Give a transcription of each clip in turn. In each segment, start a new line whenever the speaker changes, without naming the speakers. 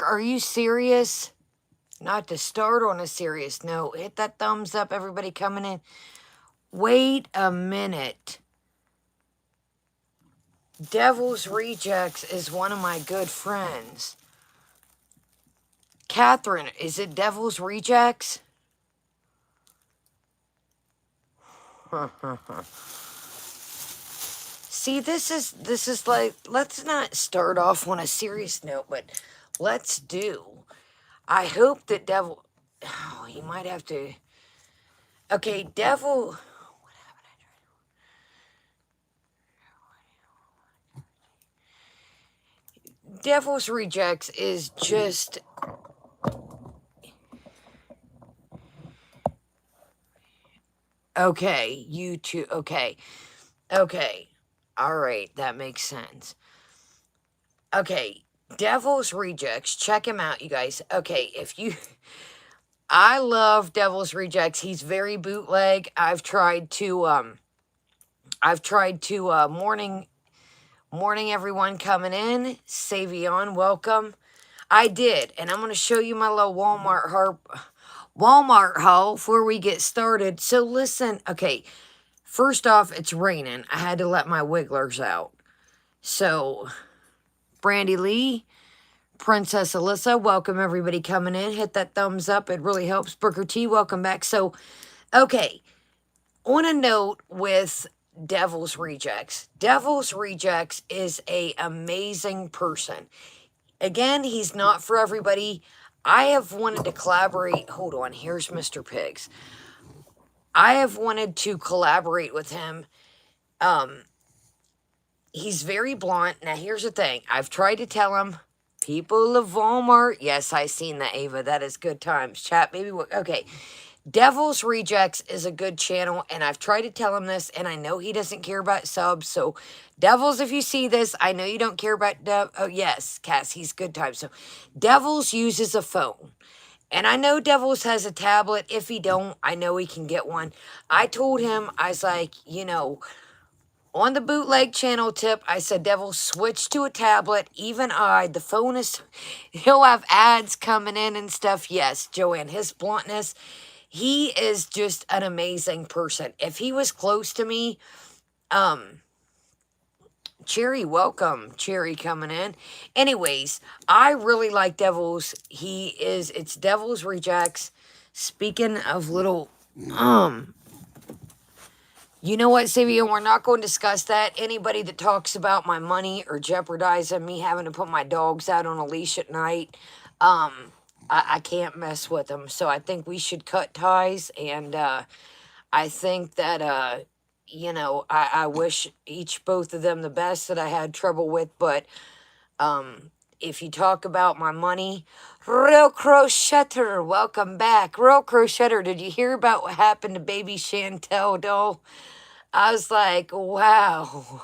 Mark, are you serious? Not to start on a serious note. Hit that thumbs up, everybody coming in. Wait a minute. Devil's Rejects is one of my good friends. Catherine, is it Devil's Rejects? See, this is like, let's not start off on a serious note, but let's do. I hope that Devil, oh, he might have to. Okay, Devil. Devil's Rejects is just. Okay, you two. Okay. Okay. All right, that makes sense. Okay, Devil's Rejects. Check him out, you guys. Okay, if you. I love Devil's Rejects. He's very bootleg. I've tried to morning everyone coming in. Savion, welcome. I did, and I'm going to show you my little Walmart haul before we get started. So listen, okay, first off, it's raining. I had to let my wigglers out. So, Brandy Lee, Princess Alyssa, welcome everybody coming in. Hit that thumbs up. It really helps. Booker T, welcome back. So, okay, on a note with Devil's Rejects. Devil's Rejects is a amazing person. Again, he's not for everybody. I have wanted to collaborate. Hold on, here's Mr. Pigs. I have wanted to collaborate with him. He's very blunt. Now, here's the thing. I've tried to tell him, people of Walmart. Yes, I seen that, Ava. That is good times. Chat, maybe. Okay. Devil's Rejects is a good channel, and I've tried to tell him this, and I know he doesn't care about subs, so Devils, if you see this, I know you don't care about oh, yes, Cass, he's good time. So Devils uses a phone, and I know Devils has a tablet. If he don't, I know he can get one. I told him, I was like, you know, on the bootleg channel tip, I said, Devil, switch to a tablet. Even the phone is, he'll have ads coming in and stuff. Yes, Joanne, his bluntness, he is just an amazing person. If he was close to me, Cherry, welcome. Cherry coming in. Anyways, I really like Devils. It's Devils Rejects. Speaking of little, you know what, Savio, we're not going to discuss that. Anybody that talks about my money or jeopardizing me having to put my dogs out on a leash at night, I can't mess with them. So I think we should cut ties, and I think that, you know, I wish both of them the best that I had trouble with, but if you talk about my money, Real Crochetter, welcome back. Real Crochetter, did you hear about what happened to baby Chantel, doll? I was like, wow.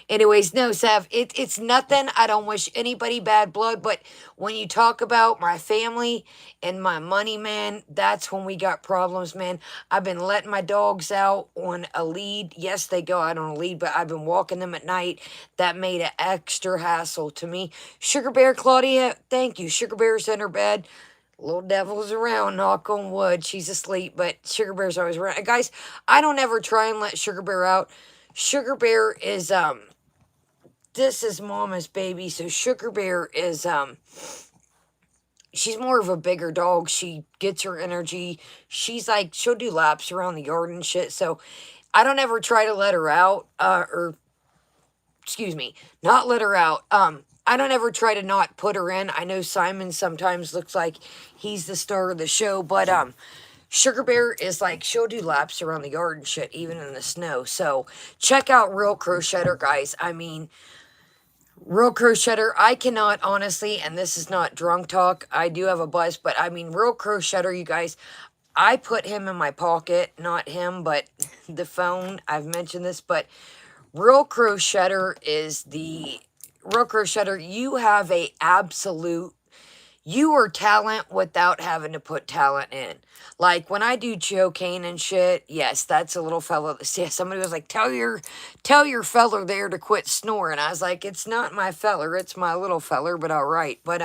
Anyways, no, Sav, it's nothing. I don't wish anybody bad blood, but when you talk about my family and my money, man, that's when we got problems, man. I've been letting my dogs out on a lead. Yes, they go out on a lead, but I've been walking them at night. That made an extra hassle to me. Sugar Bear Claudia, thank you. Sugar Bear's in her bed. Little Devil's around, knock on wood. She's asleep, but Sugar Bear's always around. Guys, I don't ever try and let Sugar Bear out. Sugar Bear is, this is Mama's baby, so Sugar Bear is, she's more of a bigger dog. She gets her energy. She's like, she'll do laps around the yard and shit, so I don't ever try to let her out, excuse me, not let her out. I don't ever try to not put her in. I know Simon sometimes looks like he's the star of the show, but, Sugar Bear is like, she'll do laps around the yard and shit, even in the snow. So, check out Real Crochetter, guys. I mean, Real Crochetter, I cannot, honestly, and this is not drunk talk, I do have a buzz, but I mean, Real Crochetter, you guys, I put him in my pocket, not him, but the phone, I've mentioned this, but Real Crochetter Real Crochetter, you have a absolute, you are talent without having to put talent in. Like, when I do cocaine and shit, yes, that's a little fellow. Yeah, somebody was like, tell your feller there to quit snoring. I was like, it's not my feller, it's my little feller, but all right. But,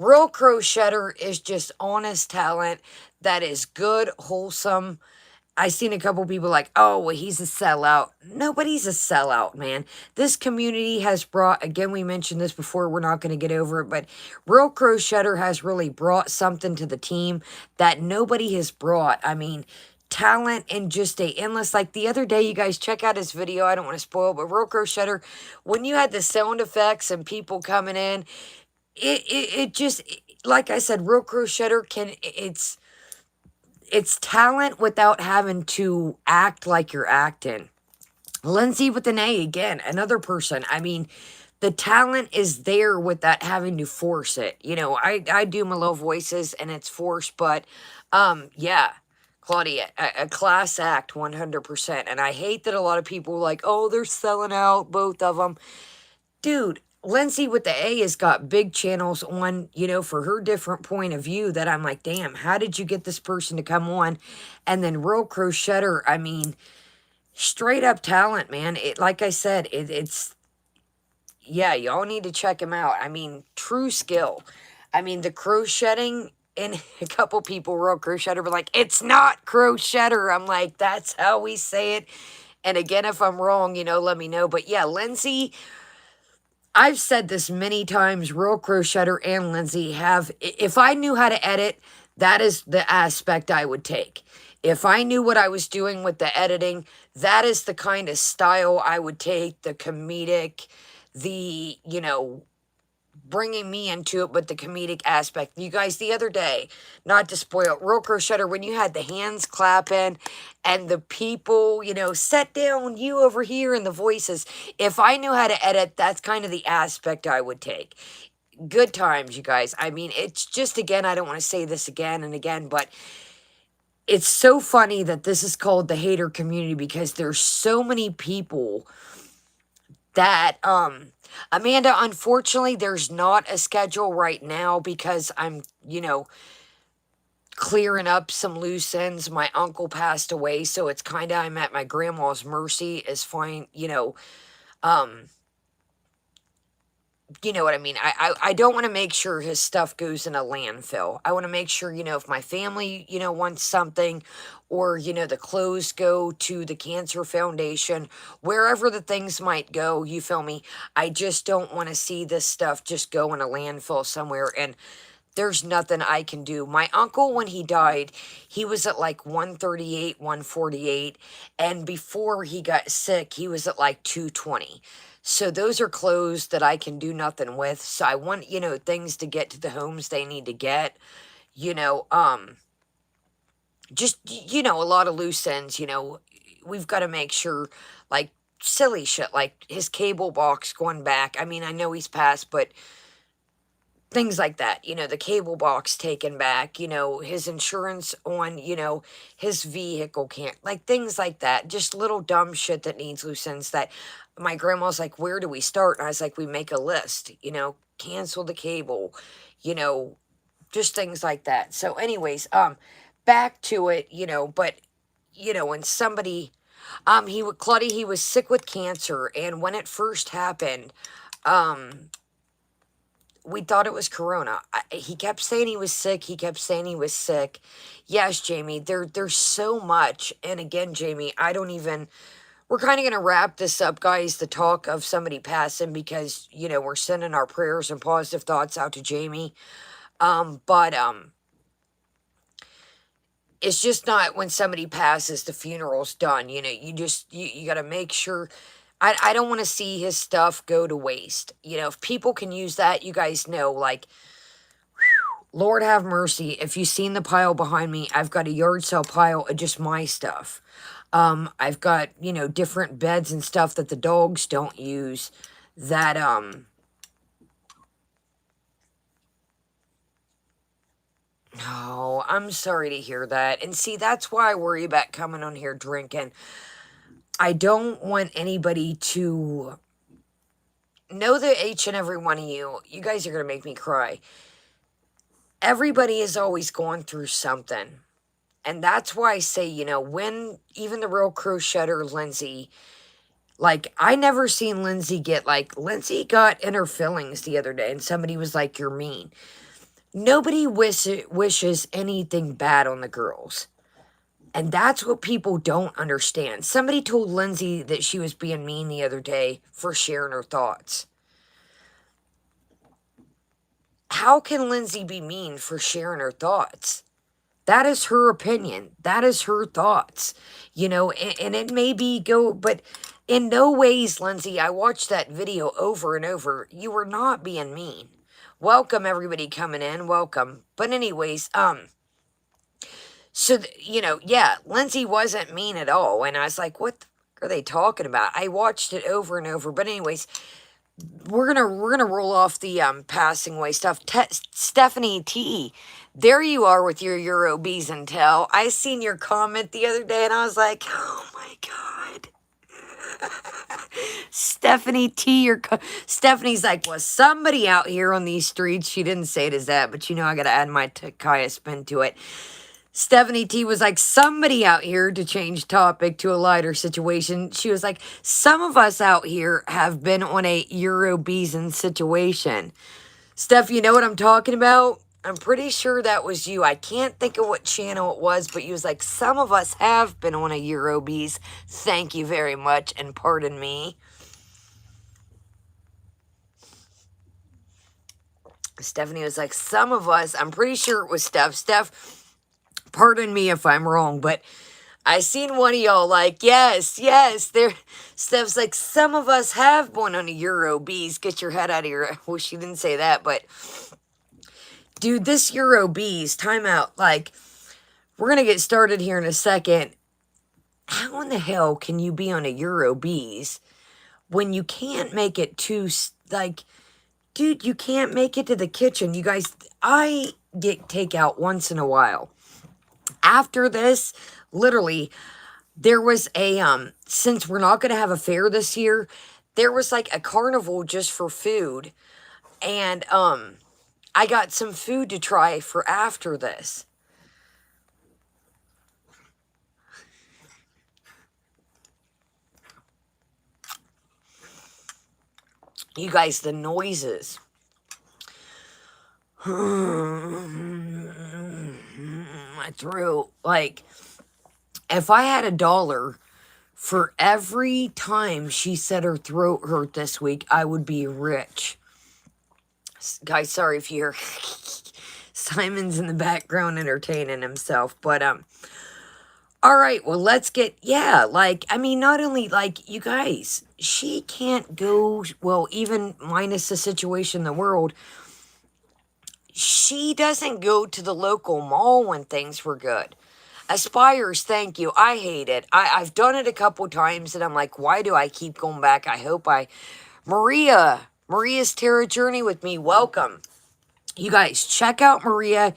Real Crochetter is just honest talent that is good, wholesome. I seen a couple people like, oh, well, he's a sellout. Nobody's a sellout, man. This community has brought, again, we mentioned this before, we're not going to get over it, but Real Crochetter has really brought something to the team that nobody has brought. I mean, talent and just a endless, like the other day, you guys check out his video. I don't want to spoil, but Real Crochetter, when you had the sound effects and people coming in, it just, like I said, Real Crochetter it's talent without having to act like you're acting. Lindsay with an A, again, another person. I mean, the talent is there without having to force it. You know, I do my low voices and it's forced, but yeah, Claudia, a class act 100%. And I hate that a lot of people are like, oh, they're selling out, both of them. Dude, Lindsay with the A has got big channels on, you know, for her different point of view that I'm like, damn, how did you get this person to come on? And then Real Crochetter, I mean, straight up talent, man. It, like I said, it's, yeah, y'all need to check him out. I mean, true skill. I mean, the crocheting, and a couple people Real Crochetter were like, it's not Crochetter. I'm like, that's how we say it. And again, if I'm wrong, you know, let me know. But yeah, Lindsay, I've said this many times, Real Crochetter and Lindsay have, if I knew how to edit, that is the aspect I would take. If I knew what I was doing with the editing, that is the kind of style I would take, the comedic, the, you know, bringing me into it, but the comedic aspect. You guys, the other day, not to spoil, Real Crochetter, when you had the hands clapping and the people, you know, set down, you over here, and the voices, if I knew how to edit, that's kind of the aspect I would take. Good times, you guys. I mean, it's just, again, I don't want to say this again and again, but it's so funny that this is called the hater community because there's so many people that, Amanda, unfortunately, there's not a schedule right now because I'm, you know, clearing up some loose ends. My uncle passed away, so it's kind of, I'm at my grandma's mercy as fine, um, you know what I mean? I don't want to make sure his stuff goes in a landfill. I want to make sure, you know, if my family, you know, wants something or, you know, the clothes go to the Cancer Foundation, wherever the things might go, you feel me? I just don't want to see this stuff just go in a landfill somewhere and there's nothing I can do. My uncle, when he died, he was at like 138, 148. And before he got sick, he was at like 220. So those are clothes that I can do nothing with. So I want, you know, things to get to the homes they need to get. You know, just, you know, a lot of loose ends, you know. We've got to make sure, like, silly shit, like his cable box going back. I mean, I know he's passed, but things like that, you know, the cable box taken back, you know, his insurance on, you know, his vehicle can't, like things like that, just little dumb shit that needs loose ends that my grandma's like, where do we start? And I was like, we make a list, you know, cancel the cable, you know, just things like that. So anyways, back to it, you know, but, you know, when somebody, Claudia, he was sick with cancer, and when it first happened, we thought it was corona. He kept saying he was sick. He kept saying he was sick. Yes, Jamie, there's so much. And again, Jamie, I don't even, we're kind of going to wrap this up, guys, the talk of somebody passing because, you know, we're sending our prayers and positive thoughts out to Jamie. But it's just not when somebody passes, the funeral's done. You know, you got to make sure. I don't want to see his stuff go to waste. You know, if people can use that, you guys know, like, Lord have mercy. If you've seen the pile behind me, I've got a yard sale pile of just my stuff. I've got, you know, different beds and stuff that the dogs don't use that, oh, I'm sorry to hear that. And see, that's why I worry about coming on here drinking. I don't want anybody to know that each and every one of you guys are going to make me cry. Everybody is always going through something. And that's why I say, you know, when even the Real Crochetter Lindsay, like, I never seen Lindsay get, like, Lindsay got in her feelings the other day and somebody was like, you're mean. Nobody wishes anything bad on the girls. And that's what people don't understand. Somebody told Lindsay that she was being mean the other day for sharing her thoughts. How can Lindsay be mean for sharing her thoughts? That is her opinion. That is her thoughts. And it may be but in no ways, Lindsay, I watched that video over and over. You were not being mean. Welcome, everybody coming in. Welcome. But anyways, so, yeah, Lindsay wasn't mean at all. And I was like, what are they talking about? I watched it over and over. But anyways, we're gonna roll off the passing away stuff. Stephanie T, there you are with your Euro B's and Tell. I seen your comment the other day and I was like, oh my god. Stephanie T, Stephanie's like, was somebody out here on these streets? She didn't say it as that, but I gotta add my Kaya spin to it. Stephanie T was like, somebody out here, to change topic to a lighter situation. She was like, some of us out here have been on a Eurobeeson situation. Steph, you know what I'm talking about? I'm pretty sure that was you. I can't think of what channel it was, but you was like, some of us have been on a Eurobees. Thank you very much, and pardon me. Stephanie was like, some of us, I'm pretty sure it was Steph. Steph, pardon me if I'm wrong, but I seen one of y'all like, yes, there. Steph's like, some of us have been on a Eurobees. Get your head out of your, well, she didn't say that, but dude, this Eurobees, time out. Like, we're going to get started here in a second. How in the hell can you be on a Eurobees when you can't make it to, like, dude, you can't make it to the kitchen. You guys, I get takeout once in a while. After this, literally, there was a, since we're not going to have a fair this year, there was like a carnival just for food. And, I got some food to try for after this. You guys, the noises. My throat. Like, if I had $1 for every time she said her throat hurt this week, I would be rich. Guys, sorry if you hear Simon's in the background entertaining himself, but all right, well, let's get, like, I mean, not only, like, you guys, she can't go, well, even minus the situation in the world, she doesn't go to the local mall when things were good. Aspires, thank you. I hate it. I've done it a couple times, and I'm like, why do I keep going back? Maria's Tarot Journey with me. Welcome. You guys, check out Maria.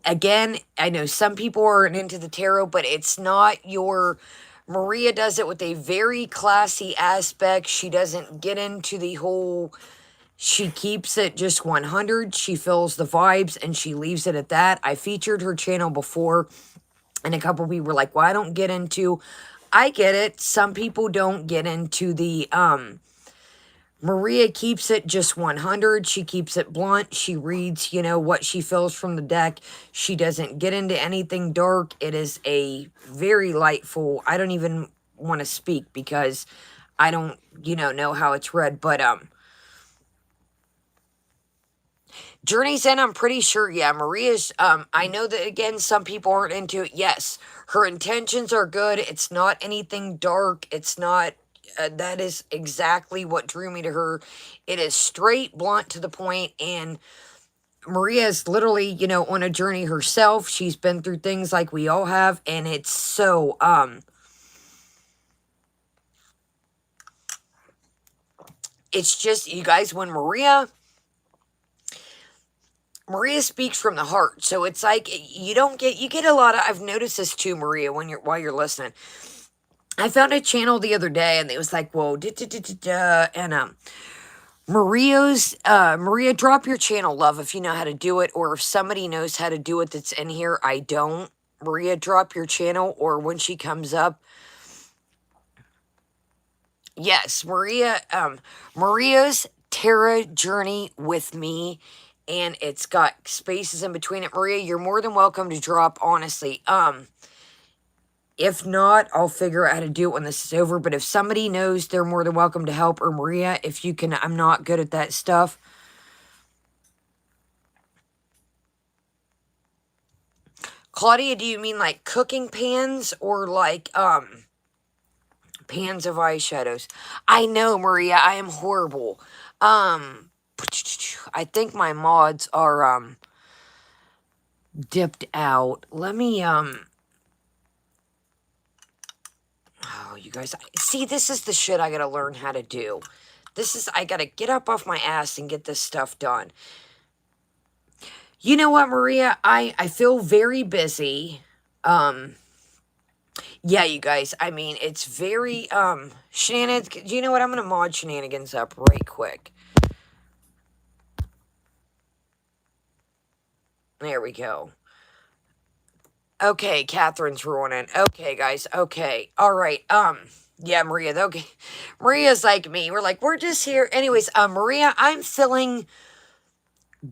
Again, I know some people aren't into the tarot, but it's not your... Maria does it with a very classy aspect. She doesn't get into the whole... She keeps it just 100. She feels the vibes, and she leaves it at that. I featured her channel before, and a couple people were like, well, I don't get into... I get it. Some people don't get into the... Maria keeps it just 100. She keeps it blunt. She reads, what she feels from the deck. She doesn't get into anything dark. It is a very lightful... I don't even want to speak because I don't, know how it's read. But, Journey's in, I'm pretty sure, yeah, Maria's, I know that, again, some people aren't into it. Yes, her intentions are good. It's not anything dark. It's not... that is exactly what drew me to her. It is straight, blunt, to the point, and Maria is literally, on a journey herself. She's been through things like we all have, and it's so, it's just, you guys, when Maria speaks from the heart, so it's like, you get a lot of, I've noticed this too, Maria, while you're listening. I found a channel the other day, and it was like, whoa, and, Maria, drop your channel, love, if you know how to do it, or if somebody knows how to do it that's in here. I don't. Maria, drop your channel, or when she comes up. Yes, Maria's Tarot Journey with me and it's got spaces in between it. Maria, you're more than welcome to drop, honestly. If not, I'll figure out how to do it when this is over. But if somebody knows, they're more than welcome to help. Or Maria, if you can, I'm not good at that stuff. Claudia, do you mean like cooking pans or like pans of eyeshadows? I know, Maria, I am horrible. I think my mods are dipped out. Let me oh, you guys, see, this is the shit I gotta learn how to do. I gotta get up off my ass and get this stuff done. You know what, Maria? I feel very busy. Yeah, you guys, I mean, it's very, shenanigans. You know what? I'm gonna mod shenanigans up right quick. There we go. Okay, Catherine's ruining. Okay, guys. Okay. All right. Yeah, Maria. Okay. Maria's like me. We're just here. Anyways, Maria, I'm feeling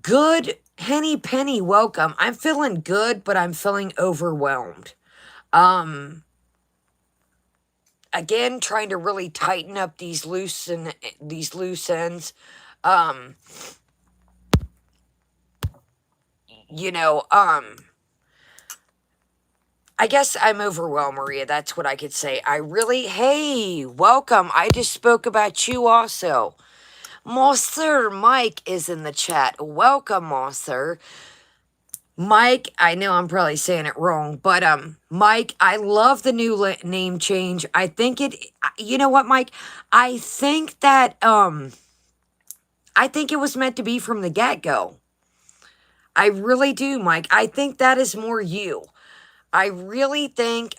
good. Henny Penny, welcome. I'm feeling good, but I'm feeling overwhelmed. Again, trying to really tighten up these loose ends. You know, I guess I'm overwhelmed, Maria. That's what I could say. Hey, welcome. I just spoke about you also. Monster Mike is in the chat. Welcome, Monster. Mike, I know I'm probably saying it wrong, but Mike, I love the new name change. I think you know what, Mike? I think that I think it was meant to be from the get-go. I really do, Mike. I think that is more you. I really think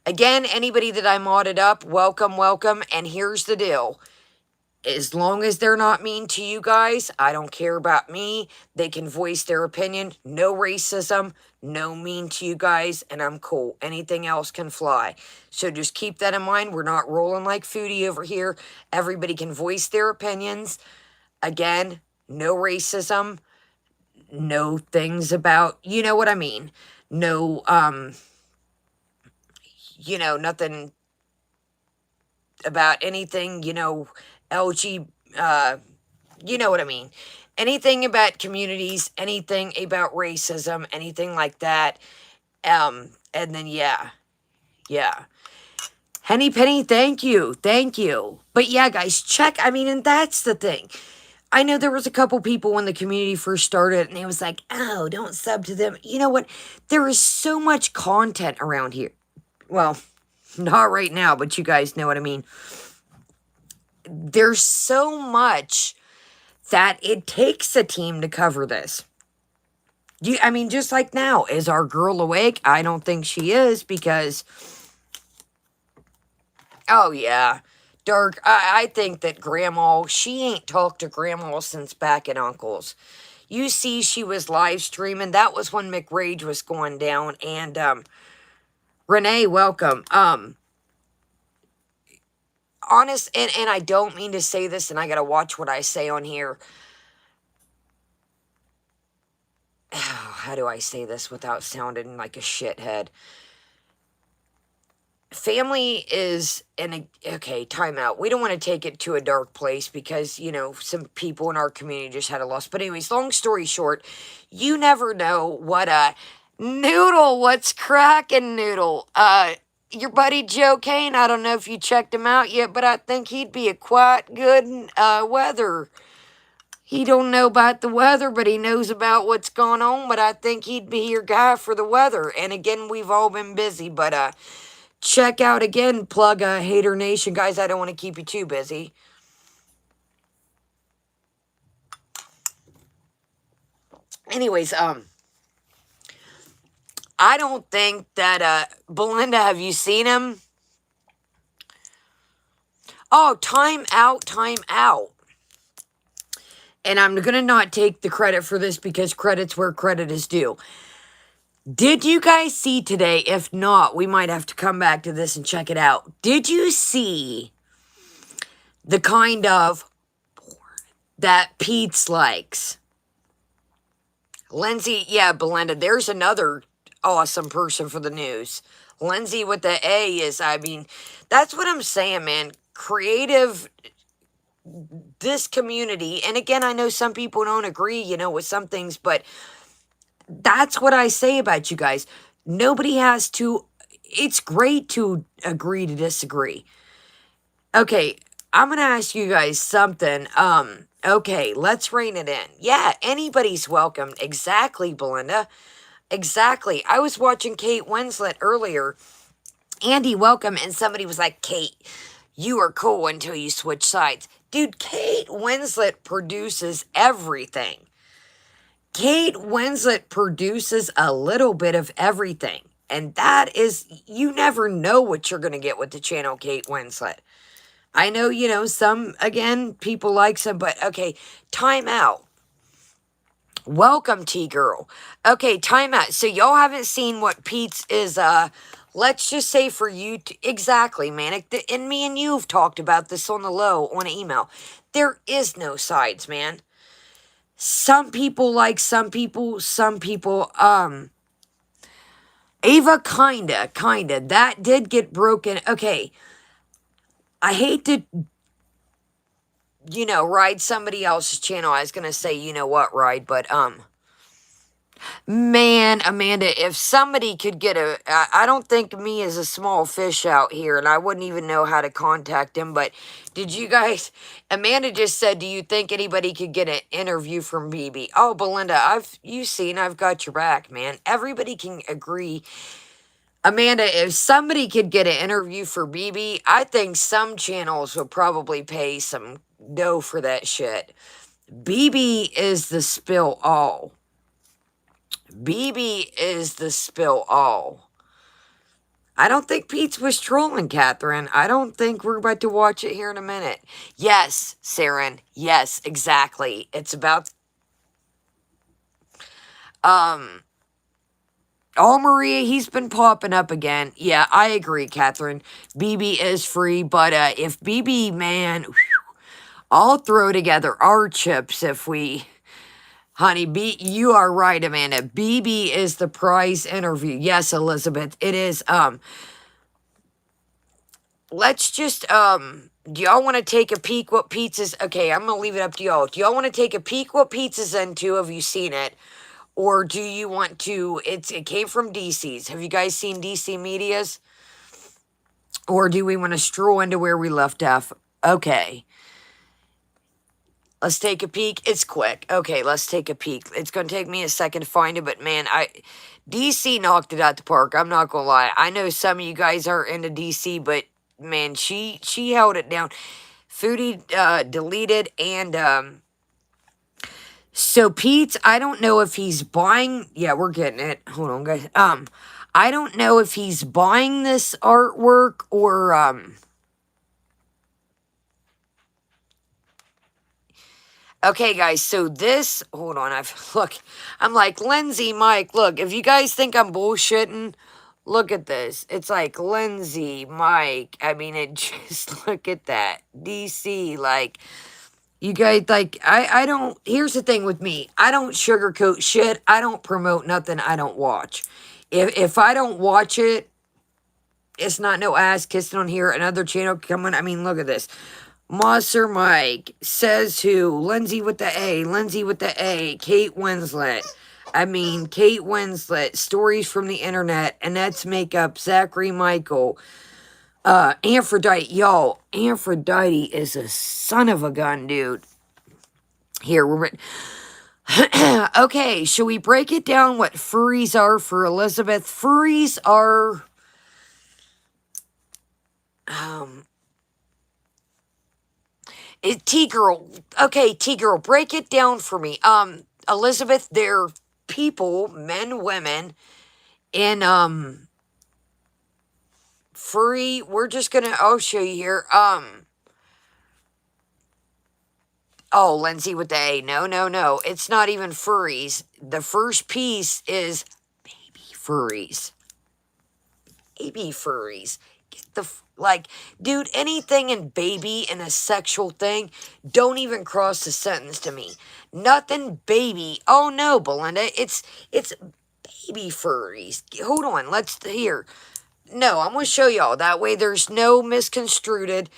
again, anybody that I modded up, welcome, welcome. And here's the deal. As long as they're not mean to you guys, I don't care about me. They can voice their opinion. No racism, no mean to you guys, and I'm cool. Anything else can fly. So just keep that in mind. We're not rolling like Foodie over here. Everybody can voice their opinions. Again, no racism, no things about, you know what I mean. No, you know, nothing about anything, you know, LG, you know what I mean. Anything about communities, anything about racism, anything like that. And then, yeah. Henny Penny, thank you. But yeah, guys, check. I mean, and that's the thing. I know there was a couple people when the community first started and it was like, oh, don't sub to them. You know what? There is so much content around here. Well, not right now, but you guys know what I mean. There's so much that it takes a team to cover this. I mean, just like now, is our girl awake? I don't think she is because, oh yeah, Dark, I think that Grandma, she ain't talked to Grandma since back at Uncle's. You see, she was live streaming. That was when McRage was going down. And, Renee, welcome. Honest, and I don't mean to say this, and I gotta watch what I say on here. How do I say this without sounding like a shithead? Family is okay, time out. We don't want to take it to a dark place because, you know, some people in our community just had a loss. But anyways, long story short, you never know what Noodle, what's cracking, Noodle? Your buddy Joe Kane, I don't know if you checked him out yet, but I think he'd be a quite good weather. He don't know about the weather, but he knows about what's going on, but I think he'd be your guy for the weather. And again, we've all been busy, but check out again, plug Hater Nation. Guys, I don't want to keep you too busy. Anyways, I don't think that, Belinda, have you seen him? Oh, time out. And I'm going to not take the credit for this because credit's where credit is due. Did you guys see today? If not, we might have to come back to this and check it out. Did you see the kind of that Pete's likes. Lindsay, yeah, Belinda, there's another awesome person for the news. Lindsay with the A is, I mean, that's what I'm saying, man. Creative, this community, and again, I know some people don't agree, you know, with some things, but that's what I say about you guys. Nobody has to, it's great to agree to disagree. Okay, I'm gonna ask you guys something. Okay, let's rein it in. Yeah, anybody's welcome. Exactly, Belinda. Exactly. I was watching Kate Winslet earlier. Andy, welcome. And somebody was like, Kate, you are cool until you switch sides. Dude, Kate Winslet produces everything. Kate Winslet produces a little bit of everything. And that is, you never know what you're going to get with the channel Kate Winslet. I know, you know, some, again, people like some, but okay, time out. Welcome, T-Girl. Okay, time out. So y'all haven't seen what Pete's is, let's just say for you, exactly, man. And me and you have talked about this on the low, on email. There is no sides, man. Some people like some people, Ava, kinda. That did get broken. Okay, I hate to, you know, ride somebody else's channel. I was gonna say, you know what, ride, but, man, Amanda, if somebody could get I don't think me is a small fish out here, and I wouldn't even know how to contact him, but did you guys, Amanda just said, do you think anybody could get an interview from BB? Oh, Belinda, I've got your back, man. Everybody can agree. Amanda, if somebody could get an interview for BB, I think some channels would probably pay some dough for that shit. BB is the spill all. BB is the spill all. I don't think Pete's was trolling, Catherine. I don't think we're about to watch it here in a minute. Yes, Saren. Yes, exactly. It's about... Oh, Maria, he's been popping up again. Yeah, I agree, Catherine. BB is free, but if BB, man, whew, I'll throw together our chips if we... Honey, you are right, Amanda. BB is the prize interview. Yes, Elizabeth, it is. Let's just, do y'all want to take a peek what Pizza's... Okay, I'm going to leave it up to y'all. Do y'all want to take a peek what Pizza's into? Have you seen it? Or do you want to... It came from DC's. Have you guys seen DC Media's? Or do we want to stroll into where we left off? Okay. Let's take a peek. It's quick. Okay, let's take a peek. It's going to take me a second to find it, but man, DC knocked it out the park. I'm not going to lie. I know some of you guys aren't into DC, but man, she held it down. Foodie deleted, and so Pete's, I don't know if he's buying... Yeah, we're getting it. Hold on, guys. I don't know if he's buying this artwork or okay, guys, so this, hold on, I'm like, Lindsay, Mike, look, if you guys think I'm bullshitting, look at this. It's like, Lindsay, Mike, I mean, it just, look at that. DC, like, you guys, like, I don't, here's the thing with me. I don't sugarcoat shit. I don't promote nothing I don't watch. If I don't watch it, it's not no ass kissing on here. Another channel coming, I mean, look at this. Monster Mike, says who, Lindsay with the A, Kate Winslet. I mean, Kate Winslet, stories from the internet, Annette's makeup, Zachary Michael, Aphrodite. Y'all, Aphrodite is a son of a gun, dude. Here, we're... Okay, shall we break it down what furries are for Elizabeth? Furries are... T-Girl, okay, T-Girl, break it down for me. Elizabeth, they're people, men, women, in, furry, we're just gonna, I'll show you here, oh, Lindsay with the A, no, it's not even furries. The first piece is baby furries. Baby furries. Like, dude, anything in baby and a sexual thing, don't even cross the sentence to me. Nothing baby. Oh no, Belinda, it's baby furries. Hold on, let's hear. No, I'm gonna show y'all. That way there's no misconstrued.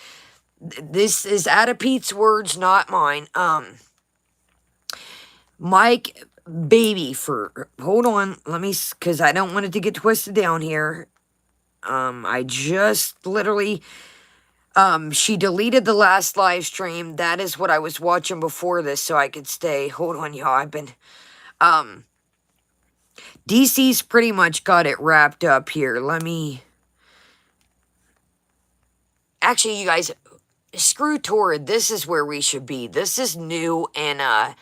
This is Ada Pete's words, not mine. Mike baby fur. Hold on, let me, cause I don't want it to get twisted down here. I just literally, she deleted the last live stream. That is what I was watching before this, so I could stay. Hold on, y'all. I've been, DC's pretty much got it wrapped up here. Let me, actually, you guys, screw Torrid. This is where we should be. This is new, and,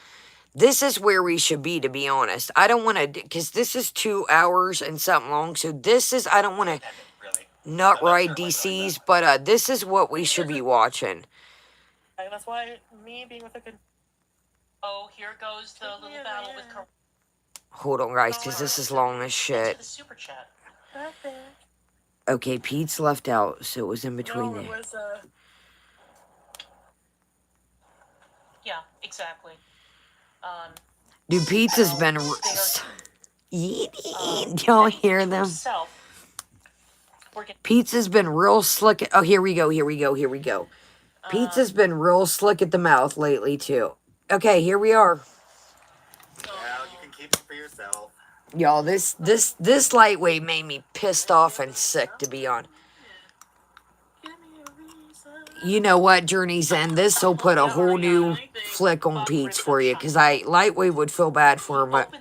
this is where we should be, to be honest. I don't want to, because this is 2 hours and something long, so this is, I don't want to not ride DC's, but this is what we should be watching.
That's why me being with a good... Oh, here goes the little battle with...
Hold on, guys, because this is long as shit.
Super chat.
Okay, Pete's left out, so it was in between there.
It was, yeah, exactly.
Dude, Pete's has been... Y'all hear them? Pizza's been real slick. Oh, here we go. Pizza's been real slick at the mouth lately, too. Okay, here we are.
Well, you can keep it for yourself.
Y'all, this lightweight made me pissed off and sick, to be honest. You know what, Journey's End? This will put a whole new flick on Pete's for you, because lightweight would feel bad for him. But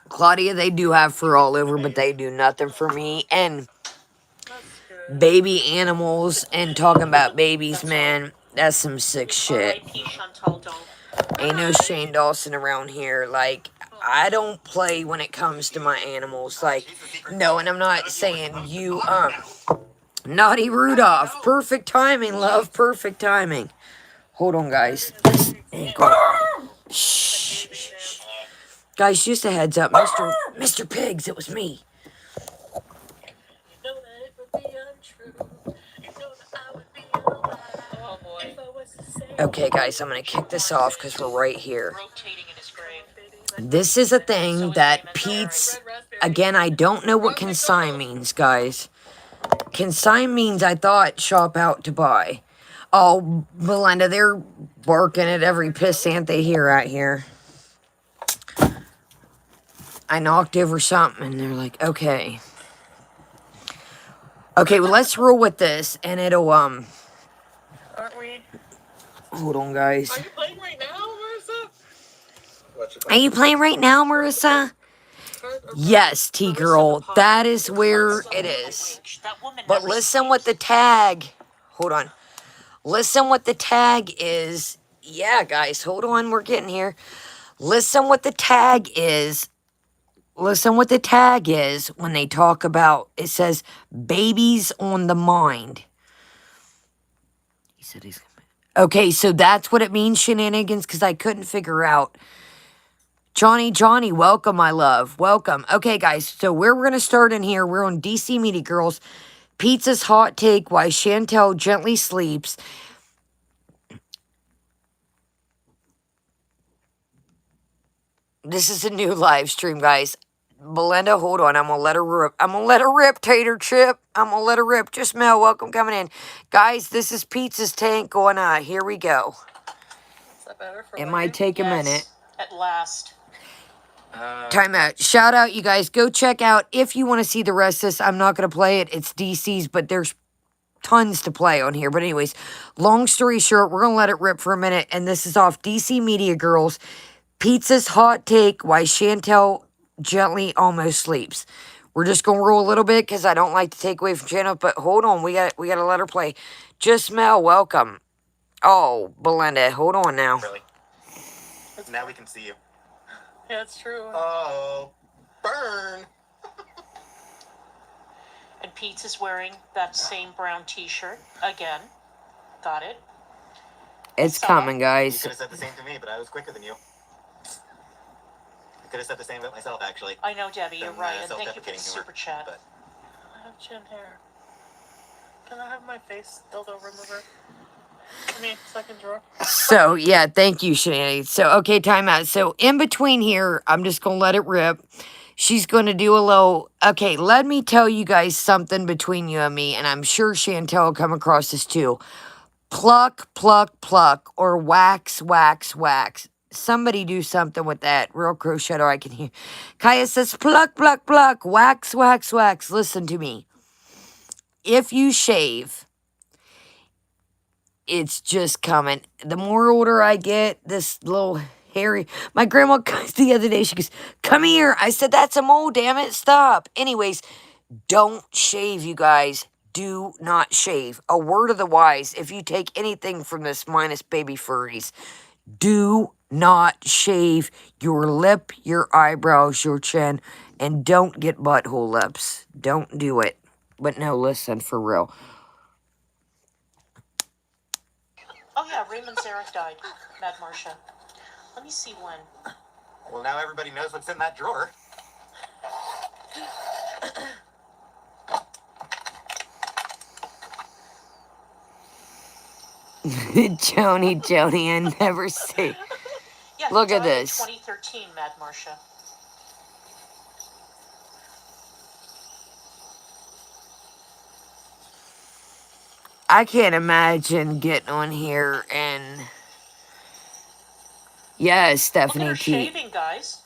Claudia, they do have fur all over, but they do nothing for me. And baby animals, and talking about babies, man, that's some sick shit. Ain't no Shane Dawson around here. Like, I don't play when it comes to my animals. Like, no, and I'm not saying you, Naughty Rudolph. Perfect timing, love. Perfect timing. Hold on, guys. Shh. Guys, just a heads up. Mr. Pigs, it was me. Okay, guys, I'm going to kick this off because we're right here. This is a thing that Pete's... Again, I don't know what consign means, guys. Consign means, I thought, shop out to buy. Oh, Belinda, they're barking at every pissant they hear out here. I knocked over something, and they're like, okay. Okay, well, let's roll with this, and it'll,
Aren't we?
Hold on, guys.
Are you playing right now, Marissa?
Are you playing right now, Marissa? Yes, T-Girl, that is where it is. But listen what the tag... Hold on. Listen what the tag is. Yeah, guys, hold on, we're getting here. Listen what the tag is. Listen what the tag is when they talk about, it says, babies on the mind. He said he's... Okay, so that's what it means, shenanigans, because I couldn't figure out. Johnny, welcome, my love. Welcome. Okay, guys, so where we're going to start in here, we're on DC Media Girls. Pizza's hot take, why Chantel gently sleeps. This is a new live stream, guys. Belinda, hold on. I'm going to let her rip. I'm going to let her rip, Tater Chip. I'm going to let her rip. Just Mel, welcome coming in. Guys, this is Pizza's tank going on. Here we go.
Is that better for
it might take a minute.
At last.
Time out. Shout out, you guys. Go check out if you want to see the rest of this. I'm not going to play it. It's DC's, but there's tons to play on here. But anyways, long story short, we're going to let it rip for a minute. And this is off DC Media Girls. Pizza's hot take, why Chantel gently almost sleeps. We're just going to roll a little bit because I don't like to take away from Chantel. But hold on. We got to let her play. Just Mel, welcome. Oh, Belinda, hold on now.
Really? Now we can see you.
Yeah, it's true.
Oh, burn.
And Pete is wearing that same brown t-shirt again. Got it.
It's coming,
You
guys.
could have said the same to me, but I was quicker than you. I could have said the same about myself, actually.
I know, Debbie, you're
Some,
right. And thank you for the
self-deprecating humor,
super chat.
but
chin hair. Can I have my face dildo remover? I mean, second drawer.
So, yeah, thank you, Shanny. So, okay, time out. So, in between here, I'm just going to let it rip. She's going to do a little... Okay, let me tell you guys something between you and me, and I'm sure Chantel will come across this too. Pluck, pluck, pluck, or wax, wax, wax. Somebody do something with that. Real crochet, or I can hear. Kaya says, pluck, pluck, pluck, wax, wax, wax. Listen to me. If you shave, it's just coming. The more older I get, this little hairy... My grandma comes the other day, she goes, come here. I said, that's a mole, damn it, stop. Anyways, don't shave, you guys. Do not shave. A word of the wise, if you take anything from this minus baby furries, do not shave your lip, your eyebrows, your chin, and don't get butthole lips. Don't do it. But no, listen, for real.
Oh yeah, Raymond Zarek died. Mad Marcia. Let me see when.
Well, now everybody knows what's in that drawer.
Joni, I never say.
Yeah,
Look at
died in
this.
2013, Mad Marcia.
I can't imagine getting on here and... Yes,
Look at
Stephanie
her
T.
shaving, guys.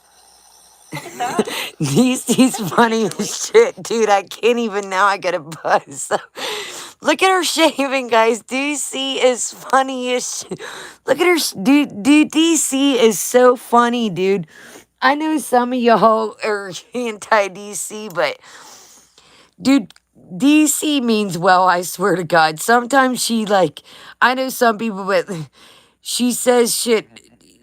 Look at that.
He's
Thank you,
funny
Teacher Lee.
as shit, dude. I can't even now. I got a buzz. Look at her shaving, guys. DC is funny as shit. Look at her. Dude, DC is so funny, dude. I know some of y'all are anti-DC, but dude, DC means well, I swear to God. Sometimes she, like, I know some people, but she says shit.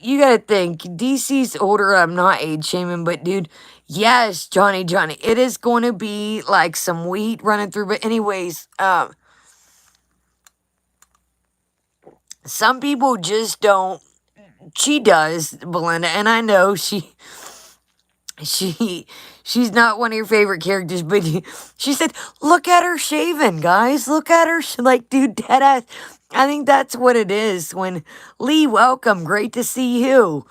You gotta think, DC's older. I'm not age shaming, but dude, yes, Johnny, it is going to be like some wheat running through. But anyways, some people just don't. She does, Belinda, and I know she's not one of your favorite characters, but she said, look at her shaving, guys. Look at her. Like, dude, deadass. I think that's what it is. When Lee, welcome. Great to see you.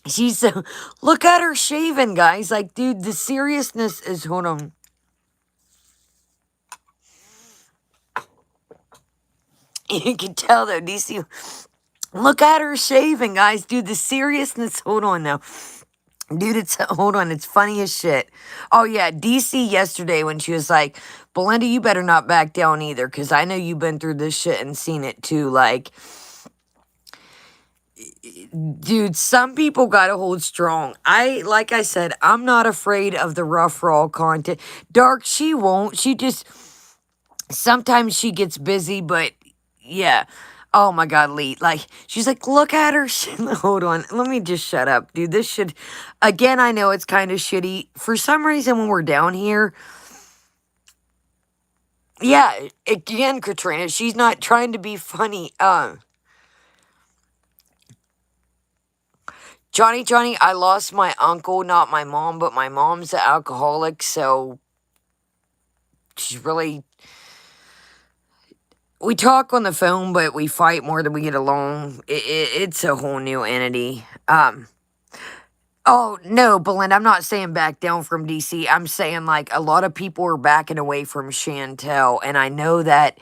She said, look at her shaving, guys. Like, dude, the seriousness is, hold on. You can tell, though, DC. Look at her shaving, guys. Dude, the seriousness, hold on, now. Dude, hold on, it's funny as shit. Oh, yeah, DC yesterday when she was like, Belinda, you better not back down either, because I know you've been through this shit and seen it too. Like, dude, some people gotta hold strong. Like I said, I'm not afraid of the rough, raw content. Dark, she won't. She just, sometimes she gets busy, but yeah. Oh my God, Lee. Like, she's like, look at her. Hold on. Let me just shut up, dude. This should, again, I know it's kind of shitty. For some reason, when we're down here, yeah, again, Katrina, she's not trying to be funny. Johnny, I lost my uncle, not my mom, but my mom's an alcoholic, so she's really... We talk on the phone, but we fight more than we get along. It's a whole new entity. Oh, no, Belinda, I'm not saying back down from DC. I'm saying, like, a lot of people are backing away from Chantel, and I know that,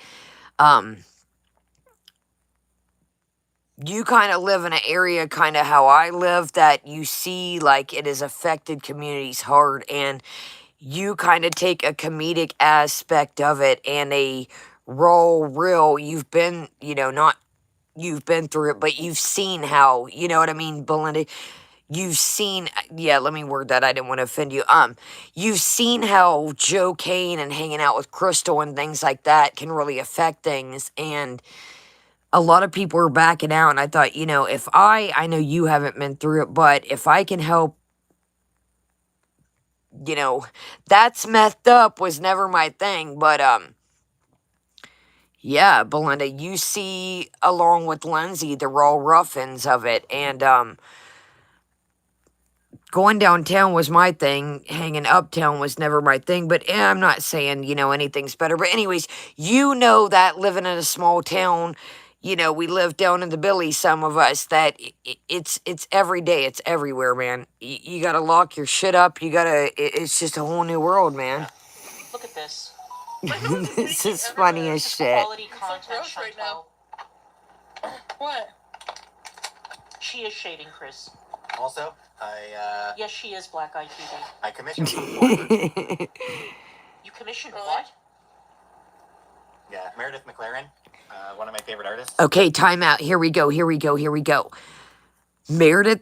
you kind of live in an area kind of how I live, that you see, like, it has affected communities hard, and you kind of take a comedic aspect of it and a raw, real, you've been, not you've been through it, but you've seen how, you know what I mean, Belinda? You've seen, yeah, let me word that. I didn't want to offend you. You've seen how Joe Kane and hanging out with Crystal and things like that can really affect things. And a lot of people are backing out. And I thought, if I know you haven't been through it, but if I can help, that's messed up was never my thing. But, yeah, Belinda, you see, along with Lindsay, the raw roughings of it. And, going downtown was my thing. Hanging uptown was never my thing. But I'm not saying, anything's better. But anyways, that living in a small town, we live down in the Billy, some of us, that it's every day. It's everywhere, man. You got to lock your shit up. It's just a whole new world, man.
Look at this.
This is funny as shit.
Quality content,
gross right now.
Chantal.
What?
She is shading Chris.
Also,
Yes, she is Black Eye TV.
I commissioned some porn.
You commissioned
Really?
what?
Yeah, Meredith McLaren, one of my favorite artists.
Okay, time out. Here we go. Meredith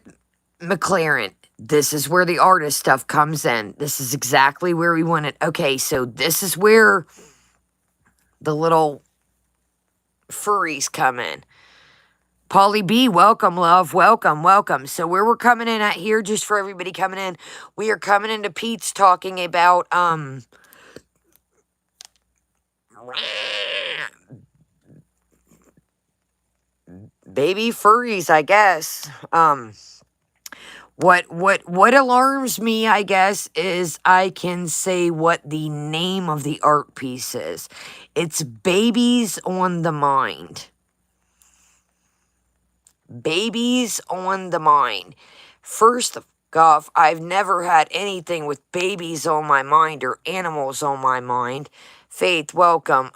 McLaren. This is where the artist stuff comes in. This is exactly where we want it. Okay, so this is where the little furries come in. Polly B, welcome, love. Welcome. So where we're coming in at here, just for everybody coming in, we are coming into Pete's talking about baby furries, I guess. What alarms me, I guess, is I can say what the name of the art piece is. It's Babies on the Mind. Babies on the Mind. First off, I've never had anything with babies on my mind or animals on my mind. Faith, welcome.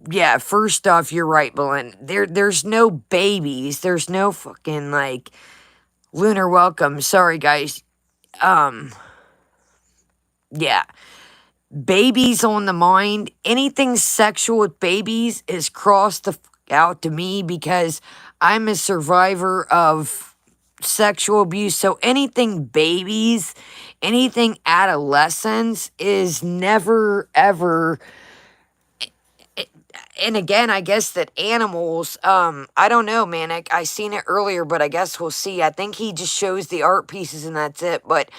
Yeah, first off, you're right, Belinda. There's no babies. There's no fucking, like, Lunar, welcome. Sorry, guys. Yeah. Babies on the mind. Anything sexual with babies is crossed the out to me because I'm a survivor of sexual abuse. So anything babies, anything adolescents is never, ever... And again, I guess that animals, I don't know, man. I seen it earlier, but I guess we'll see. I think he just shows the art pieces and that's it. But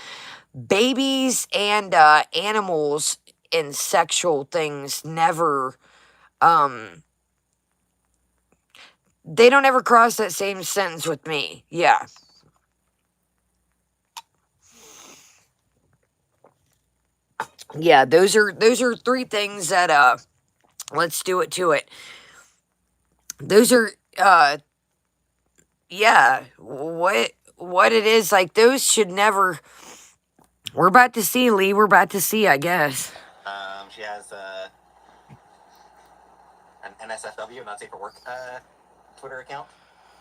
babies and animals and sexual things never, they don't ever cross that same sentence with me. Yeah. Yeah, those are three things that, let's do it to it. Those are, yeah, what it is, like, those should never... We're about to see, Lee. We're about to see, I guess.
She has an NSFW, not safe for work, Twitter account,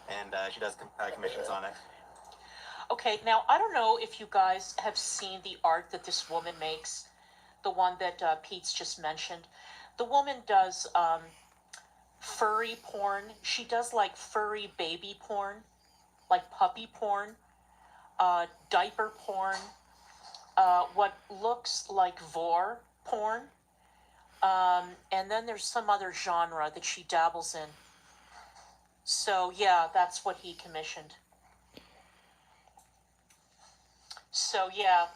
and she does commissions on it.
Okay, now I don't know if you guys have seen the art that this woman makes, the one that Pete's just mentioned. The woman does furry porn. She does like furry baby porn, like puppy porn, diaper porn, what looks like vor porn, and then there's some other genre that she dabbles in. So yeah, that's what he commissioned. So yeah.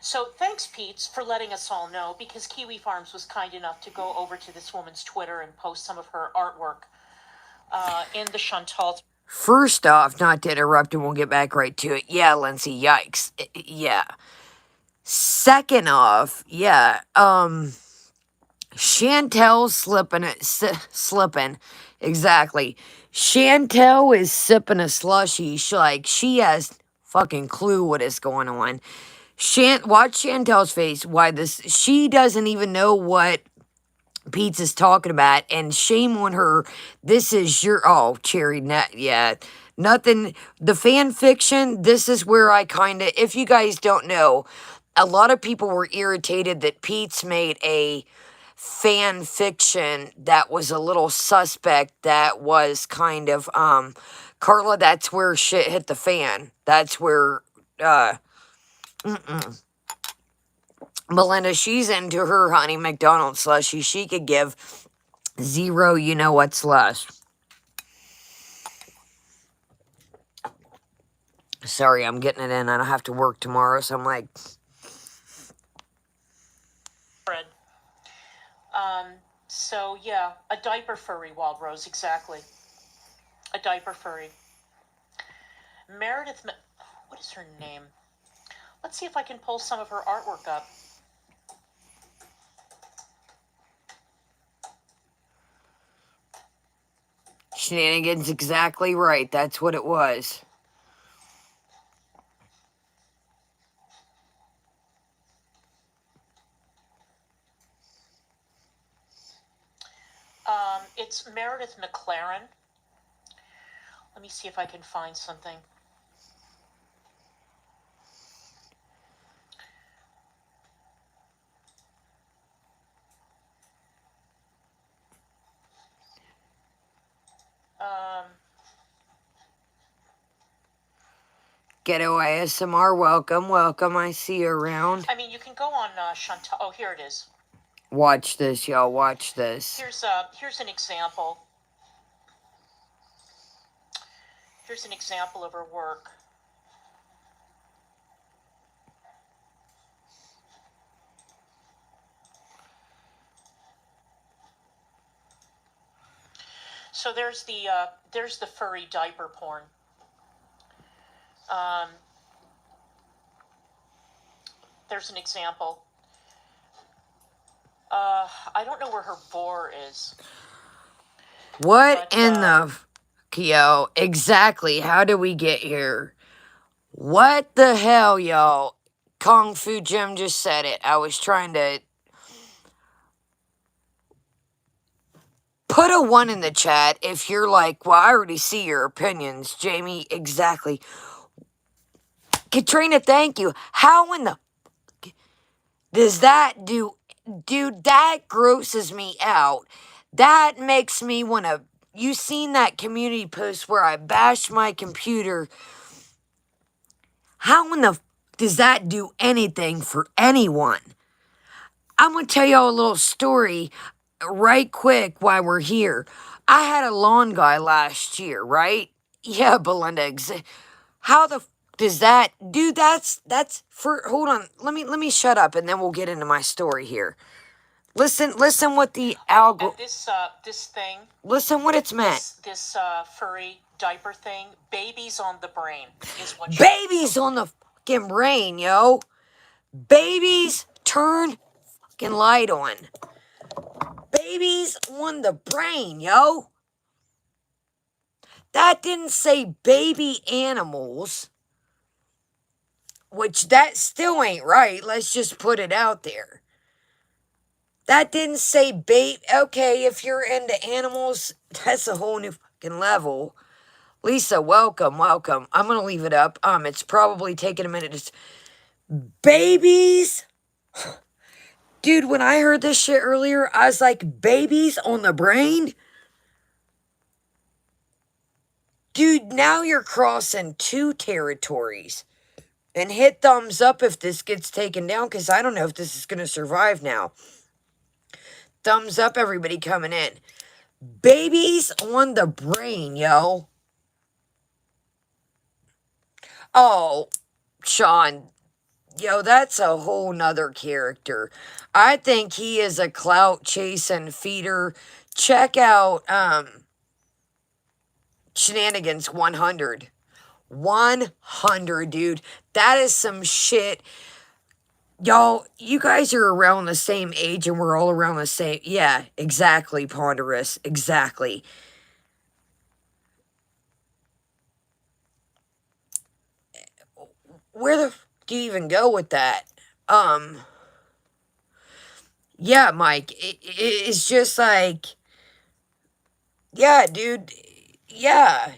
So thanks, Pete, for letting us all know, because Kiwi Farms was kind enough to go over to this woman's Twitter and post some of her artwork in the Chantal.
First off, not to interrupt, and we'll get back right to it. Yeah, Lindsay, yikes. Yeah. Second off, yeah, Chantel's slipping, exactly. Chantel is sipping a slushy. She has fucking clue what is going on. Watch Chantel's face. She doesn't even know what Pete's is talking about, and shame on her. This is Cherry Net, yeah. Nothing, the fan fiction, this is where I if you guys don't know, a lot of people were irritated that Pete's made a fan fiction that was a little suspect, that was Carla, that's where shit hit the fan. That's where, Melinda, she's into her Honey McDonald's slushy. She could give 0, you know what's less. Sorry, I'm getting it in. I don't have to work tomorrow, so I'm like...
So yeah, a diaper furry, Wild Rose, exactly. A diaper furry. Meredith, what is her name? Let's see if I can pull some of her artwork up.
Shenanigans, exactly right. That's what it was.
It's Meredith McLaren. Let me see if I can find something.
Ghetto ASMR, welcome, welcome. I see you around.
I mean, you can go on Chantal. Oh, here it is.
Watch this, y'all. Watch this.
Here's an example. Here's an example of her work. So there's the furry diaper porn. There's an example. I don't know where her bore is.
What but, in the... Yo, exactly. How did we get here? What the hell, y'all? Kung Fu Jim just said it. I was trying to... Put a 1 in the chat if you're like, well, I already see your opinions. Jamie, exactly. Katrina, thank you. How in the... Does that do... Dude, that grosses me out. That makes me want to... You seen that community post where I bashed my computer? How in the... Does that do anything for anyone? I'm going to tell y'all a little story right quick while we're here. I had a lawn guy last year, right? Yeah, Belinda. How the... Does that... Dude, that's... For... Hold on. Let me shut up and then we'll get into my story here. Listen what the algorithm...
This thing...
Listen what it's meant.
This furry diaper thing, babies on the brain is what...
Babies on the fucking brain, yo. Babies turn fucking light on. Babies on the brain, yo. That didn't say baby animals. Which that still ain't right. Let's just put it out there. That didn't say okay, if you're into animals, that's a whole new fucking level. Lisa, welcome. I'm gonna leave it up. It's probably taking a minute. Babies? Dude, when I heard this shit earlier, I was like, babies on the brain? Dude, now you're crossing 2 territories. And hit thumbs up if this gets taken down, because I don't know if this is going to survive now. Thumbs up, everybody coming in. Babies on the brain, yo. Oh, Sean. Yo, that's a whole nother character. I think he is a clout chasing feeder. Check out Shenanigans 100. 100, dude. That is some shit. Y'all, you guys are around the same age and we're all around the same... Yeah, exactly, Ponderous. Exactly. Where the f do you even go with that? Yeah, Mike. It's just like... Yeah, dude. Yeah.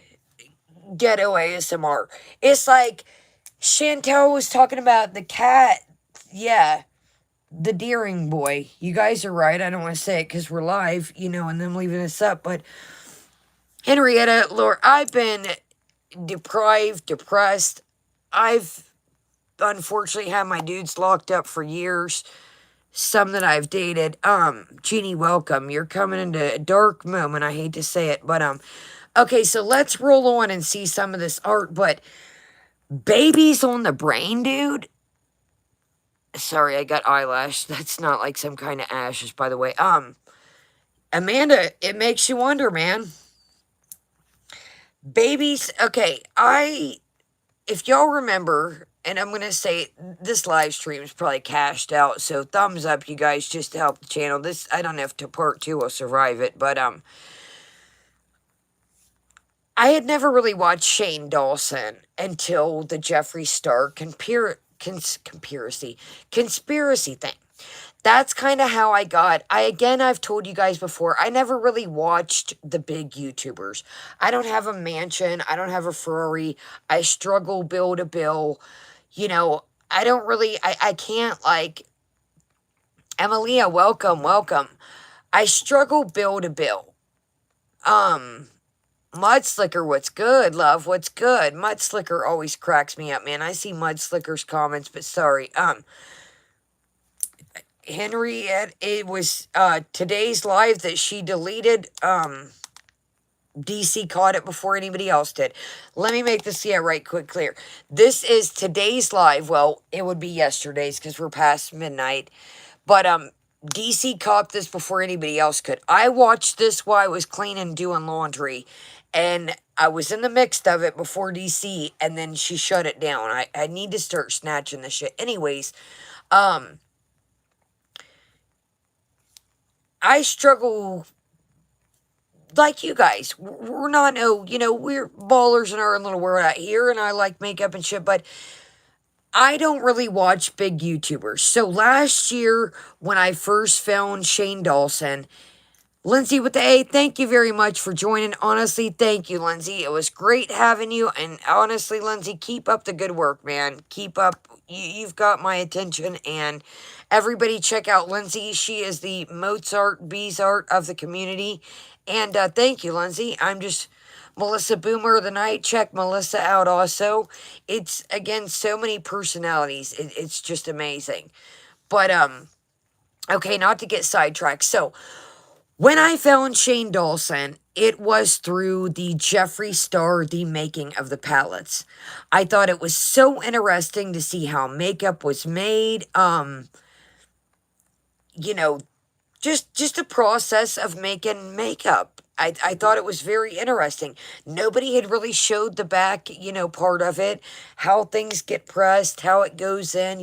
Ghetto ASMR. It's like... Chantel was talking about the cat... Yeah. The Deering boy. You guys are right. I don't want to say it because we're live, you know, and them leaving us up. But Henrietta, Lord, I've been depressed. I've unfortunately had my dudes locked up for years. Some that I've dated. Jeannie, welcome. You're coming into a dark moment. I hate to say it, but okay, so let's roll on and see some of this art. But babies on the brain, dude. Sorry, I got eyelash. That's not like some kind of ashes, by the way. Amanda, it makes you wonder, man. Babies, okay, if y'all remember, and I'm gonna say this live stream is probably cashed out, so thumbs up, you guys, just to help the channel. This, I don't know if to part 2 will survive it, but I had never really watched Shane Dawson until the Jeffree Star conspiracy thing. That's kind of how I've told you guys before, I never really watched the big YouTubers. I don't have a mansion. I don't have a Ferrari. I struggle bill to bill. You know, I can't like, Emilia, welcome. I struggle bill to bill. Mudslicker, what's good, love? What's good? Mudslicker always cracks me up, man. I see Mudslicker's comments, but sorry. Henriette, it was today's live that she deleted. DC caught it before anybody else did. Let me make this right quick clear. This is today's live. Well, it would be yesterday's because we're past midnight. But DC caught this before anybody else could. I watched this while I was cleaning, doing laundry, and I was in the mix of it before DC, and then she shut it down. I need to start snatching this shit. Anyways, I struggle like you guys. We're not we're ballers in our own little world out here, and I like makeup and shit, but I don't really watch big YouTubers. So last year, when I first found Shane Dawson, Lindsay with the A, thank you very much for joining. Honestly, thank you, Lindsay. It was great having you. And honestly, Lindsay, keep up the good work, man. Keep up. You've got my attention. And everybody check out Lindsay. She is the Mozart Beezart of the community. And thank you, Lindsay. I'm just Melissa Boomer of the night. Check Melissa out also. It's, again, so many personalities. It's just amazing. But, okay, not to get sidetracked. So, when I found Shane Dawson, it was through the Jeffree Star, the making of the palettes. I thought it was so interesting to see how makeup was made. You know, just the process of making makeup. I thought it was very interesting. Nobody had really showed the back, part of it, how things get pressed, how it goes in,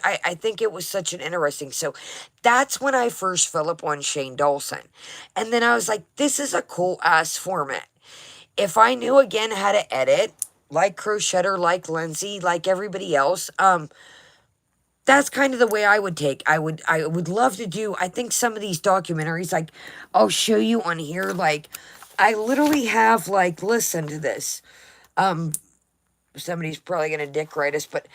I think it was such an interesting. So that's when I first fell up on Shane Dawson. And then I was like, this is a cool ass format. If I knew again how to edit, like Crochetter, like Lindsay, like everybody else, that's kind of the way I would take. I would love to do, I think some of these documentaries, like, I'll show you on here, like, I literally have, like, listen to this. Somebody's probably gonna dick write us, but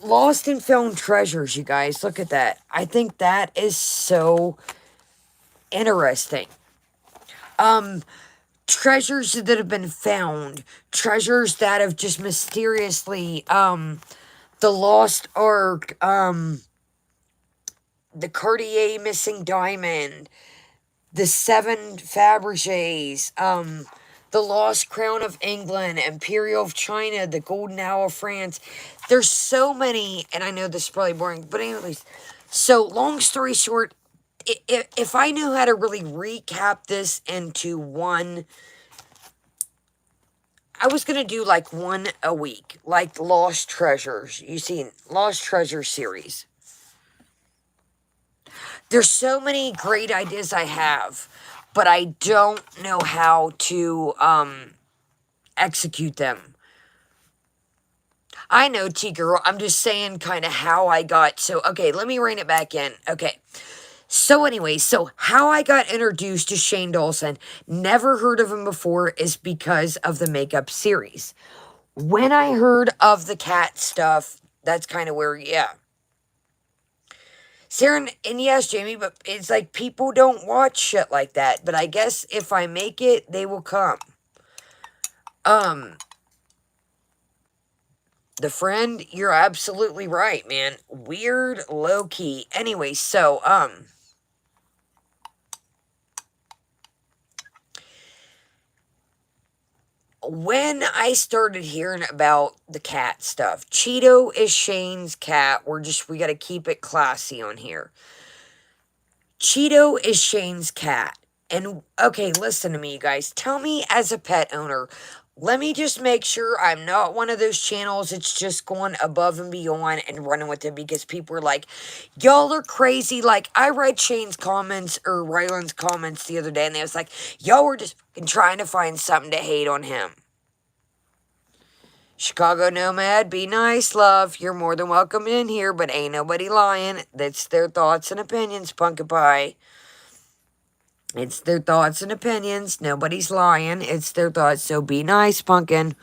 Lost and Found Treasures, you guys, look at that. I think that is so interesting. Treasures that have been found, treasures that have just mysteriously, the Lost Ark, the Cartier missing diamond, the 7 Fabergés, the Lost Crown of England, Imperial of China, the Golden Owl of France. There's so many, and I know this is probably boring, but anyways, so long story short, if I knew how to really recap this into one, I was going to do like one a week, like Lost Treasures. You see, Lost Treasure series. There's so many great ideas I have, but I don't know how to execute them. I know, T-Girl. I'm just saying kind of how I got. So, okay, let me rein it back in. Okay. So anyway, so how I got introduced to Shane Dawson, never heard of him before, is because of the makeup series. When I heard of the cat stuff, that's kind of where, yeah. Sarah, and yes, Jamie, but it's like people don't watch shit like that. But I guess if I make it, they will come. The friend, you're absolutely right, man. Weird, low key. Anyway, so, when I started hearing about the cat stuff, Cheeto is Shane's cat. We got to keep it classy on here. Cheeto is Shane's cat. And okay, listen to me, you guys. Tell me as a pet owner, let me just make sure I'm not one of those channels that's just going above and beyond and running with it because people are like, y'all are crazy. Like, I read Shane's comments or Ryland's comments the other day, and they was like, y'all were just fucking trying to find something to hate on him. Chicago Nomad, be nice, love. You're more than welcome in here, but ain't nobody lying. That's their thoughts and opinions, Punkin' Pie. It's their thoughts and opinions. Nobody's lying. It's their thoughts. So be nice, Pumpkin.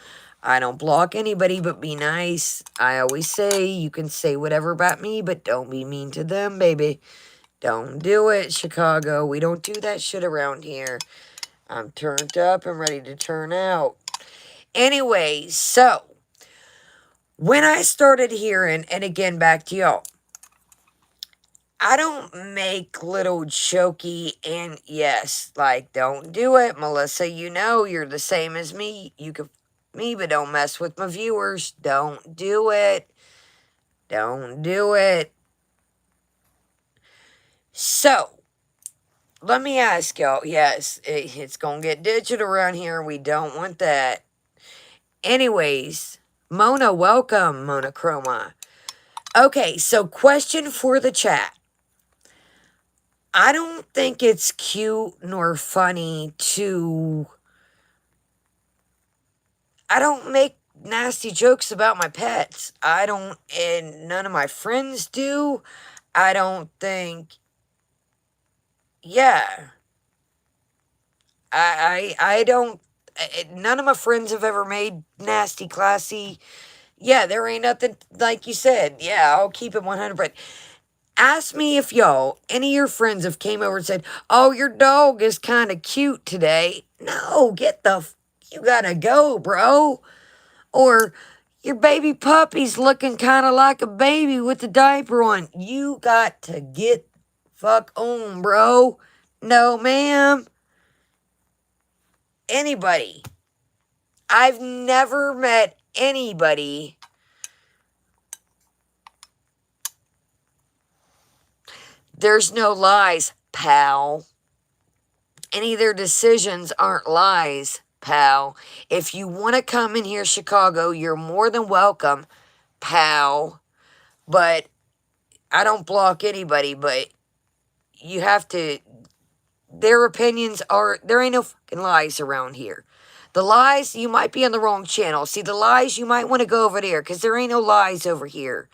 I don't block anybody, but be nice. I always say you can say whatever about me, but don't be mean to them, baby. Don't do it, Chicago. We don't do that shit around here. I'm turned up and ready to turn out. Anyway, so when I started hearing, and again, back to y'all, I don't make little jokey and yes, like, don't do it, Melissa. You know you're the same as me. You could me, but don't mess with my viewers. Don't do it. Don't do it. So, let me ask y'all. Yes, it's going to get digital around here. We don't want that. Anyways, Mona, welcome, Mona Chroma. Okay, so question for the chat. I don't think it's cute nor funny to... I don't make nasty jokes about my pets. I don't, and none of my friends do. I don't think... Yeah. I don't... None of my friends have ever made nasty, classy... Yeah, there ain't nothing, like you said. Yeah, I'll keep it 100, but... Ask me if y'all, any of your friends have came over and said, oh, your dog is kind of cute today. No, get the... You gotta go, bro. Or your baby puppy's looking kind of like a baby with the diaper on. You got to get fuck on, bro. No, ma'am. Anybody. I've never met anybody... There's no lies, pal. Any of their decisions aren't lies, pal. If you want to come in here, Chicago, you're more than welcome, pal. But I don't block anybody, but you have to... Their opinions are... There ain't no fucking lies around here. The lies, you might be on the wrong channel. See, the lies, you might want to go over there, because there ain't no lies over here.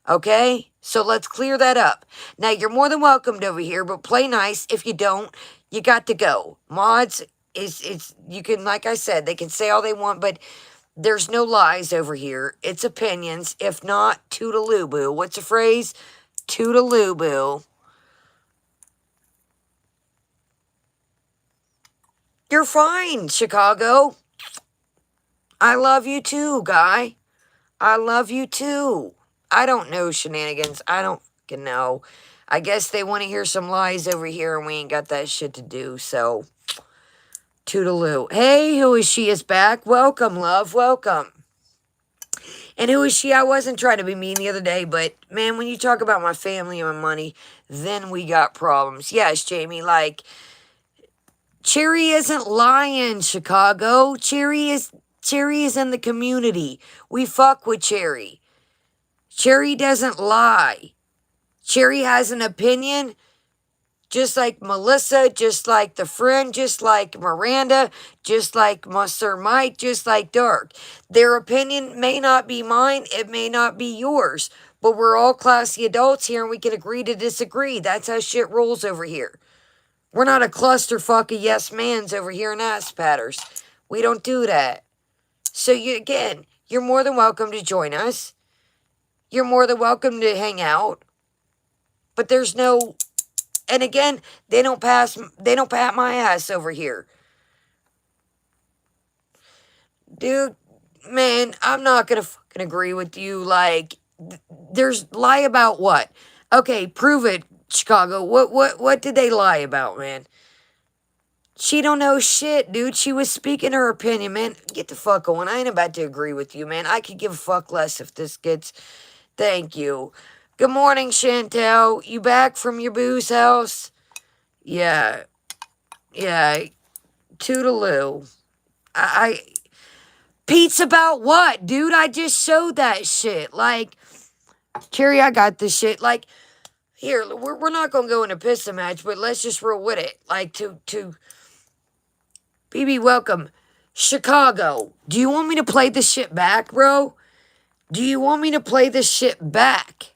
Okay? So let's clear that up. Now, you're more than welcomed over here, but play nice. If you don't, you got to go. Mods, you can, like I said, they can say all they want, but there's no lies over here. It's opinions. If not, toodaloo-boo. What's the phrase? Toodaloo-boo. You're fine, Chicago. I love you too, guy. I love you too. I don't know shenanigans. I don't fucking know. I guess they want to hear some lies over here and we ain't got that shit to do, so... Toodaloo. Hey, who is she is back. Welcome, love. Welcome. And who is she? I wasn't trying to be mean the other day, but, man, when you talk about my family and my money, then we got problems. Yes, Jamie, like... Cherry isn't lying, Chicago. Cherry is in the community. We fuck with Cherry. Cherry doesn't lie. Cherry has an opinion, just like Melissa, just like the friend, just like Miranda, just like Sir Mike, just like Dark. Their opinion may not be mine, it may not be yours, but we're all classy adults here and we can agree to disagree. That's how shit rolls over here. We're not a clusterfuck of yes mans over here in ass patters. We don't do that. So you're more than welcome to join us. You're more than welcome to hang out. But there's no... And again, they don't pat my ass over here. Dude, man, I'm not gonna fucking agree with you. Like, there's... Lie about what? Okay, prove it, Chicago. What did they lie about, man? She don't know shit, dude. She was speaking her opinion, man. Get the fuck on. I ain't about to agree with you, man. I could give a fuck less if this gets... Thank you. Good morning, Chantel. You back from your booze house? Yeah. Yeah, toodaloo. I Pete's about what, dude? I just showed that shit. Like, Carrie, I got this shit. Like, here, we're not gonna go in a pistol match, but let's just roll with it. Like, to BB, welcome. Chicago, do you want me to play this shit back, bro? Do you want me to play this shit back?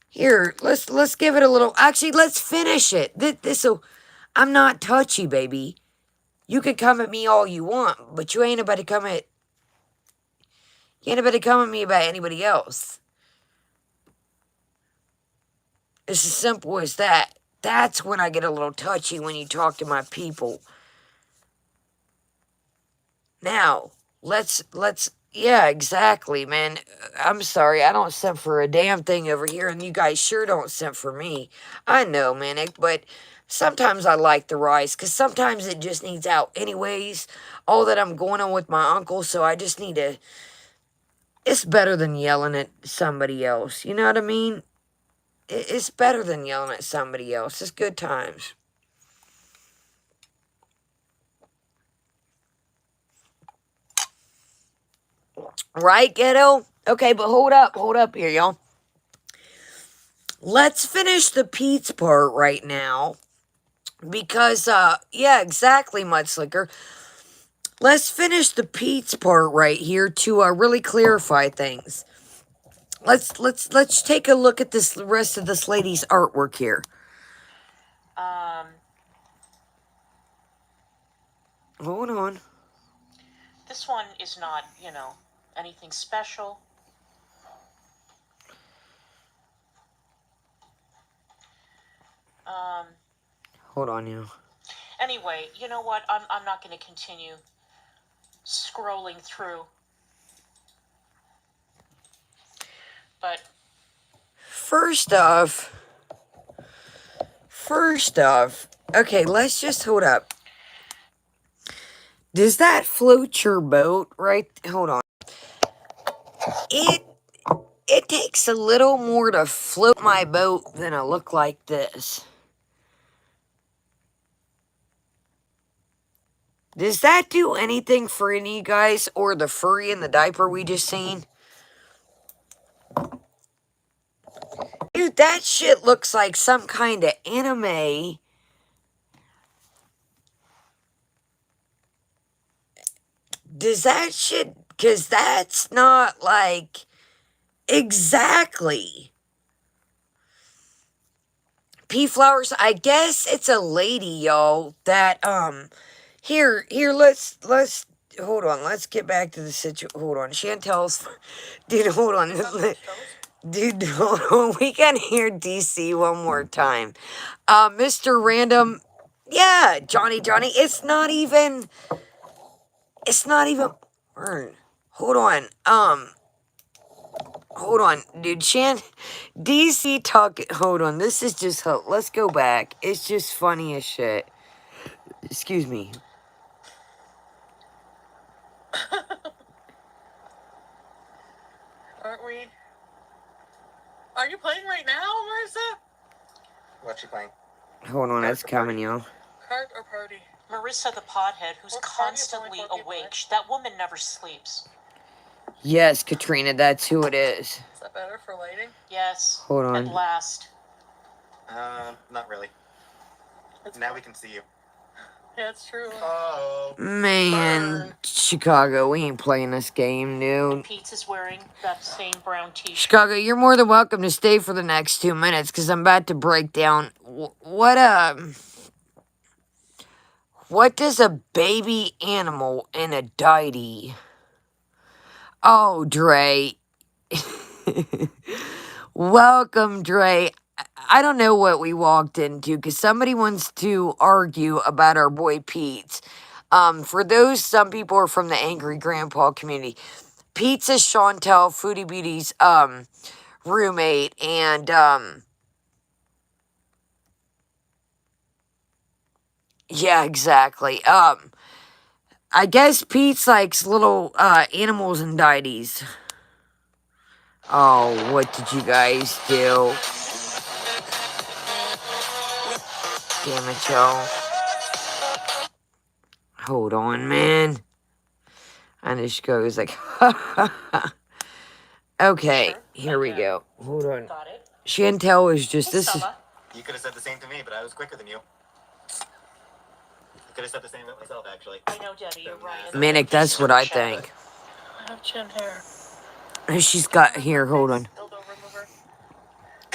Here, let's give it a little. Actually, let's finish it. This'll. I'm not touchy, baby. You can come at me all you want, but you ain't about to come at. You ain't about to come at me about anybody else. It's as simple as that. That's when I get a little touchy when you talk to my people. Now, let's yeah, exactly, man. I'm sorry, I don't simp for a damn thing over here, and you guys sure don't simp for me. I know, Manic, but sometimes I like the rice, because sometimes it just needs out. Anyways, all that I'm going on with my uncle, so I just need to... It's better than yelling at somebody else, you know what I mean? It's better than yelling at somebody else. It's good times. Right, ghetto? Okay, but hold up here, y'all. Let's finish the Pete's part right now. Because, yeah, exactly, Mudslicker. Let's finish the Pete's part right here to, really clarify things. Let's take a look at this rest of this lady's artwork here. Hold on.
This one is not, anything special.
Hold on, you.
Anyway, you know what? I'm not going to continue scrolling through. But
First off, okay, let's just hold up. Does that float your boat? Right? Hold on. It takes a little more to float my boat than a look like this. Does that do anything for any of you guys, or the furry in the diaper we just seen? Dude, that shit looks like some kind of anime. Does that shit... Because that's not like... Exactly. Pea flowers, I guess it's a lady, y'all, that, here, let's, hold on, let's get back to the situation. Hold on, Chantel's, dude, hold on. Dude, hold on, we can hear DC one more time. Mr. Random, yeah, Johnny, it's not even, hold on, dude, DC talk, hold on, this is just, let's go back. It's just funny as shit. Excuse me.
aren't we? Are you playing right now, Marissa?
What's she playing?
Hold on, it's coming, y'all.
Cart or party? Marissa the pothead, who's constantly awake. That woman never sleeps.
Yes, Katrina, that's who it is.
Is that better for lighting? Yes.
Hold on.
At last.
Not really. Now we can see you.
Yeah, it's true.
Oh.
Man,
Burn.
Chicago, we ain't playing this game, dude.
Pete is wearing that same brown t-shirt.
Chicago, you're more than welcome to stay for the next 2 minutes, because I'm about to break down... What does a baby animal in a deity... Oh, Dre. Welcome, Dre. I don't know what we walked into, because somebody wants to argue about our boy Pete. For those, some people are from the Angry Grandpa community. Pete's is Chantel, Foodie Beauty's, roommate, and, yeah, exactly. I guess Pete's likes little, animals and deities. Oh, what did you guys do? Damn it, y'all. Hold on, man. And then Chicago's like, okay,
Sure,
here
I
we
can.
go. Hold on.
Got it.
Chantel is just,
Hey,
this is,
Summer.
You could have said the same to me, but I was quicker than you. Could have said the same about myself, actually.
I know, Debbie, you're right.
Manic, that's what I think.
I have chin hair.
And she's got, here, hold on.
Dildo remover.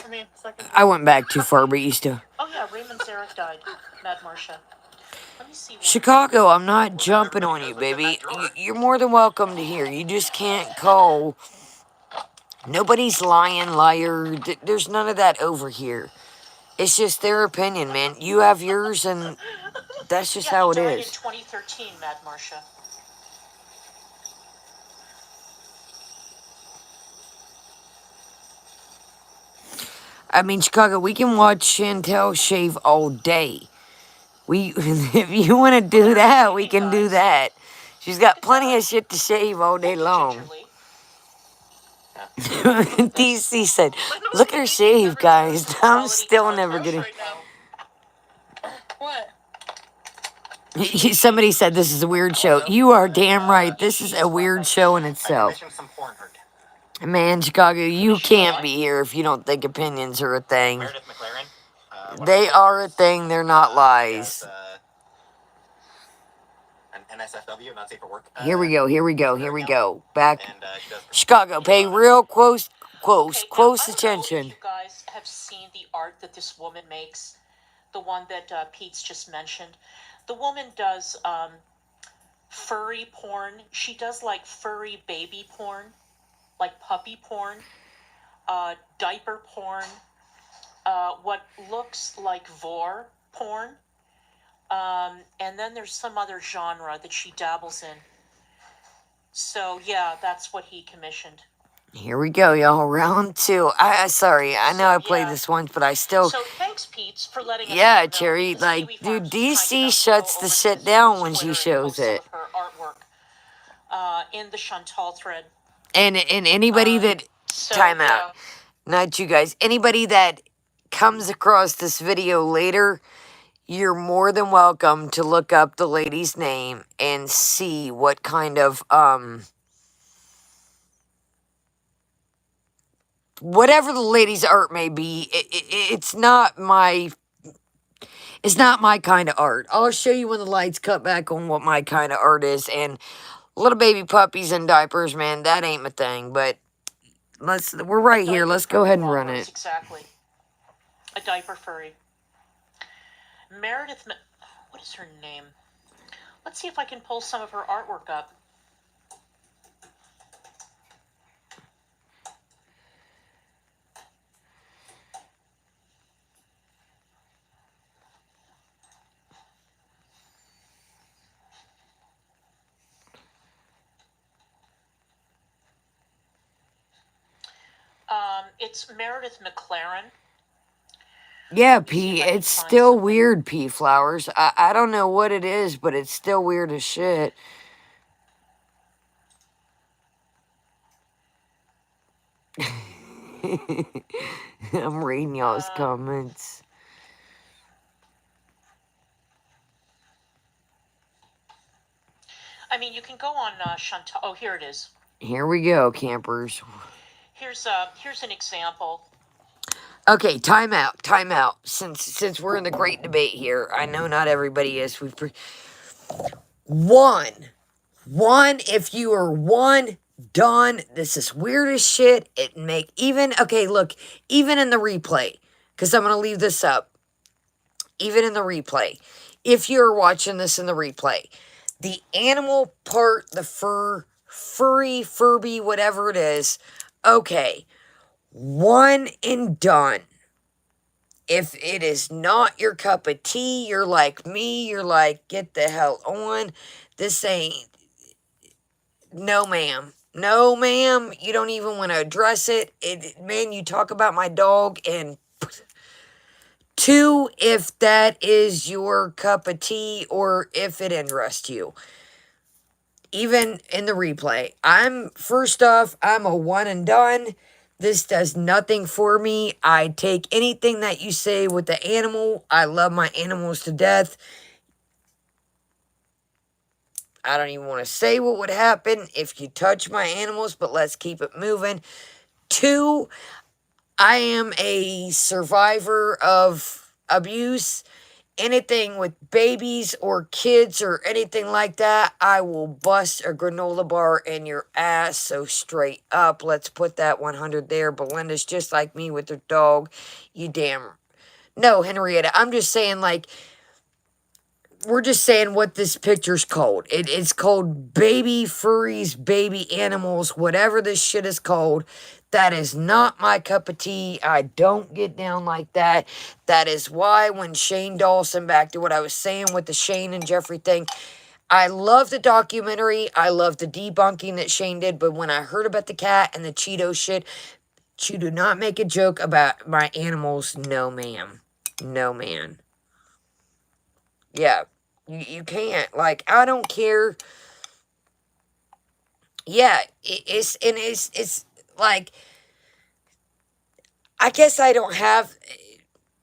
I mean, second.
I went back too far, but you still.
Oh yeah, Raymond Zarek died. Mad Marcia. Let me see.
Chicago, I'm not jumping on you, baby. You're more than welcome to hear. You just can't call. Nobody's lying, liar. There's none of that over here. It's just their opinion, man. You have yours, and that's just how it
he died in
is.
2013, Mad Marcia.
I mean, Chicago, we can watch Chantel shave all day. If you want to do that, we can do that. She's got plenty of shit to shave all day long. DC said, look at her shave, guys. I'm still never gonna.
What?
Somebody said this is a weird show. You are damn right. This is a weird show in
I
itself.
commissioned some porn art.
Man, Chicago, you can't be here if you don't think opinions are a thing.
Meredith McLaren.
They are a thing. They're not lies.
An NSFW, not safe for work.
Here we go. Here we go. Here we go. Back.
And she does
Chicago, pay real close
Okay, now, I don't know
attention.
if you guys have seen the art that this woman makes, the one that Pete's just mentioned. The woman does furry porn. She does like furry baby porn, like puppy porn, diaper porn, what looks like vor porn. And then there's some other genre that she dabbles in. So yeah, that's what he commissioned.
Here we go, y'all. Round two. Sorry, I know I played this once, but I still.
So thanks, Pete, for letting us
Yeah,
know.
Cherry.
This
Like,
Kiwi
dude,
Farms is kind
DC
enough to
shuts
go
the
over
shit
to
down
his
when she
Twitter and
shows
post some
it.
of her artwork in the Chantal thread.
And anybody that time out, not you guys. Anybody that comes across this video later, you're more than welcome to look up the lady's name and see what kind of whatever the lady's art may be. It's not my kind of art. I'll show you when the lights cut back on what my kind of art is. And little baby puppies and diapers, man, that ain't my thing. But we're right here. Let's go ahead and run it.
Exactly. A diaper furry. Meredith, what is her name? Let's see if I can pull some of her artwork up. It's Meredith McLaren.
Yeah, P. It's still weird, P. Flowers. I don't know what it is, but it's still weird as shit. I'm reading y'all's comments.
I mean, you can go on Chantal. Oh, here it is.
Here we go, campers.
Here's an example.
Okay, time out. Since we're in the great debate here, I know not everybody is. One. If you are one done, this is weird as shit. Even in the replay, because I'm gonna leave this up. Even in the replay, if you're watching this in the replay, the animal part, the furby, whatever it is, okay, one and done. If it is not your cup of tea, you're like me, you're like, get the hell on. This ain't, no ma'am. No ma'am, you don't even want to address it. Man, you talk about my dog and... Two, if that is your cup of tea or if it interests you. Even in the replay. First off, I'm a one and done. This does nothing for me. I take anything that you say with the animal. I love my animals to death. I don't even want to say what would happen if you touch my animals, but let's keep it moving. 2, I am a survivor of abuse. Anything with babies or kids or anything like that, I will bust a granola bar in your ass. So straight up, let's put that 100 there. Belinda's just like me with her dog. You damn. No, Henrietta, I'm just saying, like, we're just saying what this picture's called. It's called baby furries, baby animals, whatever this shit is called. That is not my cup of tea. I don't get down like that. That is why when Shane Dawson, back to what I was saying with the Shane and Jeffrey thing, I love the documentary. I love the debunking that Shane did. But when I heard about the cat and the Cheeto shit, you do not make a joke about my animals. No, ma'am. No, man. Yeah. You can't. Like, I don't care. Yeah, it's like, I guess I don't have,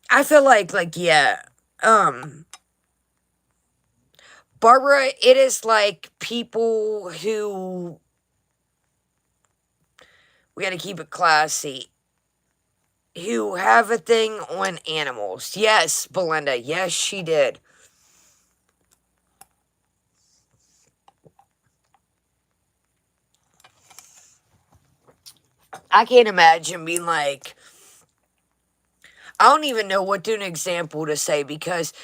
I feel like, yeah, Barbara, it is like people who, we gotta keep it classy, who have a thing on animals. Yes, Belinda, yes, she did. I can't imagine being like, I don't even know what an example to say, because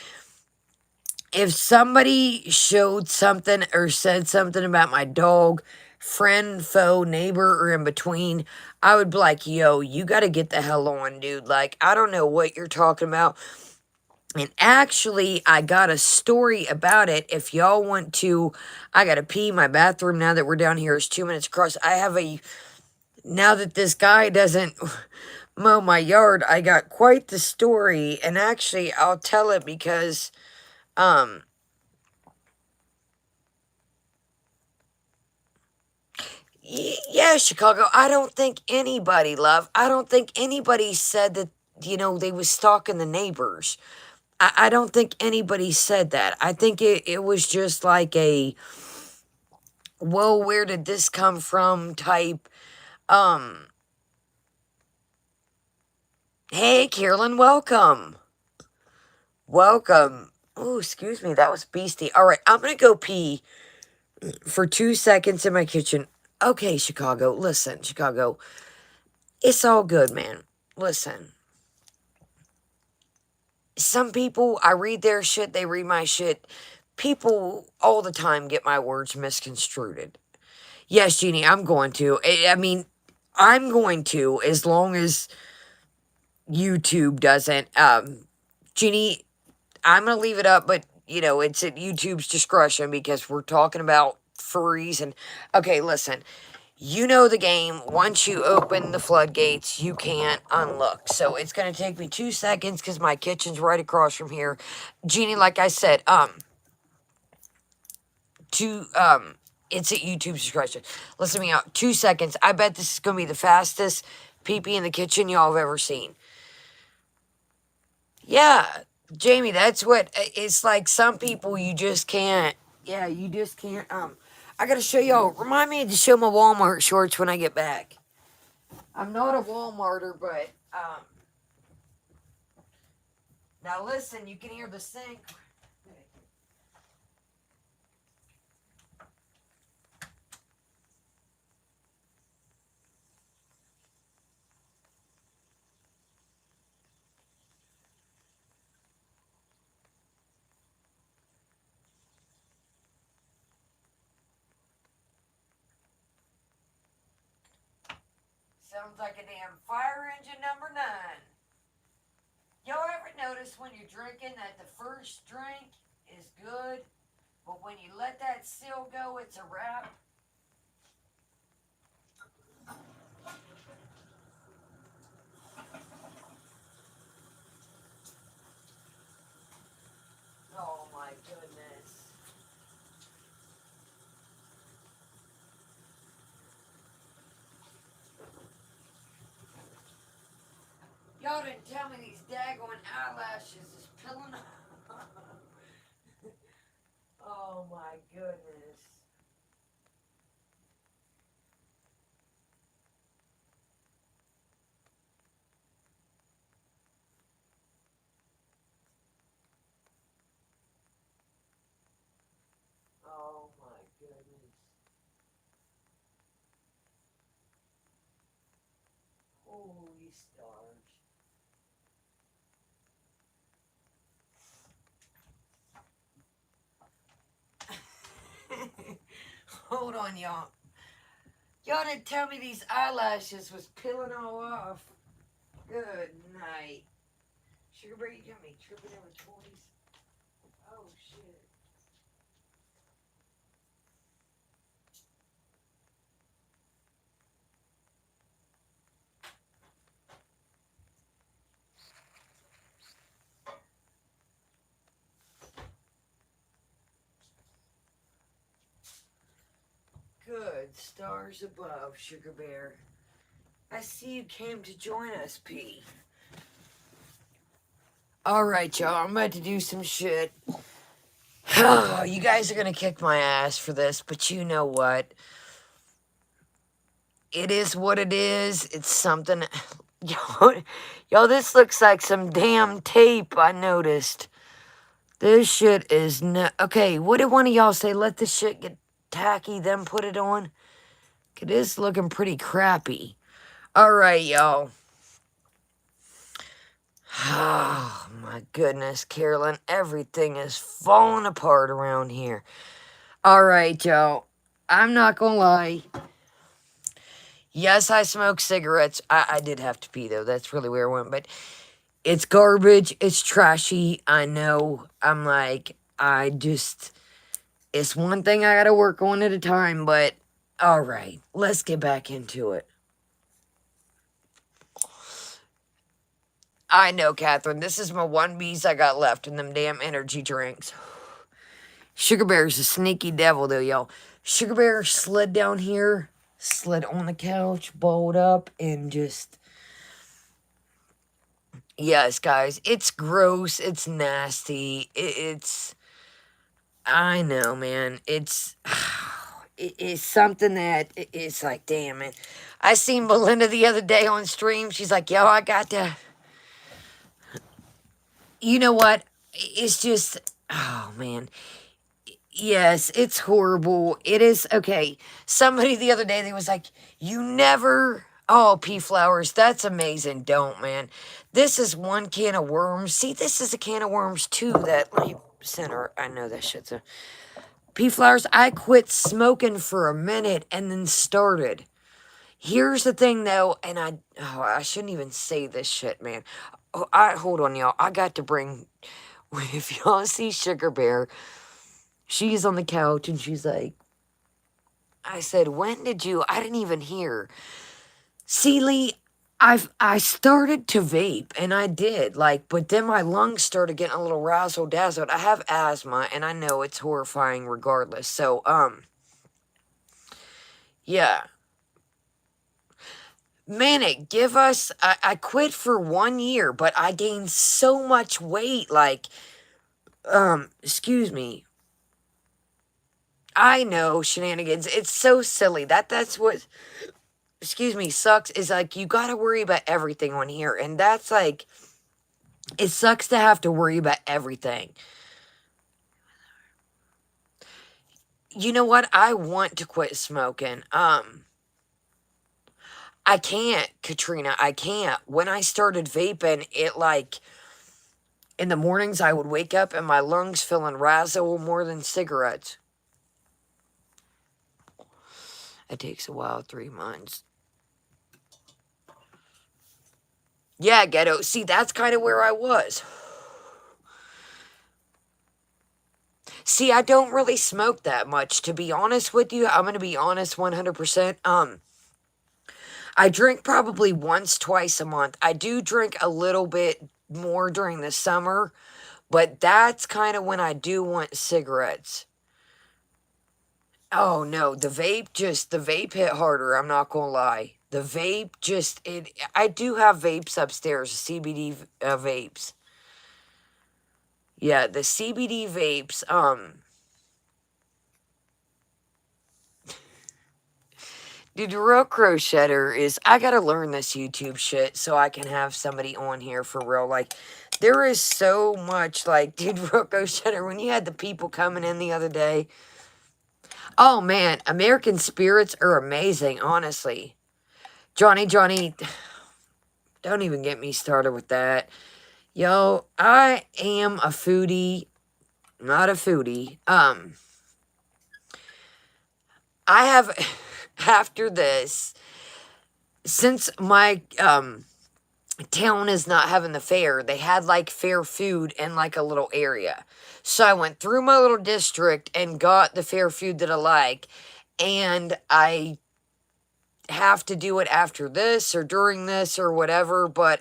if somebody showed something or said something about my dog, friend, foe, neighbor, or in between, I would be like, yo, you got to get the hell on, dude. Like, I don't know what you're talking about. And actually, I got a story about it. If y'all want to, I got to pee. My bathroom, now that we're down here, is 2 minutes across. I have a, now that this guy doesn't mow my yard, I got quite the story. And actually, I'll tell it because, yeah, Chicago. I don't think anybody, love. I don't think anybody said that, they was stalking the neighbors. I don't think anybody said that. I think it was just like a, well, where did this come from type. Um, hey, Carolyn, welcome. Welcome. Oh, excuse me. That was beastie. All right, I'm going to go pee for 2 seconds in my kitchen. Okay, Chicago. Listen, Chicago. It's all good, man. Listen. Some people, I read their shit, they read my shit. People all the time get my words misconstrued. Yes, Jeannie, I'm going to. I mean, I'm going to, as long as YouTube doesn't. Jeannie, I'm going to leave it up, but, it's at YouTube's discretion because we're talking about furries. And, okay, listen. You know the game. Once you open the floodgates, you can't unlock. So it's going to take me 2 seconds because my kitchen's right across from here. Jeannie, like I said, it's at YouTube's discretion. Listen to me out. 2 seconds. I bet this is going to be the fastest pee-pee in the kitchen y'all have ever seen. Yeah, Jamie, that's what, it's like some people you just can't, yeah, you just can't, I got to show y'all. Remind me to show my Walmart shorts when I get back. I'm not a Walmarter, but, now listen, you can hear the sink. Sounds like a damn fire engine #9. Y'all ever notice when you're drinking that the first drink is good, but when you let that seal go, it's a wrap? Oh my goodness. Y'all didn't tell me these daggone eyelashes is peeling off. Oh my goodness. Oh my goodness. Holy stars. Hold on, y'all. Y'all didn't tell me these eyelashes was peeling all off. Good night. Sugar Bear, you got me tripping over toys. Oh, shit. Good stars above, Sugar Bear. I see you came to join us, P. Alright, y'all, I'm about to do some shit. You guys are gonna kick my ass for this, but you know what? It is what it is. It's something. Y'all, this looks like some damn tape, I noticed. This shit is no. Okay, what did one of y'all say? Let this shit get tacky, then put it on? It is looking pretty crappy. Alright, y'all. Oh, my goodness, Carolyn. Everything is falling apart around here. Alright, y'all. I'm not gonna lie. Yes, I smoke cigarettes. I did have to pee, though. That's really where I went. But it's garbage. It's trashy. I know. I'm like, it's one thing I gotta work on at a time. But, alright. Let's get back into it. I know, Catherine. This is my one bees I got left in them damn energy drinks. Sugar Bear's a sneaky devil, though, y'all. Sugar Bear slid down here, slid on the couch, balled up, and just... Yes, guys, it's gross, it's nasty, it's... I know, man, it's... It's something that, it's like, damn it. I seen Belinda the other day on stream, she's like, yo, I got to... You know what? It's just... Oh, man. Yes, it's horrible. It is, okay. Somebody the other day, they was like, you never... Oh, pea flowers, that's amazing. Don't, man. This is one can of worms. See, this is a can of worms, too, that, let me center. I know that shit's a... Pea flowers, I quit smoking for a minute and then started. Here's the thing, though, and I shouldn't even say this shit, man. Hold on, y'all. I got to bring... If y'all see Sugar Bear... She's on the couch and she's like, I said, when did you? I didn't even hear. See, Lee, I started to vape and I did, like, but then my lungs started getting a little razzle dazzled. I have asthma and I know it's horrifying regardless. So, yeah. Manic, give us, I quit for 1 year, but I gained so much weight, like, excuse me. I know, shenanigans. It's so silly. That's what, excuse me, sucks, is like, you gotta worry about everything on here. And that's like, it sucks to have to worry about everything. You know what? I want to quit smoking. I can't, Katrina. I can't. When I started vaping, it like, in the mornings I would wake up and my lungs feeling razzle more than cigarettes. It takes a while, 3 months. Yeah, ghetto. See, that's kind of where I was. See, I don't really smoke that much, to be honest with you. I'm going to be honest 100%. I drink probably once, twice a month. I do drink a little bit more during the summer, but that's kind of when I do want cigarettes. Oh, no, the vape hit harder, I'm not going to lie. The vape I do have vapes upstairs, CBD vapes. Yeah, the CBD vapes, Dude, the real crocheter is, I gotta learn this YouTube shit so I can have somebody on here for real. Like, there is so much, like, dude, real crocheter, when you had the people coming in the other day. Oh, man, American spirits are amazing, honestly. Johnny, don't even get me started with that. Yo, I am a foodie, not a foodie. I have, after this, since my, town is not having the fair, they had like fair food in like a little area. So I went through my little district and got the fair food that I like, and I have to do it after this or during this or whatever, but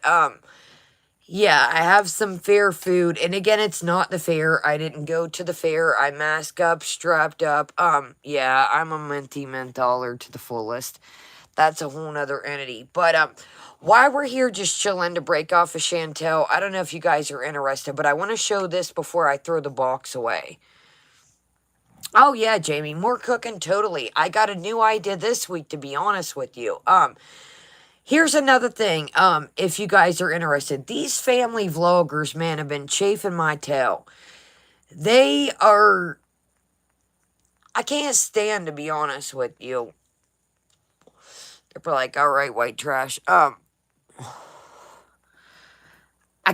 yeah, I have some fair food, and again, it's not the fair. I didn't go to the fair. I mask up, strapped up. Yeah, I'm a minty mentholer to the fullest. That's a whole nother entity. But while we're here just chilling to break off a Chantel, I don't know if you guys are interested, but I want to show this before I throw the box away. Oh yeah, Jamie, more cooking, totally. I got a new idea this week, to be honest with you. Here's another thing, if you guys are interested. These family vloggers, man, have been chafing my tail. They are, I can't stand, to be honest with you. They're like, all right, white trash. I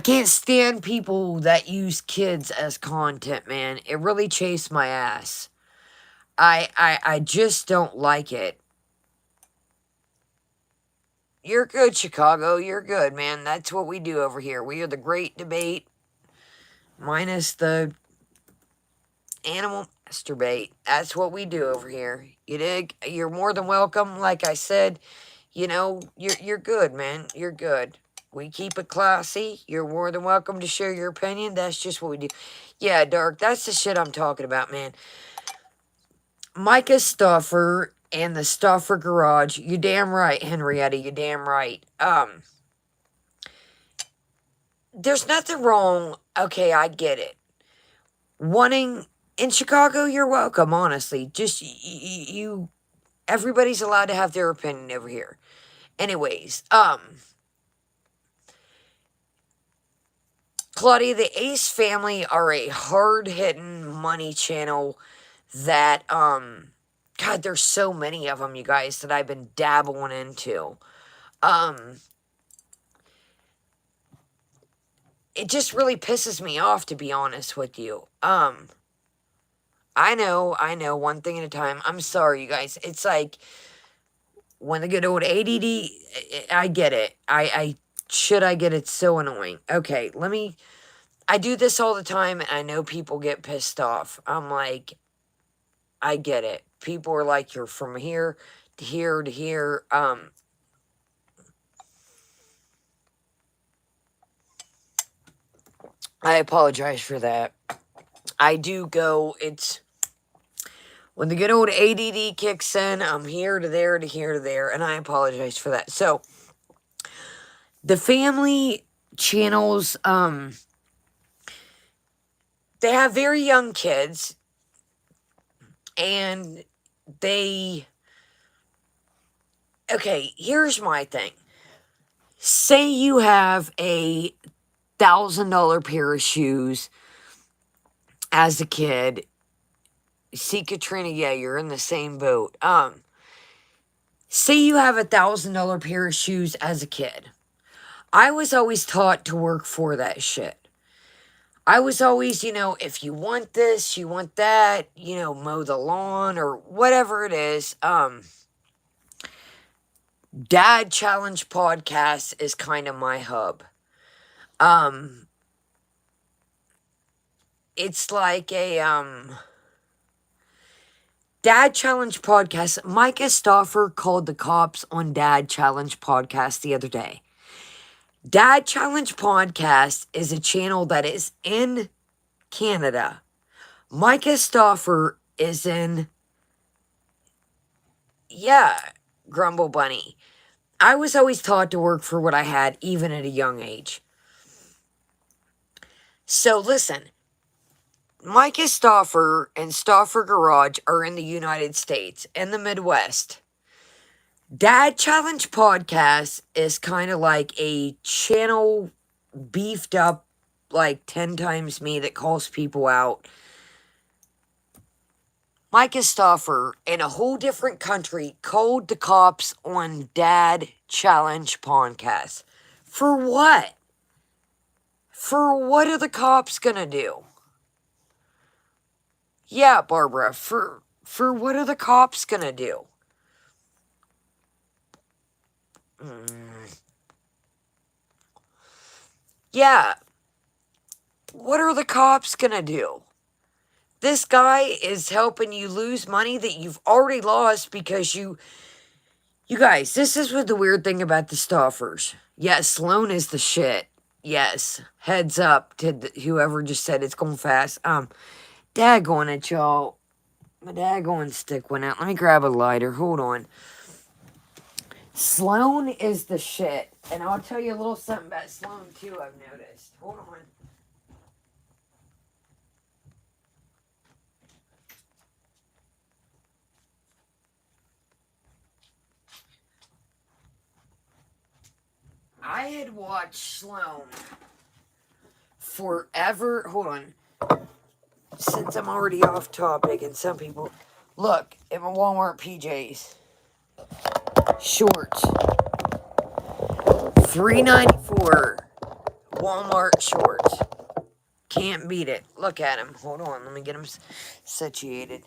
can't stand people that use kids as content, man. It really chased my ass. I just don't like it. You're good, Chicago. You're good, man. That's what we do over here. We are the great debate, minus the animal masturbate. That's what we do over here. You dig? You're more than welcome. Like I said, you know, you're good, man. You're good. We keep it classy. You're more than welcome to share your opinion. That's just what we do. Yeah, Dark, that's the shit I'm talking about, man. Micah Stoffer and the Stoffer Garage. You damn right, Henrietta. You damn right. There's nothing wrong. Okay, I get it. Wanting in Chicago, you're welcome, honestly. Just you everybody's allowed to have their opinion over here. Anyways, Claudia, the Ace family are a hard-hitting money channel that, God, there's so many of them, you guys, that I've been dabbling into. It just really pisses me off, to be honest with you. I know, one thing at a time. I'm sorry, you guys. It's like, when the good old ADD, I get it. I get it, so annoying. Okay, I do this all the time, and I know people get pissed off. I'm like, I get it. People are like, you're from here to here to here. I apologize for that. I do go, it's, when the good old ADD kicks in, I'm here to there to here to there, and I apologize for that. So, the family channels, they have very young kids, and okay, here's my thing. Say you have a $1,000 pair of shoes as a kid. See, Katrina, yeah, you're in the same boat. Say you have $1,000 pair of shoes as a kid. I was always taught to work for that shit. I was always, if you want this, you want that, mow the lawn or whatever it is. Dad Challenge Podcast is kind of my hub. It's like a, Dad Challenge Podcast. Micah Stoffer called the cops on Dad Challenge Podcast the other day. Dad Challenge Podcast is a channel that is in Canada. Micah Stoffer is in, Grumble Bunny. I was always taught to work for what I had, even at a young age. So listen, Micah Stoffer and Stoffer Garage are in the United States, in the Midwest. Dad Challenge Podcast is kind of like a channel beefed up like 10 times me that calls people out. Micah Stoffer in a whole different country called the cops on Dad Challenge Podcast. For what? For what are the cops gonna do? Yeah, Barbara, for what are the cops gonna do? Yeah, what are the cops gonna do? This guy is helping you lose money that you've already lost because you guys, this is what the weird thing about the Stoffers. Yes, Sloan is the shit. Yes, heads up to whoever just said it's going fast. Daggone it, y'all. My daggone stick went out. Let me grab a lighter. Hold on. Sloan is the shit. And I'll tell you a little something about Sloan, too, I've noticed. Hold on. I had watched Sloan forever. Hold on. Since I'm already off topic, and some people look at my Walmart PJs. Shorts. $3.94. Walmart shorts. Can't beat it. Look at them. Hold on. Let me get them situated.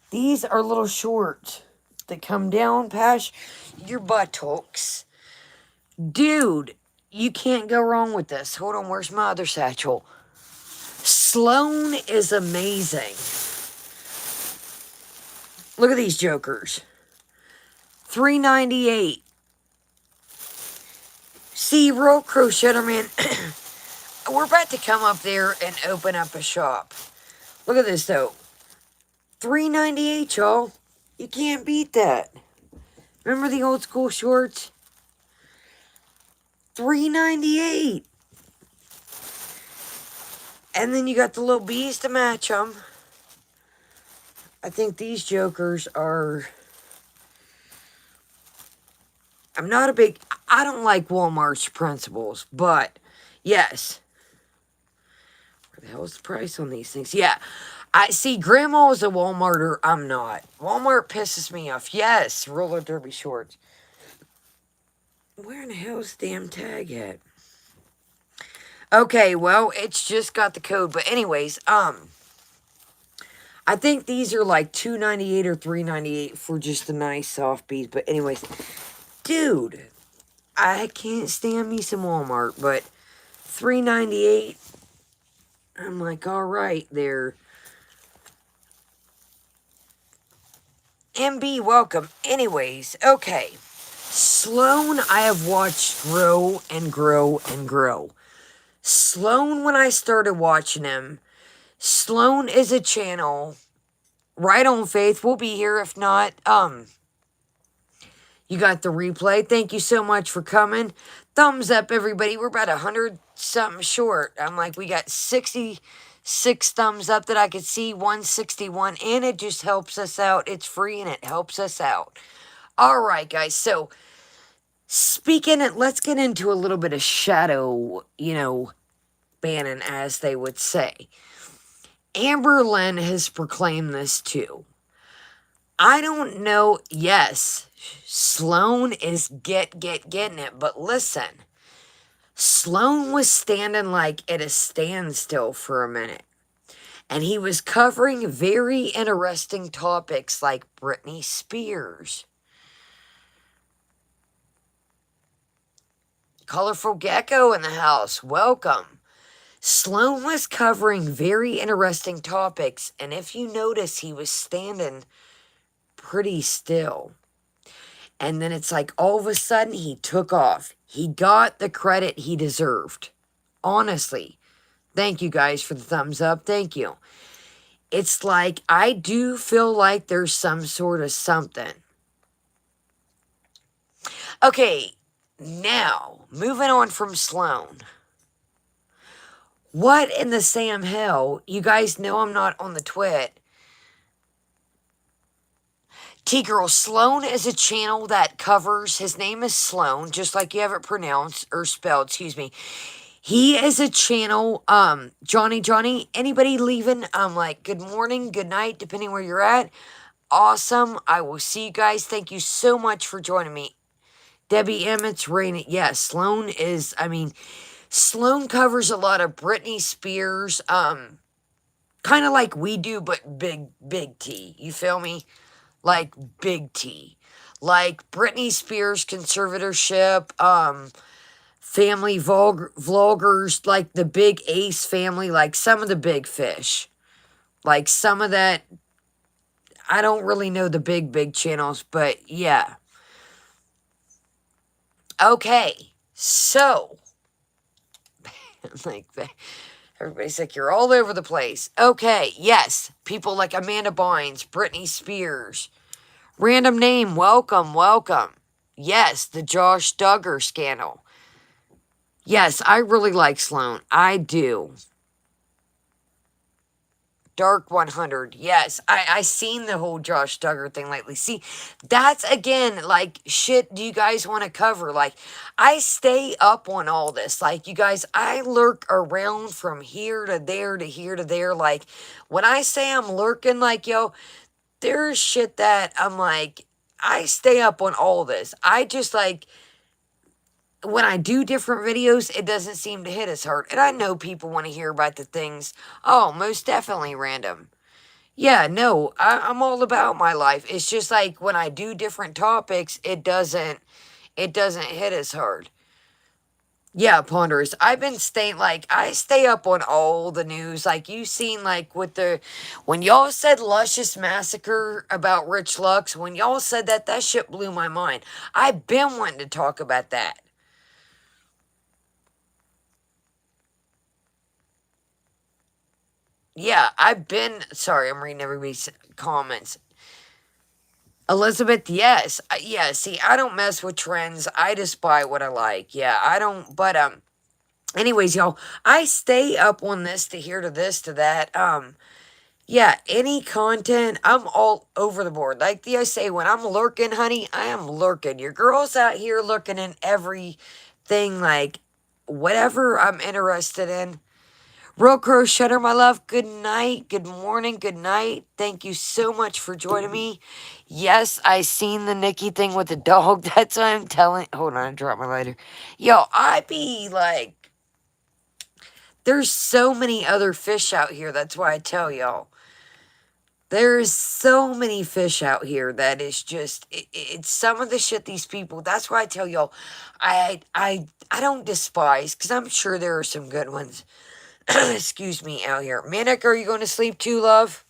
These are little shorts that come down past your buttocks. Dude, you can't go wrong with this. Hold on. Where's my other satchel? Sloan is amazing. Look at these jokers. $3.98. See, real crocheter man, we're about to come up there and open up a shop. Look at this though. $3.98, y'all. You can't beat that. Remember the old school shorts? $3.98. And then you got the little bees to match them. I think these jokers are... I don't like Walmart's principles, but yes. Where the hell is the price on these things? Yeah. I see Grandma is a Walmarter. I'm not. Walmart pisses me off. Yes, roller derby shorts. Where in the hell is the damn tag at? Okay, well, it's just got the code. But anyways, I think these are like $2.98 or $3.98 for just a nice soft piece. But anyways, dude, I can't stand me some Walmart, but $3.98. I'm like, all right, there. MB, welcome. Anyways, okay. Sloan, I have watched grow and grow and grow. Sloan, when I started watching him, Sloan is a channel. Right on, Faith. We'll be here. If not, you got the replay. Thank you so much for coming. Thumbs up, everybody. We're about 100 something short. I'm like, we got 66 thumbs up that I could see, 161, and it just helps us out. It's free and it helps us out. All right, guys. So, speaking it, let's get into a little bit of shadow, banning, as they would say. Amber Lynn has proclaimed this too. I don't know. Yes, Sloan is getting it. But listen, Sloan was standing like at a standstill for a minute. And he was covering very interesting topics like Britney Spears. Colorful Gecko in the house. Welcome. Sloan was covering very interesting topics. And if you notice, he was standing pretty still. And then it's like all of a sudden he took off. He got the credit he deserved. Honestly. Thank you guys for the thumbs up. Thank you. It's like I do feel like there's some sort of something. Okay, now moving on from Sloan. What in the Sam hell? You guys know I'm not on the twit. T-Girl, Sloan is a channel that covers, his name is Sloan, just like you have it pronounced, or spelled, excuse me. He is a channel, Johnny, anybody leaving, like, good morning, good night, depending where you're at. Awesome. I will see you guys. Thank you so much for joining me. Debbie Emmett's Rain. Yes, Sloan is, I mean, Sloan covers a lot of Britney Spears, kind of like we do, but big T. You feel me? Like big T. Like Britney Spears conservatorship, family vloggers, like the Big Ace family, like some of the big fish. Like some of that, I don't really know the big channels, but yeah. Okay, so, like, everybody's like, you're all over the place. Okay, yes, people like Amanda Bynes, Britney Spears. Random name, welcome. Yes, the Josh Duggar scandal. Yes, I really like Sloan. I do. Dark 100. Yes, I seen the whole Josh Duggar thing lately. See, that's again like shit do you guys want to cover? Like, I stay up on all this. Like, you guys, I lurk around from here to there to here to there. Like, when I say I'm lurking, like, yo, there's shit that I'm like, I stay up on all this. I just like when I do different videos, it doesn't seem to hit as hard. And I know people want to hear about the things. Oh, most definitely random. Yeah, no, I'm all about my life. It's just like when I do different topics, it doesn't hit as hard. Yeah, Ponderous. I've been staying, like, I stay up on all the news. Like, you seen, like, when y'all said Luscious Massacre about Rich Lux, when y'all said that, that shit blew my mind. I've been wanting to talk about that. Yeah, sorry, I'm reading everybody's comments. Elizabeth, yes. Yeah, see, I don't mess with trends. I just buy what I like. Yeah, I don't, but, anyways, y'all, I stay up on this to here to this to that. Yeah, any content, I'm all over the board. Like I say, when I'm lurking, honey, I am lurking. Your girl's out here looking in everything, like, whatever I'm interested in. Real Crow Shutter, my love, good night, good morning, good night. Thank you so much for joining me. Yes, I seen the Nikki thing with the dog. That's what I'm telling. Hold on, I dropped my lighter. Yo, I be like, there's so many other fish out here. That's why I tell y'all. There's so many fish out here that is just, it's some of the shit these people, that's why I tell y'all, I don't despise, because I'm sure there are some good ones. Excuse me, out here. Manic, are you going to sleep too, love?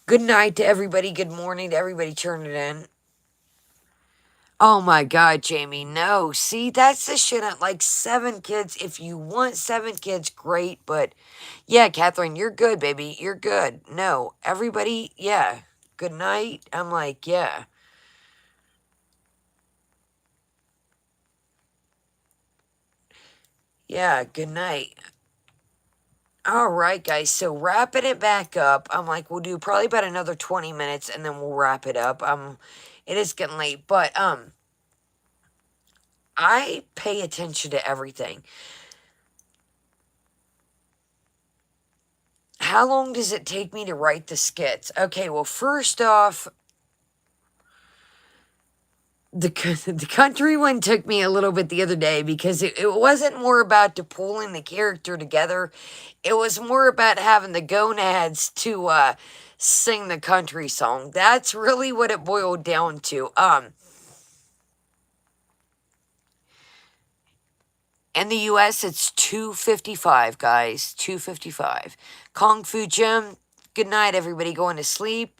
Good night to everybody. Good morning to everybody turning in. Oh my God, Jamie. No. See, that's the shit. Like 7 kids. If you want 7 kids, great. But yeah, Catherine, you're good, baby. You're good. No. Everybody, yeah. Good night. I'm like, yeah. Yeah, good night. All right, guys. So wrapping it back up. I'm like, we'll do probably about another 20 minutes and then we'll wrap it up. It is getting late, but I pay attention to everything. How long does it take me to write the skits? Okay, well, first off, the country one took me a little bit the other day because it wasn't more about to pulling the character together. It was more about having the gonads to sing the country song. That's really what it boiled down to. In the US, it's 2:55, guys. 2:55. Kung Fu Jim, good night, everybody going to sleep.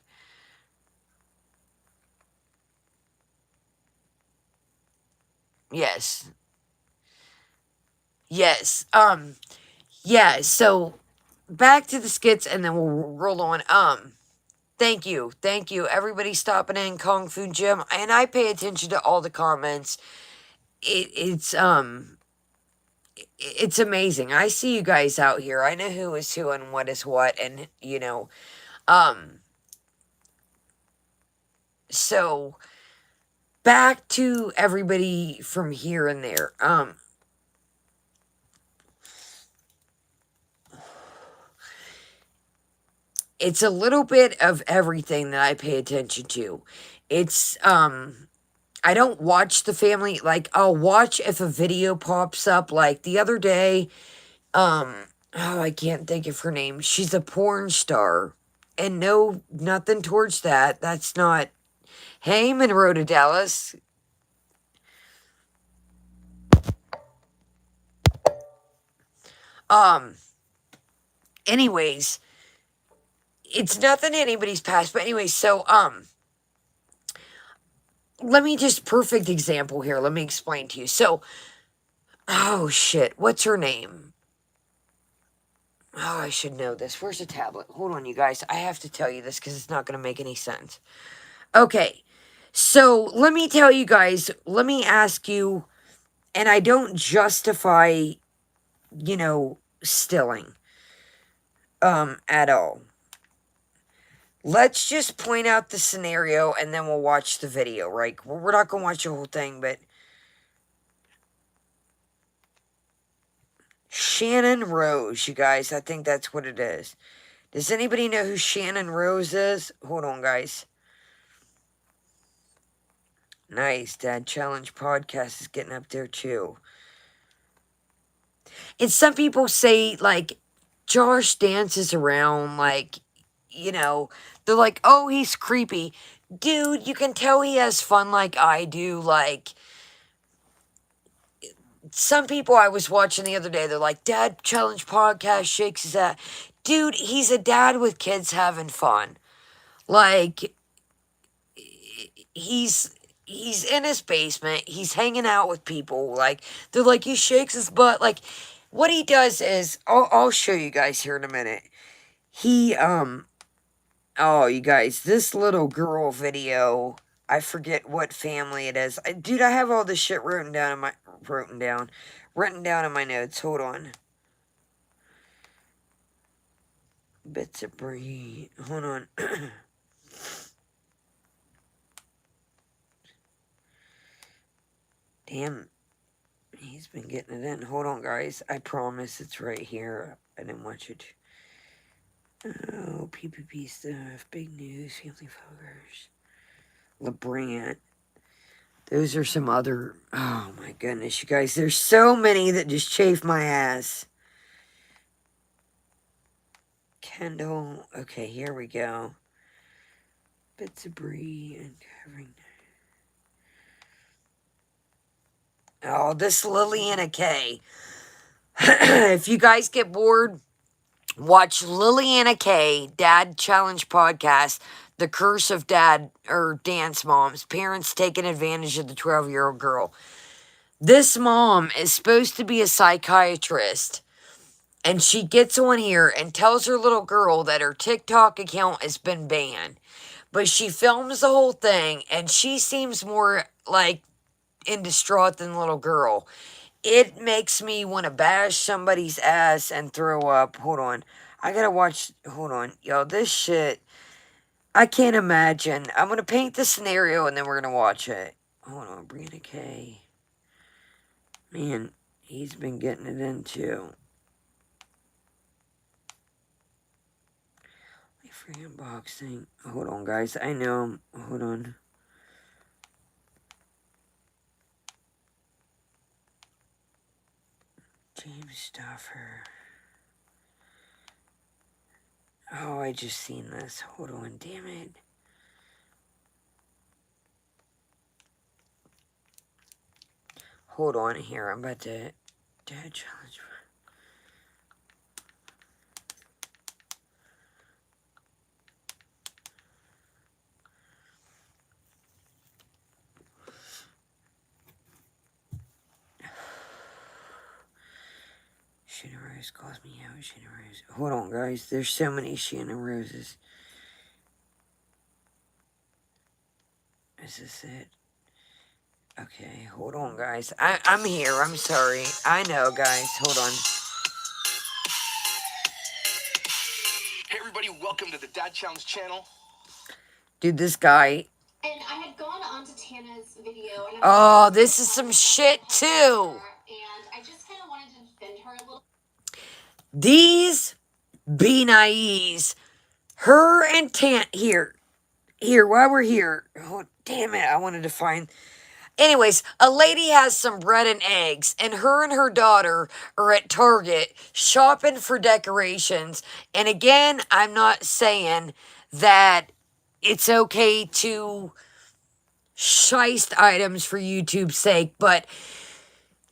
Yes. Yes. Yeah, so back to the skits and then we'll roll on. Thank you. Thank you. Everybody stopping in Kung Fu Jim. And I pay attention to all the comments. It's amazing. I see you guys out here. I know who is who and what is what, and um So back to everybody from here and there. It's a little bit of everything that I pay attention to. It's I don't watch the family, like I'll watch if a video pops up, like the other day, oh, I can't think of her name. She's a porn star. And no, nothing towards that. That's not. Hey, Monroe to Dallas. Um, anyways, it's nothing anybody's past, but anyways, so let me just perfect example here. Let me explain to you. So, oh shit, what's her name? Oh, I should know this. Where's the tablet? Hold on, you guys. I have to tell you this because it's not going to make any sense. Okay, so let me tell you guys, let me ask you, and I don't justify, stilling, at all. Let's just point out the scenario and then we'll watch the video, right? We're not going to watch the whole thing, but Shannon Rose, you guys, I think that's what it is. Does anybody know who Shannon Rose is? Hold on, guys. Nice, Dad Challenge podcast is getting up there too. And some people say, like, Josh dances around, like, they're like, oh, he's creepy. Dude, you can tell he has fun like I do. Like, some people I was watching the other day, they're like, Dad Challenge podcast shakes his ass. Dude, he's a dad with kids having fun. Like, he's in his basement. He's hanging out with people. Like, they're like, he shakes his butt. Like, what he does is, I'll show you guys here in a minute. He, oh, you guys, this little girl video, I forget what family it is. Dude, I have all this shit written down in my notes. Hold on. Bits of brie. Hold on. Damn. He's been getting it in. Hold on, guys. I promise it's right here. I didn't want you to. Oh, PPP stuff. Big news. Family Foggers. LeBrant. Those are some other. Oh, my goodness, you guys. There's so many that just chafe my ass. Kendall. Okay, here we go. Bits of brie and covering. Oh, this Liliana K. If you guys get bored, watch Liliana K. Dad Challenge Podcast. The Curse of Dad or Dance Moms. Parents taking advantage of the 12-year-old girl. This mom is supposed to be a psychiatrist. And she gets on here and tells her little girl that her TikTok account has been banned. But she films the whole thing, and she seems more, like, in distraught than the little girl. It makes me want to bash somebody's ass and throw up. Hold on. I gotta watch. Hold on. Yo, this shit. I can't imagine. I'm gonna paint the scenario and then we're gonna watch it. Hold on. Brianna K. Man, he's been getting it in too. Free unboxing. Hold on, guys. I know. Hold on. James Stoffer. Oh, I just seen this. Hold on, damn it. Hold on here. I'm about to. Dad challenge. Shannon Rose calls me out. Shannon Rose. Hold on, guys. There's so many Shannon Roses. Is this it? Okay, hold on, guys. I'm here. I'm sorry. I know, guys. Hold on.
Hey, everybody. Welcome to the Dad Challenge channel.
Dude, this guy,
And I had gone onto Tana's video. And
Oh, this is some shit too.
And I just kind of wanted to defend her a little.
These B-Naives, her and here, while we're here. Oh, damn it, I wanted to find. Anyways, a lady has some bread and eggs, and her daughter are at Target shopping for decorations. And again, I'm not saying that it's okay to shiest items for YouTube's sake, but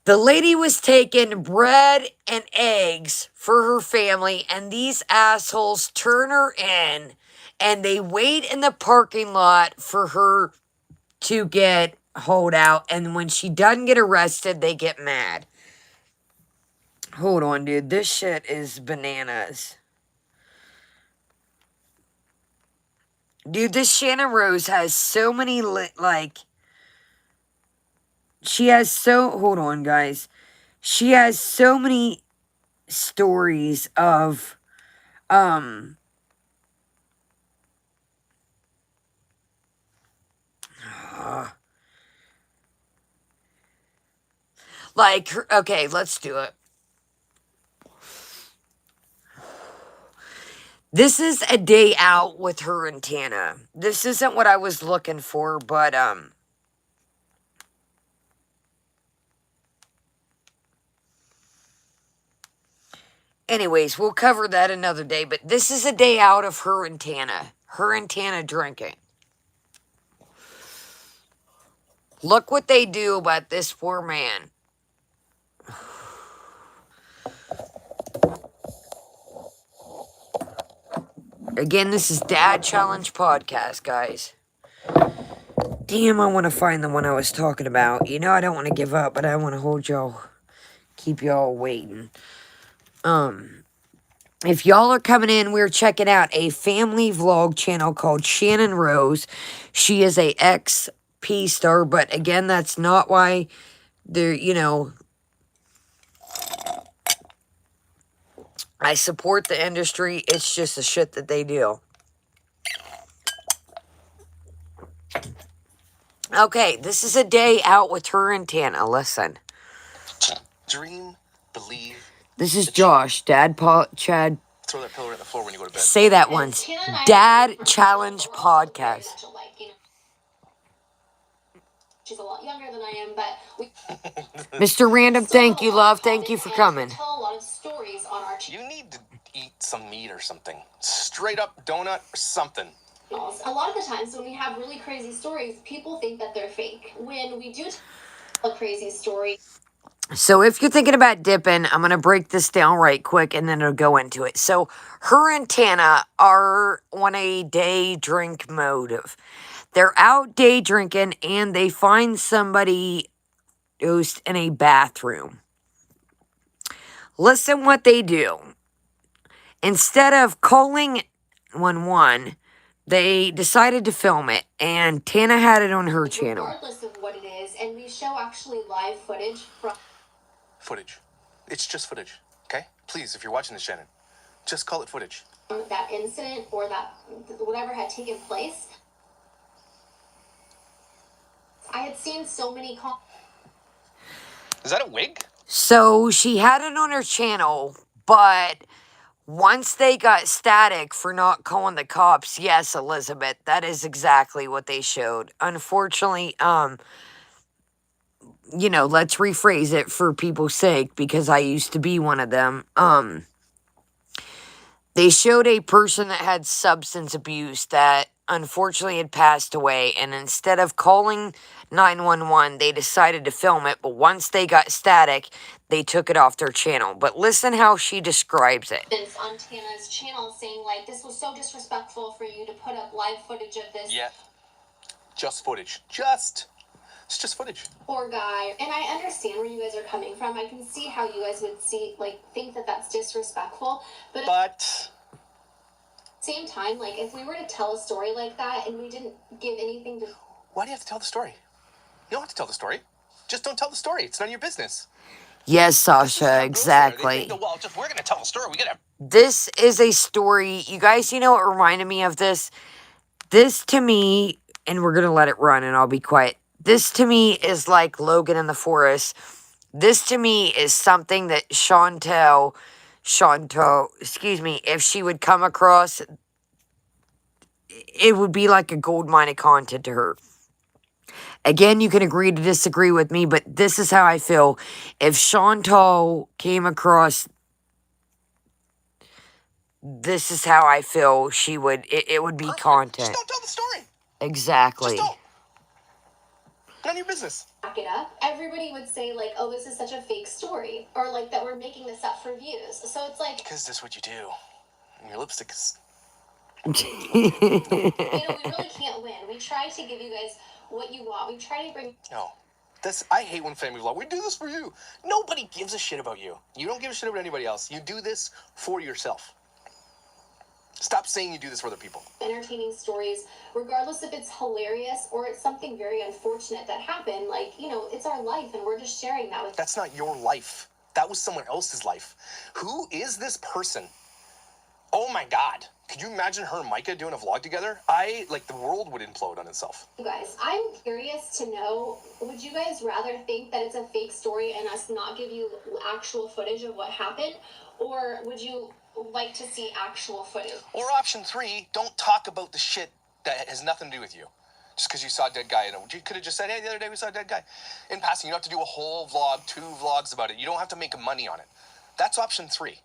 the lady was taking bread and eggs for her family, and these assholes turn her in, and they wait in the parking lot for her to get hauled out, and when she doesn't get arrested, they get mad. Hold on, dude. This shit is bananas. Dude, this Shannon Rose has so many, she has hold on, guys. She has so many stories of, okay, let's do it. This is a day out with her and Tana. This isn't what I was looking for, but, anyways, we'll cover that another day, but this is a day out of her and Tana. Her and Tana drinking. Look what they do about this poor man. Again, this is Dad Challenge Podcast, guys. Damn, I want to find the one I was talking about. You know, I don't want to give up, but I want to hold y'all, keep y'all waiting. If y'all are coming in, we're checking out a family vlog channel called Shannon Rose. She is a ex-P star, but again, that's not why they're, I support the industry. It's just the shit that they do. Okay, this is a day out with her and Tana. Listen.
Dream, believe.
This is Josh, Dad, Chad.
Throw that pillow right on the floor when you go to bed.
Say that once. Dad Challenge Podcast.
She's a lot younger than I am, but
Mr. Random, thank you, love. Thank you for coming.
Tell a lot of stories on our
You need to eat some meat or something. Straight up donut or something.
A lot of the times when we have really crazy stories, people think that they're fake. When we do tell a crazy story.
So if you're thinking about dipping, I'm going to break this down right quick and then it'll go into it. So her and Tana are on a day drink motive. They're out day drinking and they find somebody who's in a bathroom. Listen what they do. Instead of calling 911, they decided to film it, and Tana had it on her channel.
Regardless of what it is, and we show actually live footage from...
Footage. It's just footage, okay? Please, if you're watching this, Shannon, just call it footage.
That incident or that whatever had taken place. I had seen so many calls.
Is that a wig?
So she had it on her channel, but once they got static for not calling the cops, yes, Elizabeth, that is exactly what they showed. Unfortunately, let's rephrase it for people's sake, because I used to be one of them. They showed a person that had substance abuse that unfortunately had passed away, and instead of calling 911, they decided to film it, but once they got static, they took it off their channel. But listen how she describes it.
On Tana's channel saying, like, this was so disrespectful for you to put up live footage of this.
Yeah. Just footage. It's just footage.
Poor guy. And I understand where you guys are coming from. I can see how you guys would think that that's disrespectful. But at the same time, like, if we were to tell a story like that and we didn't give anything to...
Why do you have to tell the story? You don't have to tell the story. Just don't tell the story. It's none of your business.
Yes, Sasha, exactly.
Well, we're going to tell the story.
This is a story. You guys, what reminded me of this? This, to me, and we're going to let it run and I'll be quiet. This to me is like Logan in the Forest. This to me is something that Chantel, excuse me, if she would come across, it would be like a gold mine of content to her. Again, you can agree to disagree with me, but this is how I feel. If Chantal came across, this is how I feel she would, it would be
Perfect.
content.
Just don't tell the story.
Exactly.
Just don't. None of your business.
Back it up, everybody would say like, oh, this is such a fake story, or like that we're making this up for views. So it's like,
Because this is what you do. And your lipstick is...
we really can't win. We try to give you guys what you want. We try to bring...
No. I hate when family vlog. We do this for you. Nobody gives a shit about you. You don't give a shit about anybody else. You do this for yourself. Stop saying you do this for other people.
entertaining stories, regardless if it's hilarious or it's something very unfortunate that happened. Like, it's our life and we're just sharing that with...
That's not your life. That was someone else's life. Who is this person? Oh my God. Could you imagine her and Micah doing a vlog together? The world would implode on itself.
You guys, I'm curious to know, would you guys rather think that it's a fake story and us not give you actual footage of what happened? Or would you like to see actual footage?
Or option 3, don't talk about the shit that has nothing to do with you. Just because you saw a dead guy. You could have just said, hey, the other day we saw a dead guy. In passing, you don't have to do a whole vlog, 2 vlogs about it. You don't have to make money on it. That's option 3.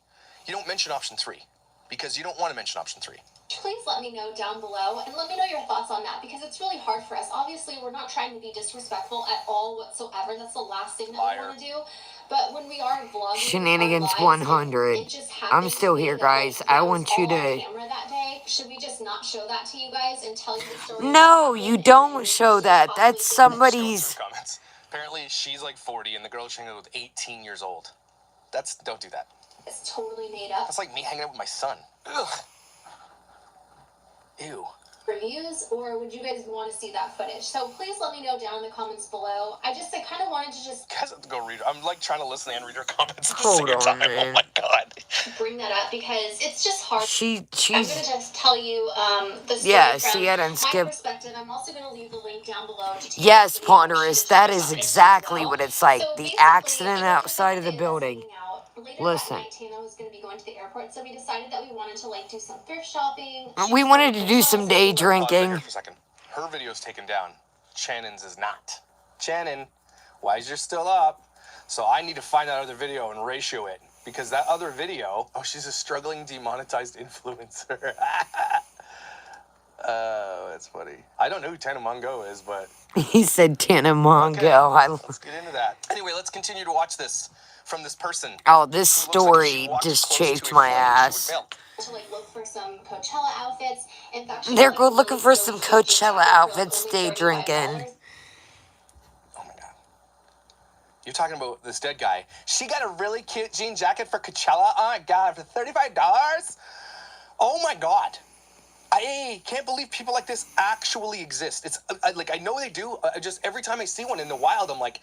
You don't mention option 3 because you don't want to mention option 3.
Please let me know down below and let me know your thoughts on that, because it's really hard for us. Obviously, we're not trying to be disrespectful at all whatsoever. That's the last thing that we want to do. But when we are vlogging,
Shenanigans
our lives,
100.
it just
I'm
happens
still
to be
here,
that,
guys.
that
I
was
want you
all on
to...
camera that day. Should we just not show that to you guys and tell you the story?
No, you don't show that. That's somebody's...
Comments. Apparently, she's like 40 and the girl she's hanging out with 18 years old. Don't do that.
It's totally made up.
That's like me hanging out with my son. Ugh. Ew.
Reviews, or would you guys want to see that footage? So please let me know down in the comments below. I kind of wanted to just...
You guys have to go read. I'm like trying to listen and read your comments at the
Hold
same
on,
time.
man.
Oh my God.
bring that up because it's just hard.
She's...
I'm gonna just tell you the story
Yeah,
from
see, I done
my
skipped...
perspective. I'm also gonna leave the link down below. To take
Yes,
the video
Ponderous, that is exactly what it's like.
So
The
basically,
accident
it was
outside of
the
the
day of us
building.
hanging out. Later
Listen.
that night, Tana was gonna be going to the airport, so we decided that we wanted to do some thrift shopping.
We wanted to do some day
Pause right here
drinking.
for a second. Her video's taken down. Shannon's is not. Shannon, why is yours still up? So I need to find that other video and ratio it. Because that other video... Oh, she's a struggling demonetized influencer. That's funny. I don't know who Tana Mongo is, but...
He said Tana Mongo.
Okay, let's get into that. Anyway, let's continue to watch this from this person.
Oh, this
who looks like if she
story
walked
just
close to
chafed
a
my
flame, she would
ass.
melt.
To look for some Coachella outfits. In fact, she
They're
got,
good looking
really
for
dope
some
jean
Coachella
jacket for,
outfits,
only
day
$35.
drinking.
Oh my God. You're talking about this dead guy. She got a really cute jean jacket for Coachella. Oh my God, for $35? Oh my God. I can't believe people like this actually exist. It's I know they do. Just every time I see one in the wild, I'm like,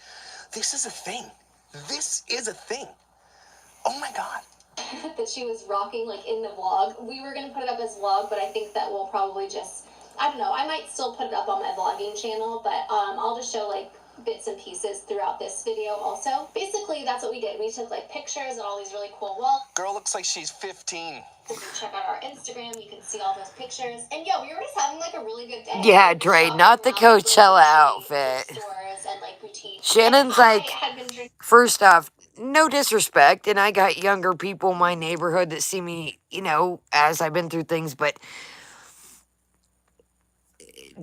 this is a thing. This is a thing. Oh my God.
That she was rocking in the vlog. We were gonna put it up as vlog, but I think that we'll probably just, I don't know, I might still put it up on my vlogging channel, but I'll just show bits and pieces throughout this video also. Basically, that's what we did. We took pictures of all these really cool walls.
Girl looks like she's 15.
If you check out our Instagram, you can see all those pictures. And yeah, we were just having a really good day.
Yeah, Dre, not the Coachella outfit.
Stores and boutiques.
Shannon's
I had been drinking.
First off, no disrespect, and I got younger people in my neighborhood that see me, as I've been through things, but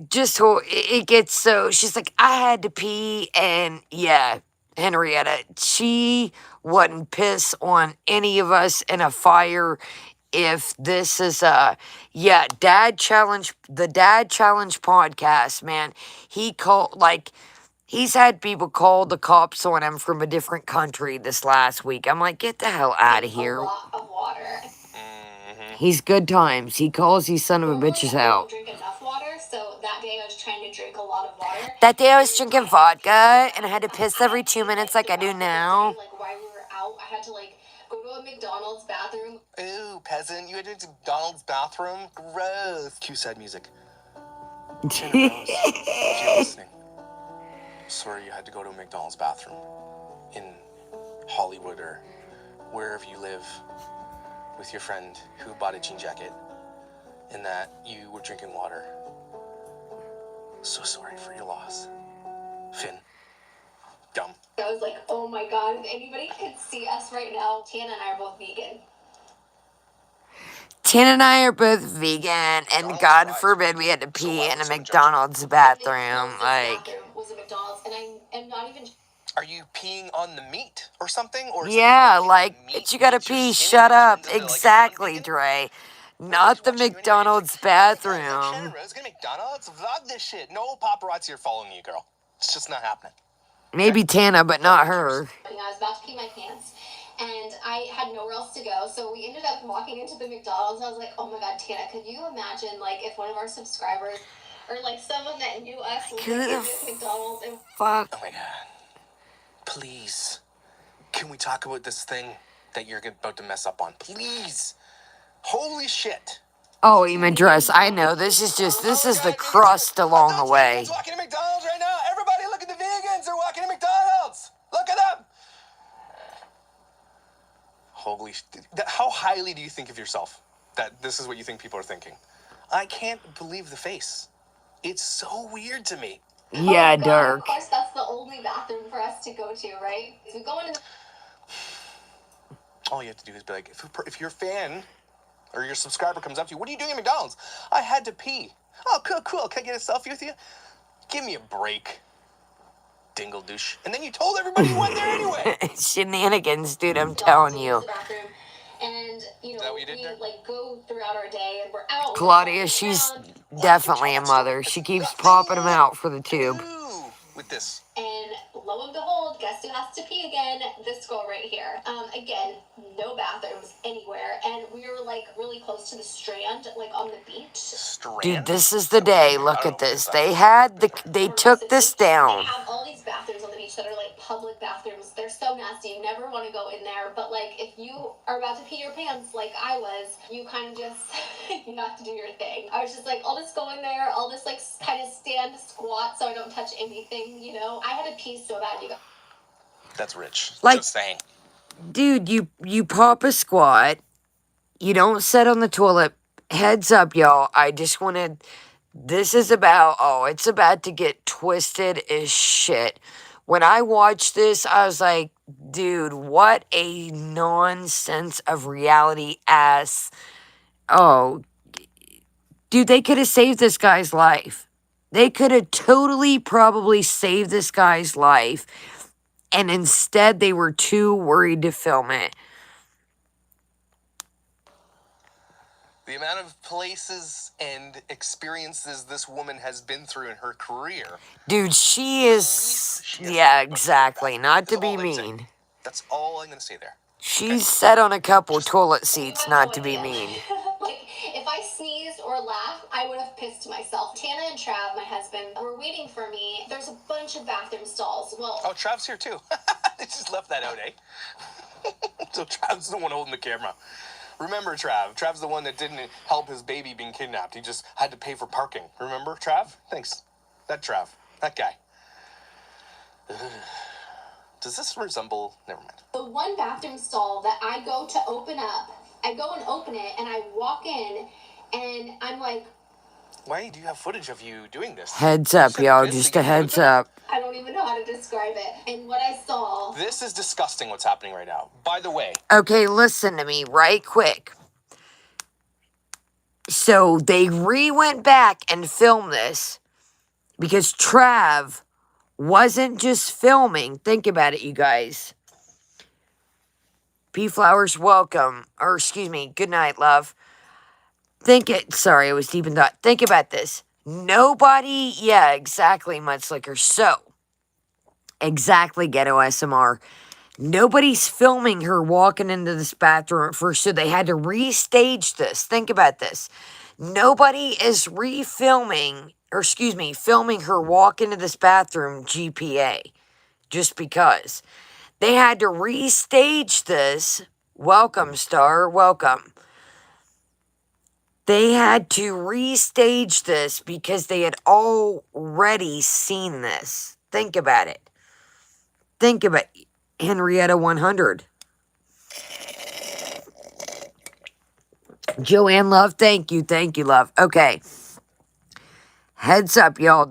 just it gets so, she's like, I had to pee, and yeah, Henrietta, she wouldn't piss on any of us in a fire if this is the Dad Challenge podcast, man. He called, he's had people call the cops on him from a different country this last week. I'm like, get the hell out of here.
A lot of water.
He's good times. He calls these son of a bitches out.
Drink enough water, so that day I was trying to drink a lot of water.
That day I was drinking vodka, and I had to piss every 2 minutes like I do now.
While we were out, I had to go to a McDonald's bathroom.
Ooh, peasant, you had to McDonald's bathroom? Gross. Cue sad music. Tina Rose, if you're listening, sorry you had to go to a McDonald's bathroom in Hollywood or wherever you live with your friend who bought a jean jacket and that you were drinking water. So sorry for your loss. Finn. Dumb.
I was like, oh my god, if anybody could see us right now, Tana and I are both vegan.
Tan and I are both vegan, and
McDonald's
God
fries.
forbid we had to
So
pee
why
in a
was someone
McDonald's
And the
bathroom.
closest
Like,
bathroom was a McDonald's, and I am not even.
Are you peeing on the meat or something? Or is
yeah,
it
like,
the meat
bitch, you gotta
makes your
pee.
skin
Shut up.
turns into, like,
Exactly,
vegan?
Dre.
Nobody's
Not the
watching you anyway.
McDonald's
It's like, hey, is that Shannon
bathroom.
Rose gonna McDonald's? Vlog this shit. No paparazzi are following you, girl. It's just not happening.
Maybe Tana, but not her.
I was about to pee my pants, and I had nowhere else to go, so we ended up walking into the McDonald's. I was like, oh my god, Tana, could you imagine, like, if one of our subscribers, or, like, someone that knew us was, like, in this McDonald's, and
Fuck.
Oh my god. Please. Can we talk about this thing that you're about to mess up on? Please. Holy shit.
Oh, even dress. I know. This is the crust along the way.
Vegans walking to McDonald's right now. Everybody look at the vegans. They're walking to McDonald's. Look at them. Holy shit. How highly do you think of yourself that this is what you think people are thinking? I can't believe the face. It's so weird to me.
Yeah,
oh god,
Dirk.
of course, that's the only bathroom for us to go to, right? So we go into
All you have to do is be like, if your fan or your subscriber comes up to you, what are you doing at McDonald's? I had to pee. Oh, cool. Can I get a selfie with you? Give me a break, dingle douche. And then you told everybody you went there anyway.
Shenanigans, dude, I'm telling
use
you.
the bathroom, and, you
that
know,
what you did
we,
there?
like, go throughout our day, and we're out. we're
Claudia,
walking
she's
around,
definitely a mother. She keeps popping them out for the tube.
Ooh, with this.
And lo and behold, guess who has to pee again? This girl right here. Again, no bathrooms anywhere, and we were like really close to the Strand, like on the beach.
Strand?
Dude, this is the day. Look at this. They took this down.
They have all these bathrooms on the beach that are like public bathrooms. They're so nasty. You never want to go in there. But like, if you are about to pee your pants, like I was, you kind of just you have to do your thing. I was just like, I'll just go in there. I'll just like kind of stand, squat, so I don't touch anything. You know, I had to pee so bad, you guys.
That's rich.
Like-
Just saying.
Dude, you pop a squat. You don't sit on the toilet. Heads up, y'all. I just wanted... This is about... Oh, it's about to get twisted as shit. When I watched this, I was like, dude, what a nonsense of reality ass... Oh, dude, they could have saved this guy's life. They could have totally probably saved this guy's life. And instead, they were too worried to film it.
The amount of places and experiences this woman has been through in her career.
Dude, she is... Yeah, exactly. Not to be mean.
That's all I'm going to say there.
She's sat on a couple toilet seats, not to be mean.
Like, if I sneezed or laughed, I would have pissed myself. Tana and Trav, my husband, were waiting for me. There's a bunch of bathroom stalls. Well,
Oh, Trav's here too. They just left that out, eh? So Trav's the one holding the camera. Remember Trav. Trav's the one that didn't help his baby being kidnapped. He just had to pay for parking. Remember, Trav? Thanks. That Trav. That guy. Does this resemble... Never mind.
the one bathroom stall that I go to open up, I go and open it, and I walk in, and I'm like,
Why do you have footage of you doing this?
Heads up, y'all. Just a heads up.
I don't even know how to describe it. And what I saw,
This is disgusting what's happening right now. By the way,
Okay, listen to me right quick. So they went back and filmed this because Trav wasn't just filming. Think about it, you guys. Pea Flowers, welcome. Or excuse me, good night, love. Sorry, I was deep in thought. Think about this. Nobody, yeah, exactly, Mudslicker. So, exactly, Ghetto SMR. Nobody's filming her walking into this bathroom at first, so they had to restage this. Think about this. Nobody is filming her walk into this bathroom GPA. Just because. They had to restage this. Welcome, Star. Welcome. They had to restage this because they had already seen this. Think about it. Think about Henrietta 100. Joanne Love, thank you, love. Okay. Heads up, y'all.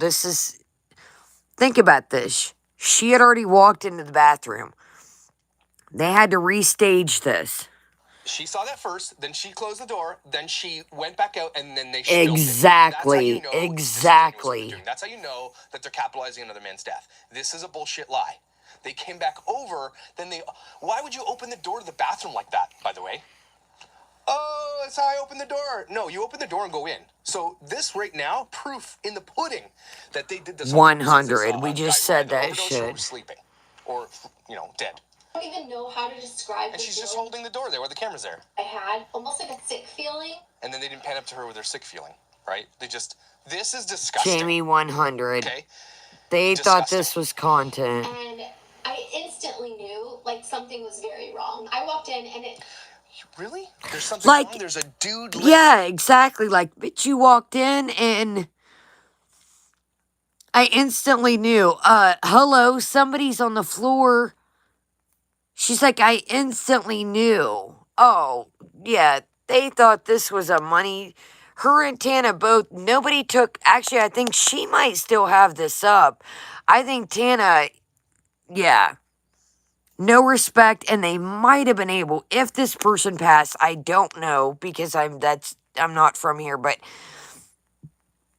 Think about this. She had already walked into the bathroom. They had to restage this.
She saw that first, then she closed the door, then she went back out, and then they
Exactly.
That's how you know
Exactly.
That's how you know that they're capitalizing another man's death. This is a bullshit lie. They came back over, then they... Why would you open the door to the bathroom like that, by the way? Oh, that's how I open the door. No, you open the door and go in. So this right now, proof in the pudding that they did this.
100. We just said that shit.
Sleeping, or dead.
I don't even know how to describe.
And she's just holding the door there, where the camera's there.
I had almost like a sick feeling.
And then they didn't pan up to her with their sick feeling, right? This is disgusting.
Jamie 100.
Okay.
They thought this was content.
And I instantly knew like something was very wrong. I walked in and it.
Really? There's something wrong? There's a dude...
Yeah, exactly. Like, bitch, you walked in and I instantly knew, hello, somebody's on the floor. She's like, I instantly knew. Oh, yeah, they thought this was a money. Her and Tana both, nobody took... Actually, I think she might still have this up. I think Tana, yeah... No respect, and they might have been able, if this person passed, I don't know, because I'm not from here, but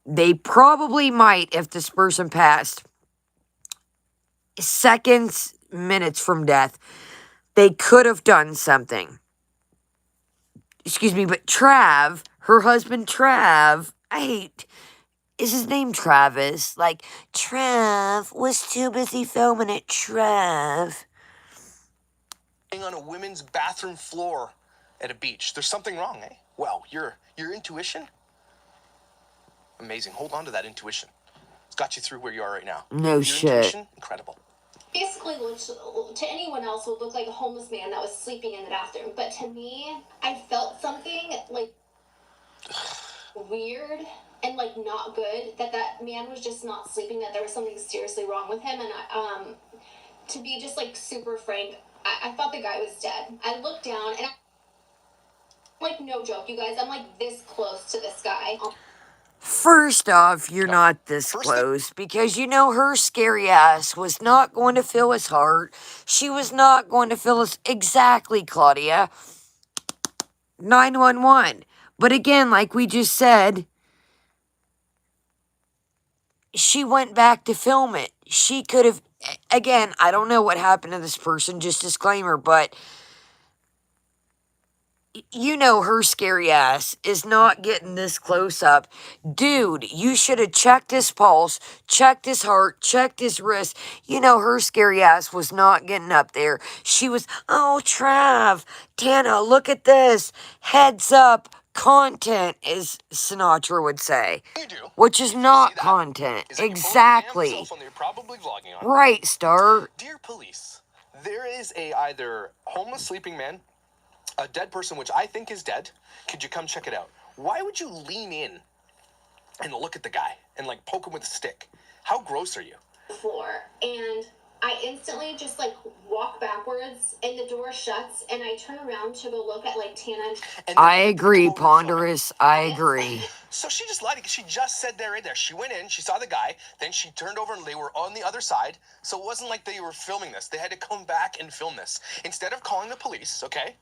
they probably might, if this person passed, seconds, minutes from death, they could have done something. Excuse me, but Trav, her husband Trav, is his name Travis? Like, Trav was too busy filming it, Trav.
On a women's bathroom floor at a beach. There's something wrong, eh? Wow, your intuition? Amazing. Hold on to that intuition. It's got you through where you are right now.
No shit.
Intuition, incredible.
Basically, which to anyone else would look like a homeless man that was sleeping in the bathroom. But to me, I felt something like weird and like not good, that man was just not sleeping, that there was something seriously wrong with him. And to be just like super frank, I thought the guy was dead. I looked down and like, no joke, you guys, I'm like this close to this guy.
First off, you're not this close, because you know her scary ass was not going to fill his heart. She was not going to fill his... Exactly, Claudia. 911. But again, like we just said, she went back to film it. She could have... Again, I don't know what happened to this person, just disclaimer, but you know her scary ass is not getting this close up. Dude, you should have checked his pulse, checked his heart, checked his wrist. You know her scary ass was not getting up there. She was, oh, Trav, Tana, look at this. Heads up. Content, as Sinatra would say.
You do.
Which is not content. Exactly. Right, Star.
Dear police, there is a either homeless sleeping man, a dead person, which I think is dead. Could you come check it out? Why would you lean in and look at the guy and like poke him with a stick? How gross are you?
Floor, and I instantly just like walk backwards and the door shuts and I turn around to go look at like Tana.
I agree, Ponderous. I agree.
So she just lied. She just said right there. She went in, she saw the guy, then she turned over and they were on the other side. So it wasn't like they were filming this. They had to come back and film this. Instead of calling the police, okay?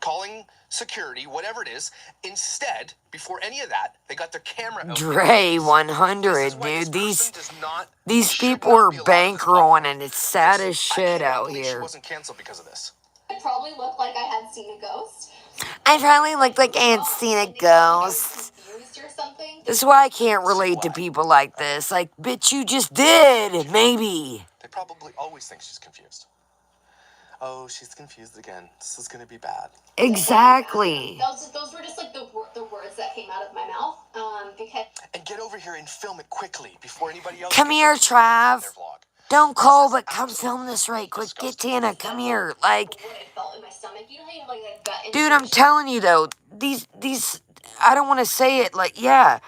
Calling security, whatever it is. Instead, before any of that, they got their camera out.
Dre 100, dude. These people are bankrolling, and it's sad as shit out here.
She wasn't canceled because of this.
I probably looked like I had seen a ghost.
I probably looked like I had seen a ghost. This is why I can't relate to people like this. Like, bitch, you just did, maybe.
They probably always think she's confused. Oh, she's confused again. This is gonna be bad.
Exactly.
Those were just like the words that came out of my mouth. Because.
And get over here and film it quickly before anybody else.
Come here, Trav. Don't call, but come film this right quick. Get Tana, come here. Like, dude, I'm telling you though, these I don't want to say it, like, yeah.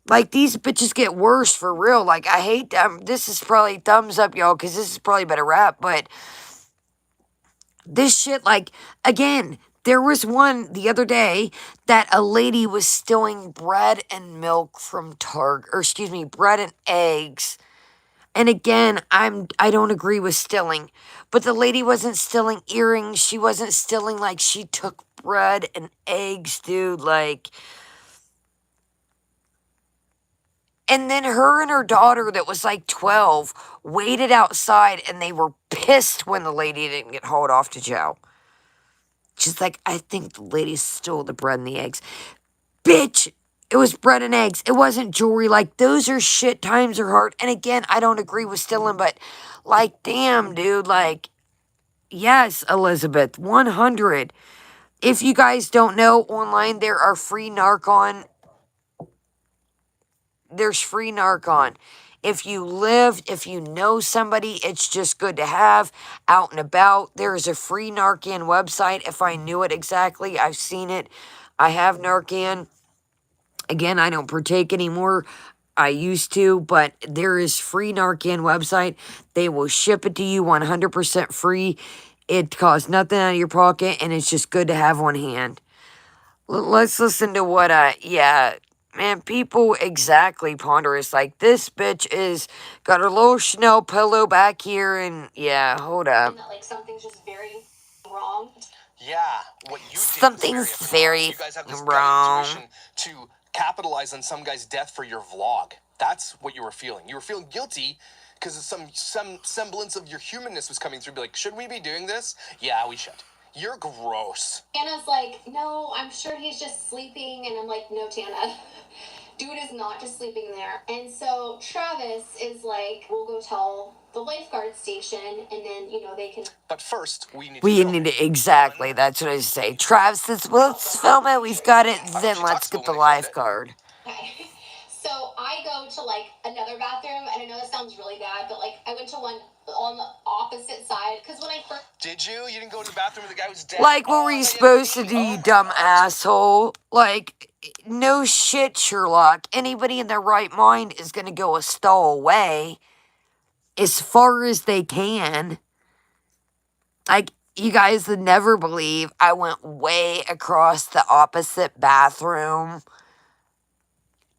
Like, these bitches get worse for real. Like, I hate them. This is probably thumbs up, y'all, because this is probably better rap. But this shit, like, again, there was one the other day that a lady was stealing bread and milk from Target, or excuse me, bread and eggs. And again, I don't agree with stealing. But the lady wasn't stealing earrings. She wasn't stealing, like, she took bread and eggs, dude. Like, and then her and her daughter, that was like 12, waited outside and they were pissed when the lady didn't get hauled off to jail. She's like, I think the lady stole the bread and the eggs. Bitch, it was bread and eggs. It wasn't jewelry. Like, those are shit, times are hard. And again, I don't agree with stealing, but like, damn, dude, like, yes, Elizabeth, 100. If you guys don't know, online there are free Narcon. There's free Narcon. If you know somebody, it's just good to have out and about. There is a free Narcan website. If I knew it exactly, I've seen it. I have Narcan. Again, I don't partake anymore. I used to, but there is free Narcan website. They will ship it to you 100% free. It costs nothing out of your pocket, and it's just good to have on hand. Let's listen to what, yeah, man, people exactly ponderous. Like, this bitch is got her little Chanel pillow back here, and yeah, hold up.
And that, like, something's just very wrong.
Yeah, what you did
Something's
was
very
you guys have this
wrong.
gut intuition to capitalize on some guy's death for your vlog. That's what you were feeling. You were feeling guilty because some semblance of your humanness was coming through. Be like, should we be doing this? Yeah, we should. You're gross.
Tana's like, no, I'm sure he's just sleeping. And I'm like, no, Tana. Dude is not just sleeping there. And so Travis is like, we'll go tell the lifeguard station, and then, you know, they can.
But first, we need
to exactly, that's what I say. Travis says, well, let's film it, we've got it, then let's get the lifeguard.
Okay. So I go to, like, another bathroom, and I know this sounds really bad, but, like, I went to one on the opposite side, because when I first...
Did you? You didn't go to the bathroom with the guy who's dead?
Like, what were you supposed to do, you dumb asshole? Like, no shit, Sherlock. Anybody in their right mind is gonna go a stall away as far as they can. Like, you guys would never believe I went way across the opposite bathroom.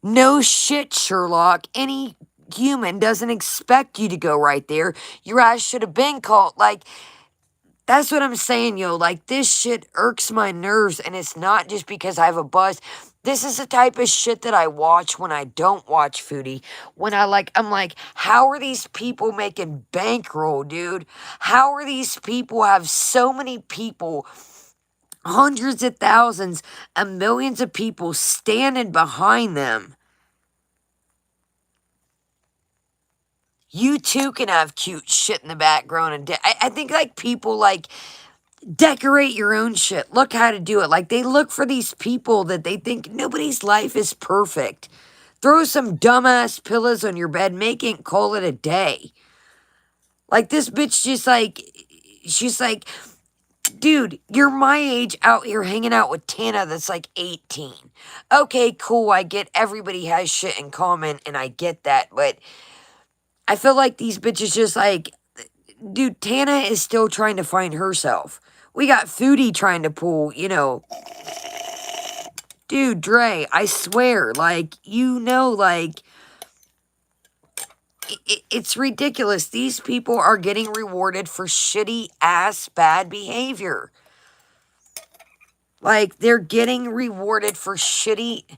No shit, Sherlock. Any human doesn't expect you to go right there. Your ass should have been called. Like, that's what I'm saying, yo. Like, this shit irks my nerves, and it's not just because I have a buzz. This is the type of shit that I watch when I don't watch Foodie. When I'm like, how are these people making bankroll, dude? How are these people have so many people, hundreds of thousands and millions of people standing behind them? You too can have cute shit in the background. And I think, like, people, like, decorate your own shit. Look how to do it. Like, they look for these people that they think nobody's life is perfect. Throw some dumbass pillows on your bed, make it, call it a day. Like, this bitch just, like, she's like, dude, you're my age out here hanging out with Tana that's like 18. Okay, cool, I get everybody has shit in common, and I get that, but I feel like these bitches just like, dude, Tana is still trying to find herself. We got Foodie trying to pull, you know. Dude, Dre, I swear, like, you know, like, it's ridiculous. These people are getting rewarded for shitty ass bad behavior. Like, they're getting rewarded for shitty... I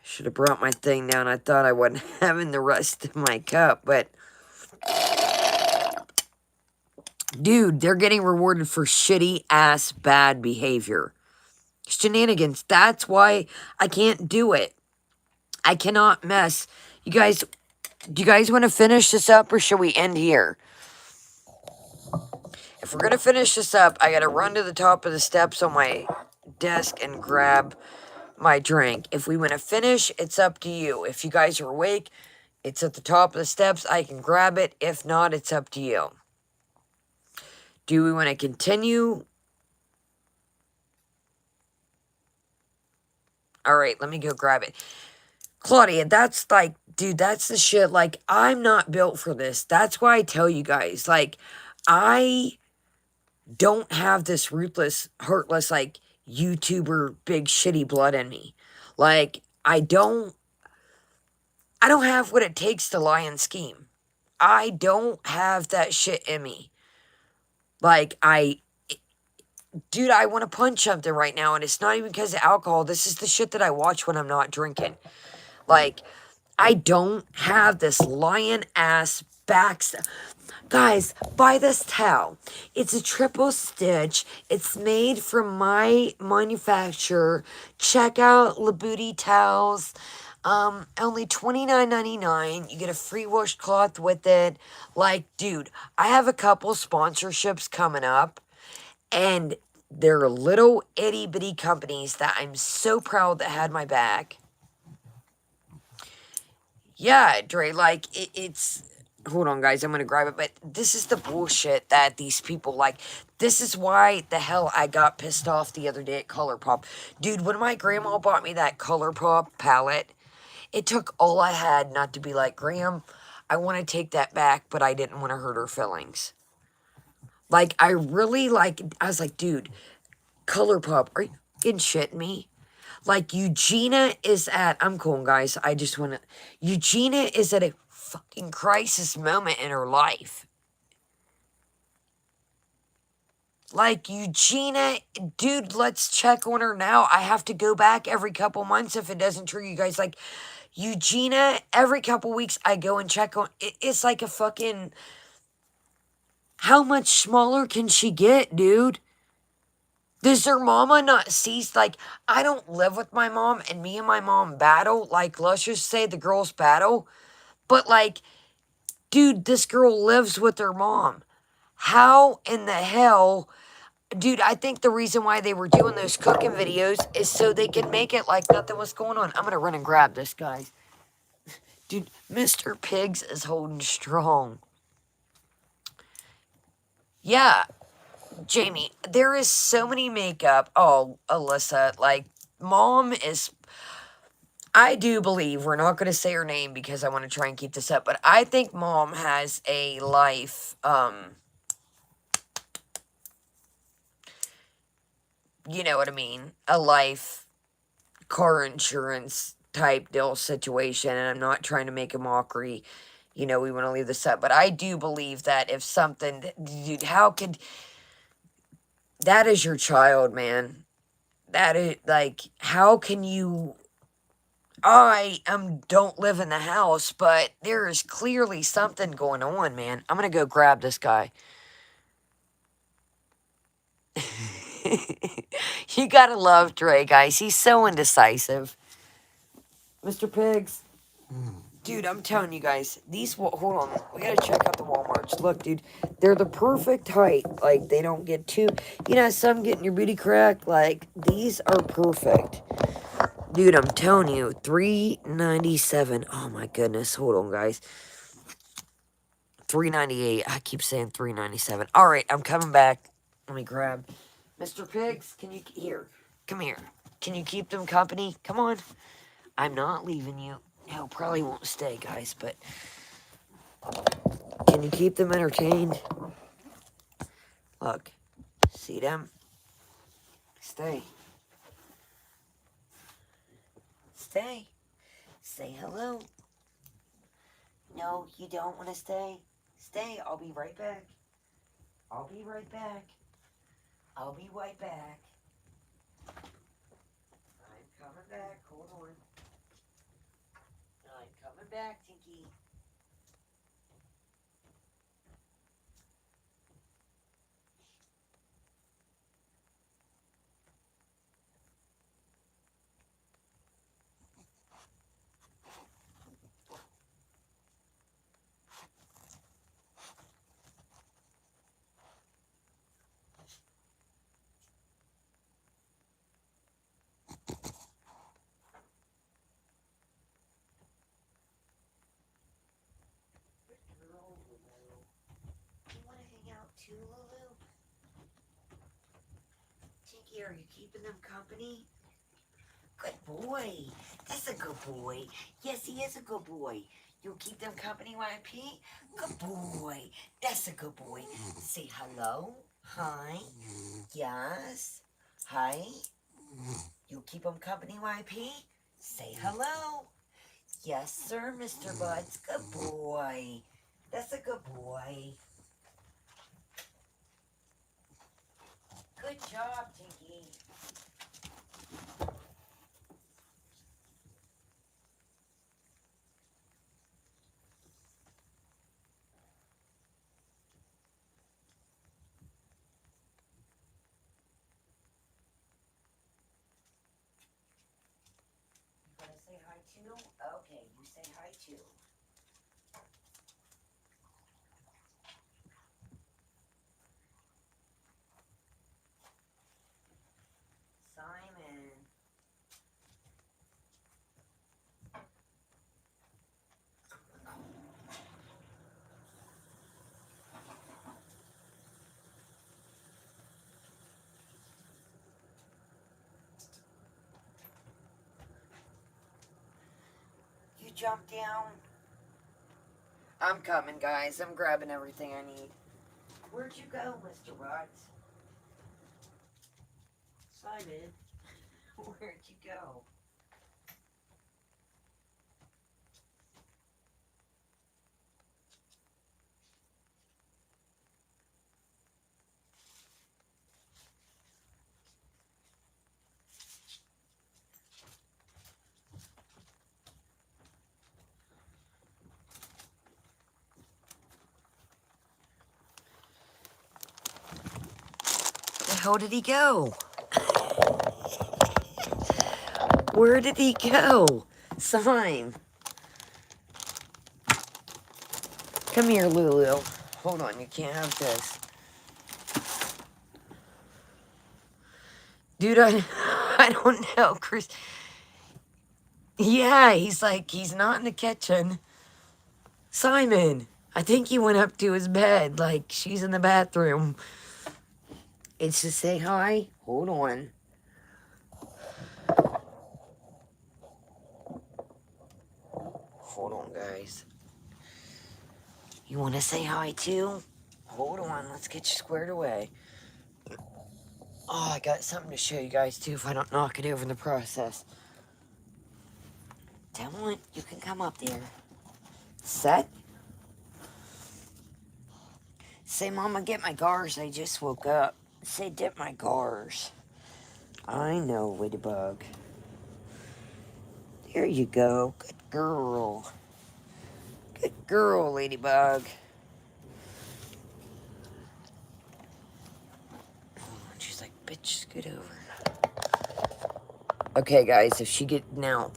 should have brought my thing down. I thought I wasn't having the rest of my cup, but... Dude, they're getting rewarded for shitty ass bad behavior. Shenanigans. That's why I can't do it. I cannot mess. You guys, do you guys want to finish this up, or should we end here? If we're going to finish this up, I got to run to the top of the steps on my desk and grab my drink. If we want to finish, it's up to you. If you guys are awake, it's at the top of the steps. I can grab it. If not, it's up to you. Do we want to continue? All right, let me go grab it. Claudia, that's like, dude, that's the shit. Like, I'm not built for this. That's why I tell you guys, like, I don't have this ruthless, heartless, like, YouTuber big shitty blood in me. Like, I don't have what it takes to lie and scheme. I don't have that shit in me. Like, dude, I want to punch something right now, and it's not even because of alcohol. This is the shit that I watch when I'm not drinking. Like, I don't have this lion ass backstab. Guys, buy this towel. It's a triple stitch. It's made from my manufacturer. Check out La Booty towels. Only $29.99. You get a free washcloth with it. Like, dude, I have a couple sponsorships coming up, and they're little itty bitty companies that I'm so proud that had my back. Yeah, Dre, like, it's... Hold on, guys, I'm gonna grab it, but this is the bullshit that these people like. This is why the hell I got pissed off the other day at ColourPop. Dude, when my grandma bought me that ColourPop palette, it took all I had not to be like, Graham, I want to take that back, but I didn't want to hurt her feelings. Like, I really, like, I was like, dude, ColourPop, are you fucking shitting me? Like, Eugenia is at, I'm cool, guys, I just want to, Eugenia is at a fucking crisis moment in her life. Like, Eugenia, dude, let's check on her now. I have to go back every couple months if it doesn't trigger you guys. Like, Eugenia, every couple weeks I go and check on, it's like a fucking, how much smaller can she get, dude? Does her mama not cease? Like, I don't live with my mom, and me and my mom battle. Like, let's just say the girls battle. But, like, dude, this girl lives with her mom. How in the hell... Dude, I think the reason why they were doing those cooking videos is so they could make it like nothing was going on. I'm going to run and grab this, guys. Dude, Mr. Pigs is holding strong. Yeah, Jamie, there is so many makeup. Oh, Alyssa, like, Mom is... I do believe, we're not going to say her name because I want to try and keep this up, but I think Mom has a life, you know what I mean? A life car insurance type deal situation, and I'm not trying to make a mockery. You know, we want to leave this up, but I do believe that if something, dude, how could, that is your child, man. That is, like, how can you, don't live in the house, but there is clearly something going on, man. I'm gonna go grab this guy. You gotta love Dre, guys. He's so indecisive. Mr. Pigs. Dude, I'm telling you guys, these, hold on, we gotta check out the Walmarts. Look, dude, they're the perfect height. Like, they don't get too, you know, some getting your booty cracked. Like, these are perfect. Dude, I'm telling you, $3.97. Oh my goodness, hold on, guys. $3.98. I keep saying $3.97. All right, I'm coming back. Let me grab Mr. Pigs. Can you, here, come here. Can you keep them company? Come on. I'm not leaving you. No, probably won't stay, guys, but can you keep them entertained? Look, see them? Stay. Stay. Say hello. No, you don't want to stay? Stay. I'll be right back. I'll be right back. I'll be right back. I'm coming back. Hold on. I'm coming back, Tinky. You want to hang out too, Lulu? Tinky, are you keeping them company? Good boy. That's a good boy. Yes, he is a good boy. You'll keep them company, YP? Good boy. That's a good boy. Say hello. Hi. Yes. Hi. You'll keep them company, YP? Say hello. Yes, sir, Mr. Buds. Good boy. That's a good boy. Good job, Tinky. You gonna say hi too? Okay, you say hi too. Simon. You jump down. I'm coming, guys. I'm grabbing everything I need. Where'd you go, Mr. Buds? Simon, where'd you go? The hell did he go? Where did he go? Simon. Come here, Lulu. Hold on, you can't have this. Dude, I don't know, Chris. Yeah, he's not in the kitchen. Simon, I think he went up to his bed, like she's in the bathroom. It's to say hi. Hold on. Hold on, guys. You want to say hi too? Hold on, let's get you squared away. Oh, I got something to show you guys too if I don't knock it over in the process. Dylan, you can come up there. Set. Say, Mama, get my gars. I just woke up. Say, dip my gars. I know, Ladybug. There you go. Good girl. Good girl, Ladybug. She's like, bitch, scoot over. Okay, guys, if she get... Now,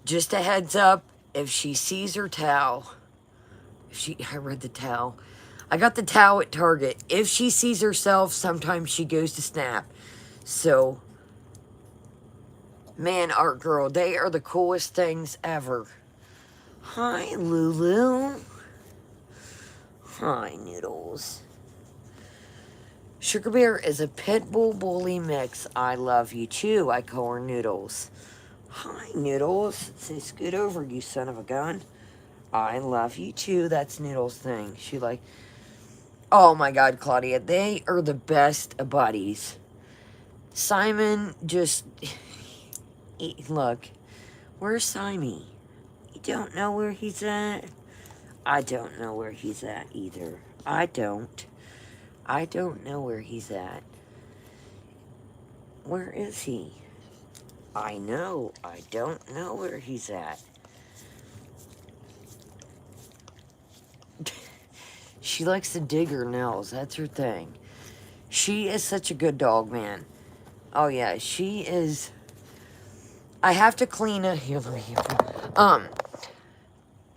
just a heads up, if she sees her towel... I read the towel. I got the towel at Target. If she sees herself, sometimes she goes to snap. So, man, Art Girl, they are the coolest things ever. Hi, Lulu. Hi, Noodles. Sugar Bear is a pit bull bully mix. I love you too. I call her Noodles. Hi, Noodles. Say, scoot over, you son of a gun. I love you too. That's Noodles' thing. She like... Oh my God, Claudia. They are the best of buddies. Simon just... Look. Where's Simon? You don't know where he's at? I don't know where he's at either. I don't know where he's at. Where is he? I know. I don't know where he's at. She likes to dig her nails. That's her thing. She is such a good dog, man. Oh, yeah. She is... I have to clean it. Here, let me hear.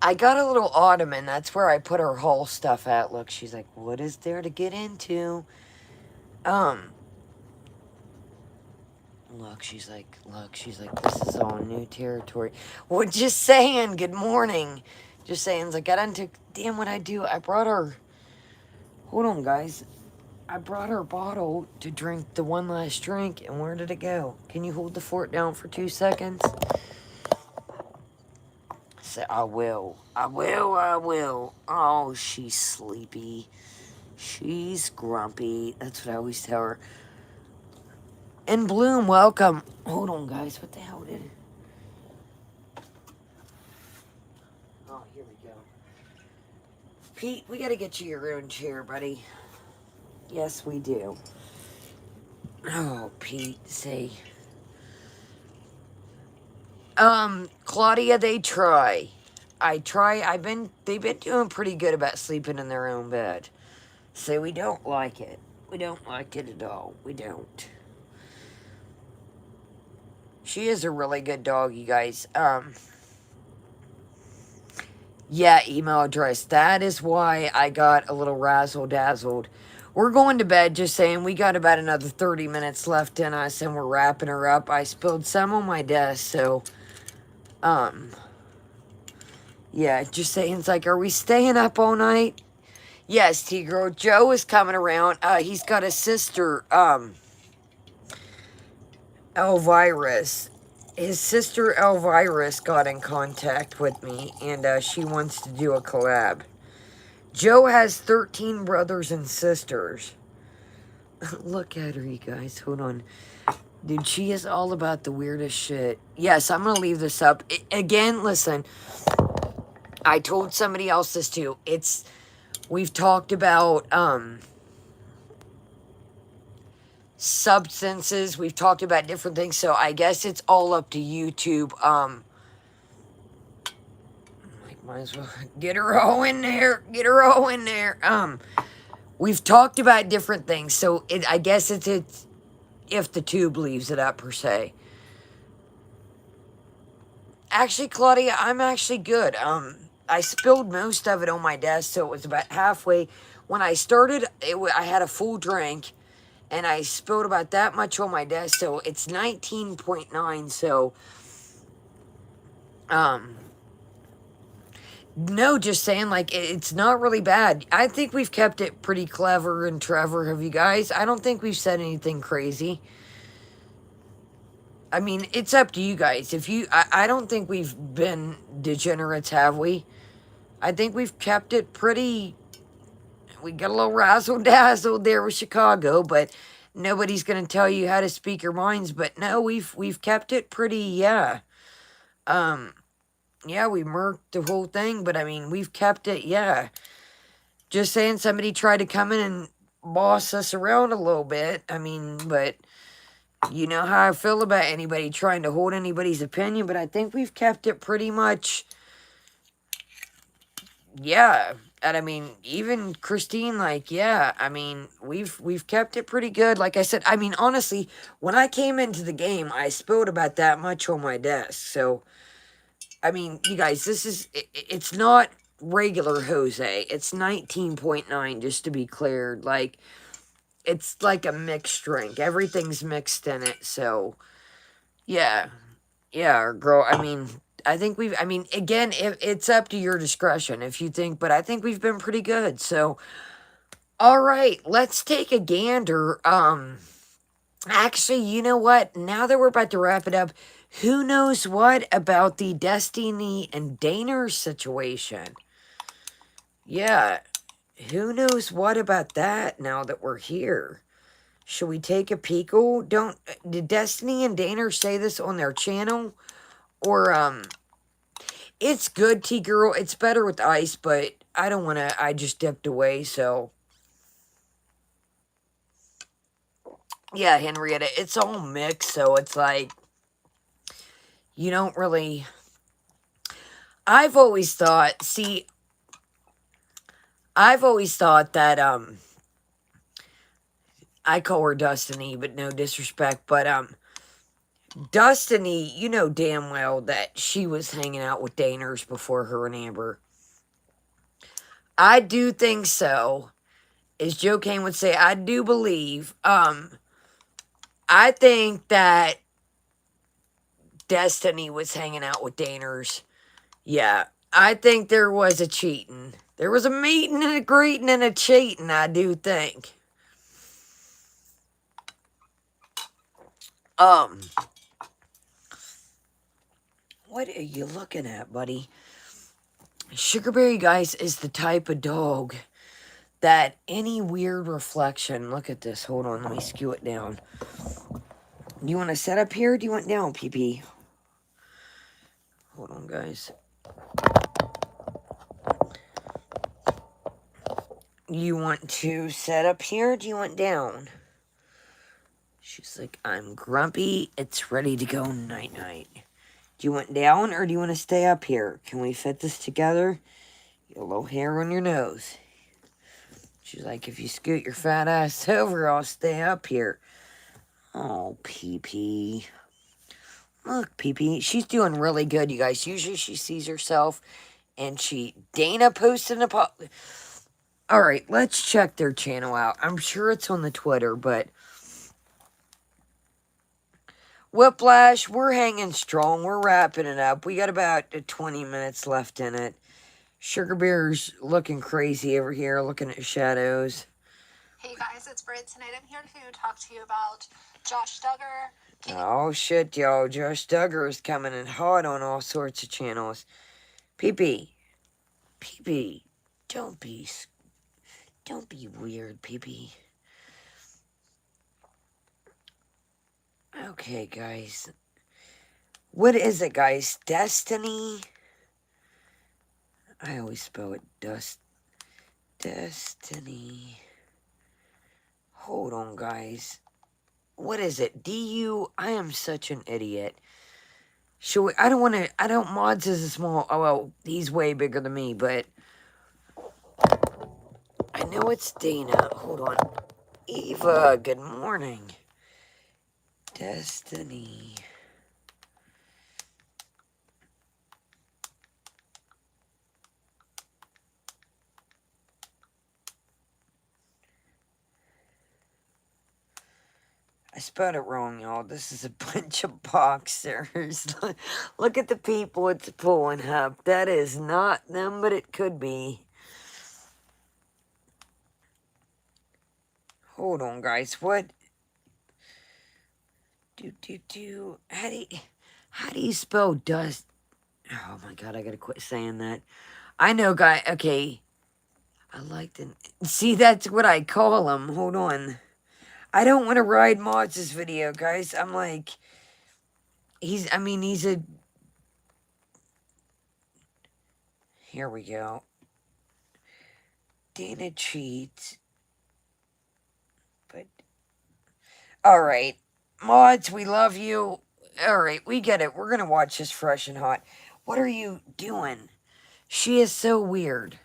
I got a little ottoman. That's where I put her whole stuff at. Look, she's like, what is there to get into? Look, she's like, this is all new territory. Well, just saying, good morning. Just saying, like, I done took, damn what I do. I brought her, hold on, guys. I brought her bottle to drink the one last drink, and where did it go? Can you hold the fort down for 2 seconds? So I will. Oh, she's sleepy. She's grumpy. That's what I always tell her. And Bloom, welcome. Hold on, guys. What the hell did it? Oh, here we go. Pete, we gotta get you your own chair, buddy. Yes, we do. Oh, Pete, say. Claudia, they try. They've been doing pretty good about sleeping in their own bed. So we don't like it. We don't like it at all. We don't. She is a really good dog, you guys. Yeah, email address. That is why I got a little razzle-dazzled. We're going to bed, just saying. We got about another 30 minutes left in us, and we're wrapping her up. I spilled some on my desk, so... Yeah, just saying. It's like, are we staying up all night? Yes, T-Girl. Joe is coming around. He's got a sister, Elvirus. His sister Elvirus got in contact with me, and she wants to do a collab. Joe has 13 brothers and sisters. Look at her, you guys. Hold on. Dude, she is all about the weirdest shit. Yes, I'm going to leave this up. Again, listen. I told somebody else this too. We've talked about, substances. We've talked about different things. So I guess it's all up to YouTube. Might as well get her all in there. Get her all in there. We've talked about different things. So I guess it's if the tube leaves it up per se. Actually, Claudia, I'm actually good. I spilled most of it on my desk, so it was about halfway. When I started, I had a full drink, and I spilled about that much on my desk, so it's 19.9, so, no, just saying, like, it's not really bad. I think we've kept it pretty clever and Trevor, have you guys? I don't think we've said anything crazy. I mean, it's up to you guys. I don't think we've been degenerates, have we? I think we've kept it pretty... We got a little razzle-dazzle there with Chicago, but nobody's going to tell you how to speak your minds. But no, we've kept it pretty, yeah. Yeah, we murked the whole thing, but I mean, we've kept it, yeah. Just saying, somebody tried to come in and boss us around a little bit. I mean, but you know how I feel about anybody trying to hold anybody's opinion, but I think we've kept it pretty much, yeah. And I mean, even Christine, like, yeah, I mean, we've kept it pretty good. Like I said, I mean, honestly, when I came into the game, I spilled about that much on my desk. So, I mean, you guys, it's not regular Jose. It's 19.9, just to be clear. Like, it's like a mixed drink. Everything's mixed in it, so, yeah. Yeah, girl, I mean... I mean, again, it's up to your discretion if you think, but I think we've been pretty good. So, all right, let's take a gander. Actually, you know what? Now that we're about to wrap it up, who knows what about the Destiny and Daner situation? Yeah, who knows what about that now that we're here? Should we take a peek? Did Destiny and Daner say this on their channel? Or, it's good, T-Girl. It's better with ice, but I don't want to... I just dipped away, so... Yeah, Henrietta, it's all mixed, so it's like... You don't really... I've always thought... See... I've always thought that, I call her Destiny, but no disrespect, but, Destiny, you know damn well that she was hanging out with Daners before her and Amber. I do think so. As Joe Kane would say, I do believe. I think that Destiny was hanging out with Daners. Yeah. I think there was a cheating. There was a meeting and a greeting and a cheating, I do think. What are you looking at, buddy? Sugarberry, guys, is the type of dog that any weird reflection... Look at this. Hold on. Let me skew it down. Do you want to set up here or do you want down, PP? Hold on, guys. You want to set up here or do you want down? She's like, I'm grumpy. It's ready to go night-night. Do you want down or do you want to stay up here? Can we fit this together? Yellow hair on your nose. She's like, if you scoot your fat ass over, I'll stay up here. Oh, PP. Look, PP. She's doing really good, you guys. Usually she sees herself and Dana posted a pop. Alright, let's check their channel out. I'm sure it's on the Twitter, but... Whiplash, we're hanging strong. We're wrapping it up. We got about 20 minutes left in it. Sugar Bear's looking crazy over here, looking at shadows.
Hey guys, it's Britt. Tonight I'm here to talk to you about Josh Duggar.
Oh shit, y'all. Josh Duggar is coming in hot on all sorts of channels. PP. PP. Don't be weird, PP. Okay, guys. What is it, guys? Destiny? I always spell it Destiny. Hold on, guys. What is it? D-U? I am such an idiot. Mods is a small... Oh, well, he's way bigger than me, but... I know it's Dana. Hold on. Eva, good morning. Destiny. I spelled it wrong, y'all. This is a bunch of boxers. Look at the people it's pulling up. That is not them, but it could be. Hold on, guys. What? How do you spell dust? Oh my god, I gotta quit saying that. I know, guy. Okay. I like to... See, that's what I call him. Hold on. I don't want to ride Mods' video, guys. I'm like... He's a... Here we go. Dana cheats. But... Alright. Mods, we love you. Alright, we get it. We're gonna watch this fresh and hot. What are you doing? She is so weird.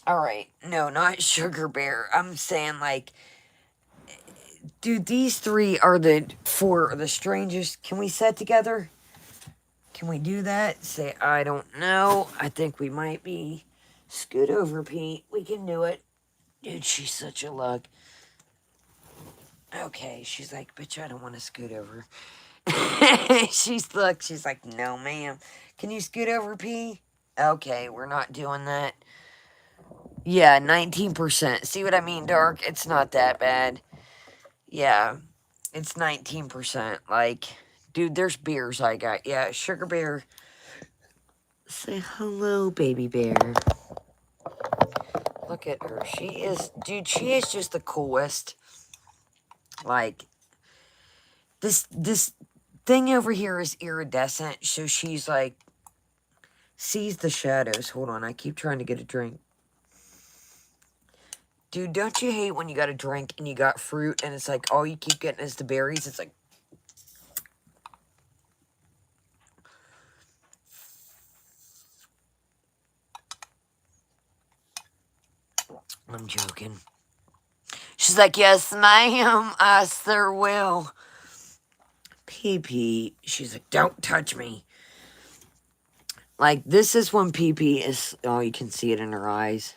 Alright, no, not Sugar Bear. I'm saying, like... Dude, these three are the strangest. Can we set together? Can we do that? Say, I don't know. I think we might be. Scoot over, Pete. We can do it. Dude, she's such a lug. Okay, she's like, bitch, I don't want to scoot over. She's like, no, ma'am. Can you scoot over, P? Okay, we're not doing that. Yeah, 19%. See what I mean, Dark? It's not that bad. Yeah, it's 19%. Like, dude, there's beers I got. Yeah, Sugar Bear. Say hello, baby bear. Look at her. She is just the coolest. Like, this thing over here is iridescent, so she's like, sees the shadows. Hold on, I keep trying to get a drink. Dude, don't you hate when you got a drink and you got fruit and it's like all you keep getting is the berries? It's like... I'm joking. She's like, yes, ma'am, I sir will. PP, she's like, don't touch me. Like, this is when PP is... Oh, you can see it in her eyes.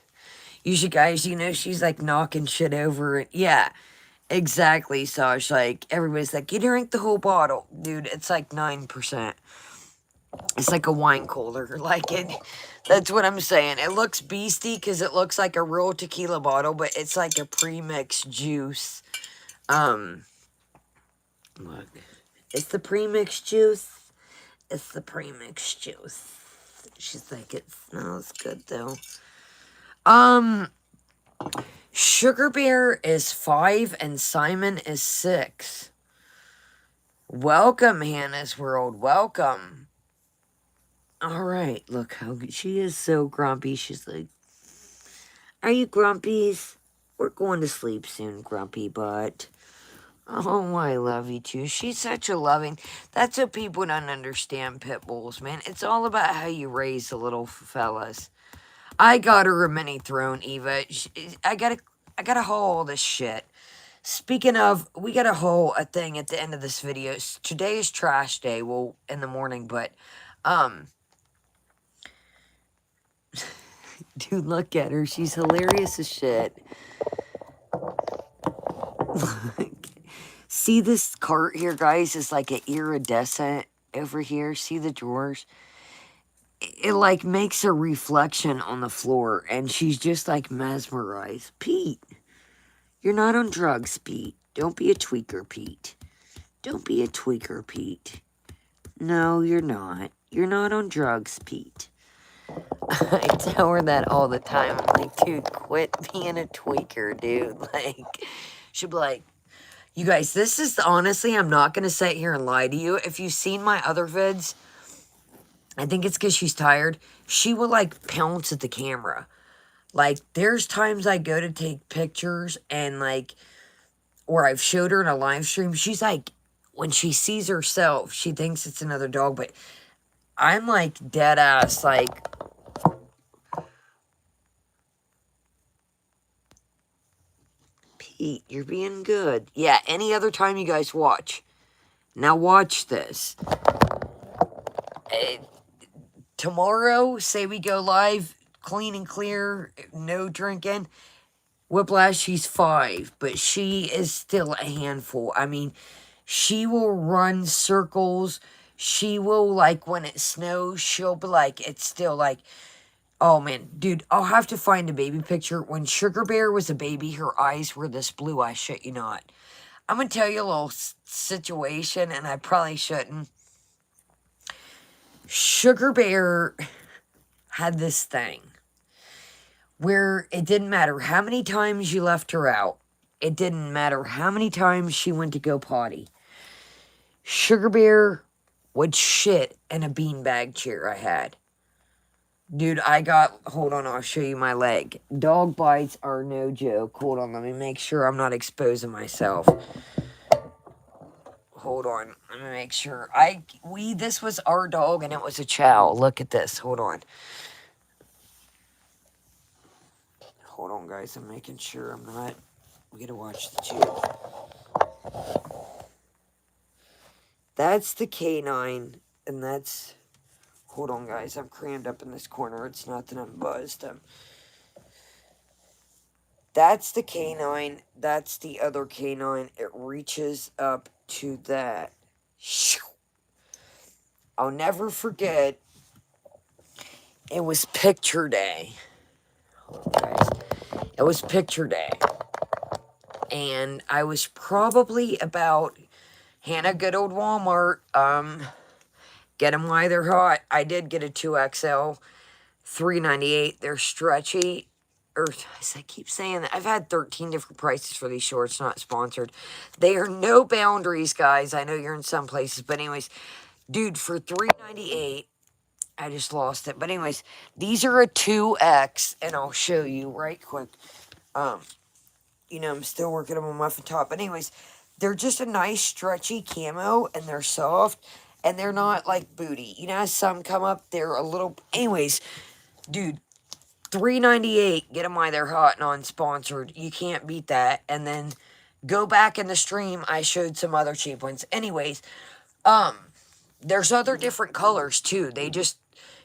Usually, guys, you know, she's like knocking shit over it. Yeah, exactly, Sash. Like, everybody's like, you drink the whole bottle. Dude, it's like 9%. It's like a wine cooler. Like, that's what I'm saying. It looks beastie because it looks like a real tequila bottle, but it's like a pre-mixed juice. Look, it's the premixed juice. It's the premixed juice. She's like, it smells good though. Sugar Bear is 5 and Simon is 6. Welcome, Hannah's World. Welcome. All right, look how she is so grumpy. She's like, are you grumpies? We're going to sleep soon, grumpy butt. Oh, I love you too. She's such a loving. That's what people don't understand, pit bulls, man. It's all about how you raise the little fellas. I got her a mini throne, Eva. I gotta haul all this shit. Speaking of, we gotta haul a thing at the end of this video. Today is trash day. Well, in the morning, but dude, look at her. She's hilarious as shit. See this cart here, guys? It's like an iridescent over here. See the drawers? It like makes a reflection on the floor, and she's just like mesmerized. Pete, you're not on drugs, Pete. Don't be a tweaker, Pete. Don't be a tweaker, Pete. No, you're not. You're not on drugs, Pete. I tell her that all the time. I'm like, dude, quit being a tweaker, dude. Like, she'll be like, you guys, this is honestly, I'm not going to sit here and lie to you. If you've seen my other vids, I think it's because she's tired. She will like pounce at the camera. Like, there's times I go to take pictures and like, or I've showed her in a live stream. She's like, when she sees herself, she thinks it's another dog, but I'm like dead ass, like, Pete, you're being good. Yeah, any other time you guys watch. Now watch this. Tomorrow, say we go live, clean and clear, no drinking. Whiplash, she's 5, but she is still a handful. I mean, she will run circles. She will, like, when it snows, she'll be like, it's still like, oh man, dude, I'll have to find a baby picture. When Sugar Bear was a baby, her eyes were this blue. I shit you not. I'm going to tell you a little situation, and I probably shouldn't. Sugar Bear had this thing where it didn't matter how many times you left her out. It didn't matter how many times she went to go potty. Sugar Bear would shit in a beanbag chair I had. Dude, hold on, I'll show you my leg. Dog bites are no joke. Hold on, let me make sure I'm not exposing myself. Hold on, let me make sure. This was our dog and it was a chow. Look at this, hold on. Hold on, guys, I'm making sure I'm not. We gotta watch the tube. That's the canine, and that's. Hold on, guys, I'm crammed up in this corner. It's not that I'm buzzed. That's the canine. That's the other canine. It reaches up to that. I'll never forget. It was picture day. Hold on, guys. It was picture day. And I was probably about Hannah, good old Walmart. Get them while they're hot. I did get a 2XL, $3.98. They're stretchy. I keep saying that. I've had 13 different prices for these shorts, not sponsored. They are no boundaries, guys. I know you're in some places, but anyways, dude, for $3.98, I just lost it. But anyways, these are a 2X, and I'll show you right quick. You know, I'm still working on my muffin top. But anyways, they're just a nice stretchy camo, and they're soft, and they're not like booty. You know how some come up, they're a little. Anyways, dude, $3.98. Get them while they're hot, non-sponsored. You can't beat that. And then go back in the stream. I showed some other cheap ones. Anyways, there's other different colors too. They just,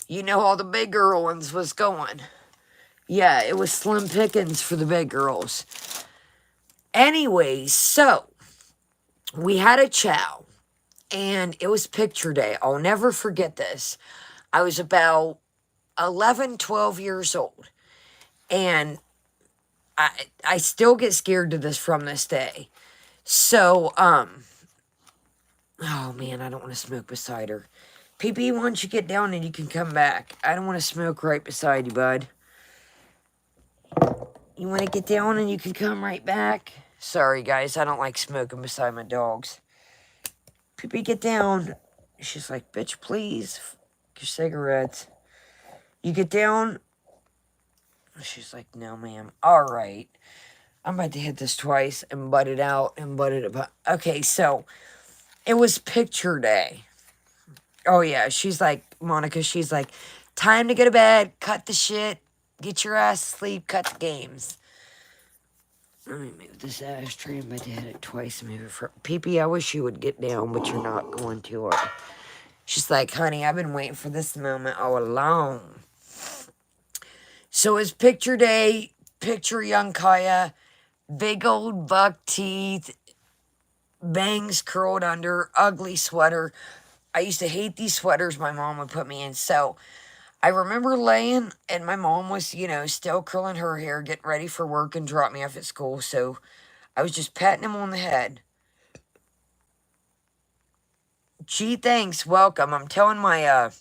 you know, all the big girl ones was going. Yeah, it was slim pickings for the big girls. Anyways, so we had a chow, and it was picture day. I'll never forget this. I was about 11, 12 years old, and I still get scared to this from this day. So, oh man, I don't want to smoke beside her. PP, why don't you get down and you can come back? I don't want to smoke right beside you, bud. You want to get down and you can come right back? Sorry, guys, I don't like smoking beside my dogs. PP, get down. She's like, bitch, please. Your cigarettes. You get down. She's like, no, ma'am. All right. I'm about to hit this twice and butt it out and butt it up. Okay, so it was picture day. Oh, yeah. She's like, Monica, she's like, time to go to bed. Cut the shit. Get your ass to sleep. Cut the games. Let me move this ashtray. I'm about to hit it twice and move it for PP. I wish you would get down, but you're not going to. She's like, honey, I've been waiting for this moment all along. So it's picture day. Picture young Kaya. Big old buck teeth. Bangs curled under. Ugly sweater. I used to hate these sweaters my mom would put me in. So I remember laying, and my mom was, you know, still curling her hair, getting ready for work and drop me off at school. So I was just patting him on the head. Gee, thanks. Welcome. I'm telling my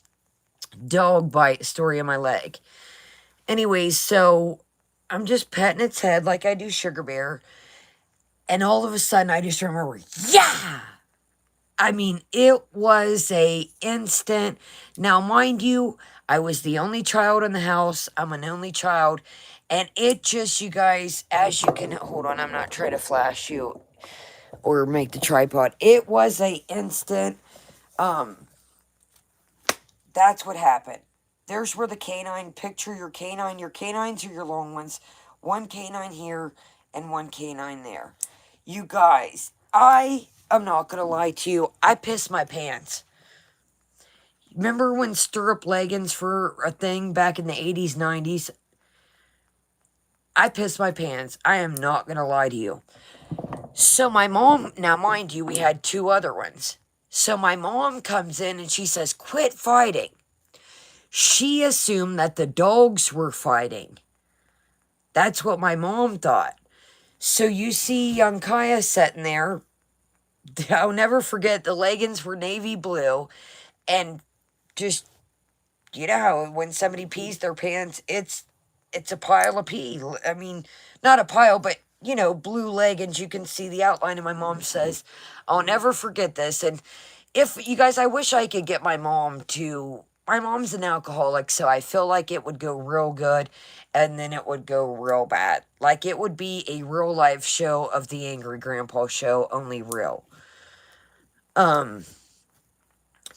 dog bite story on my leg. Anyways, so I'm just petting its head like I do Sugar Bear. And all of a sudden, I just remember, yeah! I mean, it was a instant. Now, mind you, I was the only child in the house. I'm an only child. And it just, you guys, as you can, hold on, I'm not trying to flash you or make the tripod. It was a instant, that's what happened. There's where the canine, picture your canine. Your canines are your long ones. One canine here and one canine there. You guys, I'm not going to lie to you. I pissed my pants. Remember when stirrup leggings were a thing back in the 80s, 90s? I pissed my pants. I am not going to lie to you. So my mom, now mind you, we had two other ones. So my mom comes in and she says, quit fighting. She assumed that the dogs were fighting. That's what my mom thought. So you see young Kaya sitting there. I'll never forget, the leggings were navy blue. And just, you know how when somebody pees their pants, it's a pile of pee. I mean, not a pile, but, you know, blue leggings. You can see the outline. And my mom says, I'll never forget this. And if, you guys, I wish I could get my mom to... My mom's an alcoholic, so I feel like it would go real good, and then it would go real bad. Like, it would be a real-life show of the Angry Grandpa Show, only real. PP,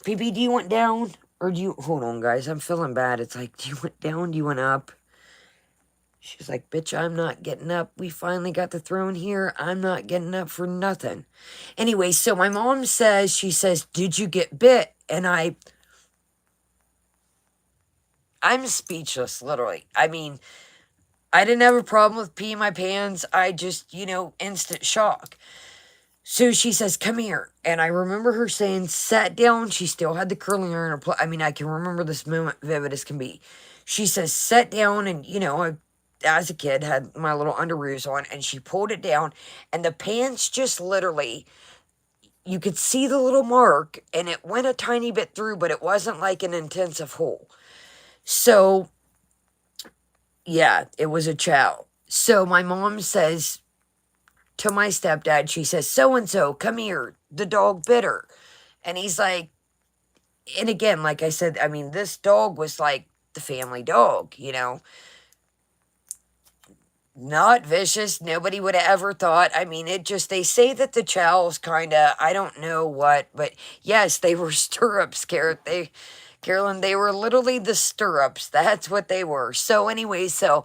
do you want down? Or do you... Hold on, guys. I'm feeling bad. It's like, do you want down? Do you want up? She's like, bitch, I'm not getting up. We finally got the throne here. I'm not getting up for nothing. Anyway, so my mom says, she says, did you get bit? And I'm speechless, literally. I mean, I didn't have a problem with peeing my pants. I just, you know, instant shock. So she says, come here. And I remember her saying, sat down. She still had the curling iron. I mean, I can remember this moment vivid as can be. She says, sat down, and, you know, I, as a kid, had my little underoos on, and she pulled it down, and the pants just literally, you could see the little mark, and it went a tiny bit through, but it wasn't like an intensive hole. So, yeah, it was a chow. So my mom says to my stepdad, she says, so-and-so, come here. The dog bit her. And he's like, and again, like I said, I mean, this dog was like the family dog, you know. Not vicious. Nobody would have ever thought. I mean, it just, they say that the chows kind of, I don't know what, but yes, they were stirrups, Carolyn, they were literally the stirrups. That's what they were. So anyway, so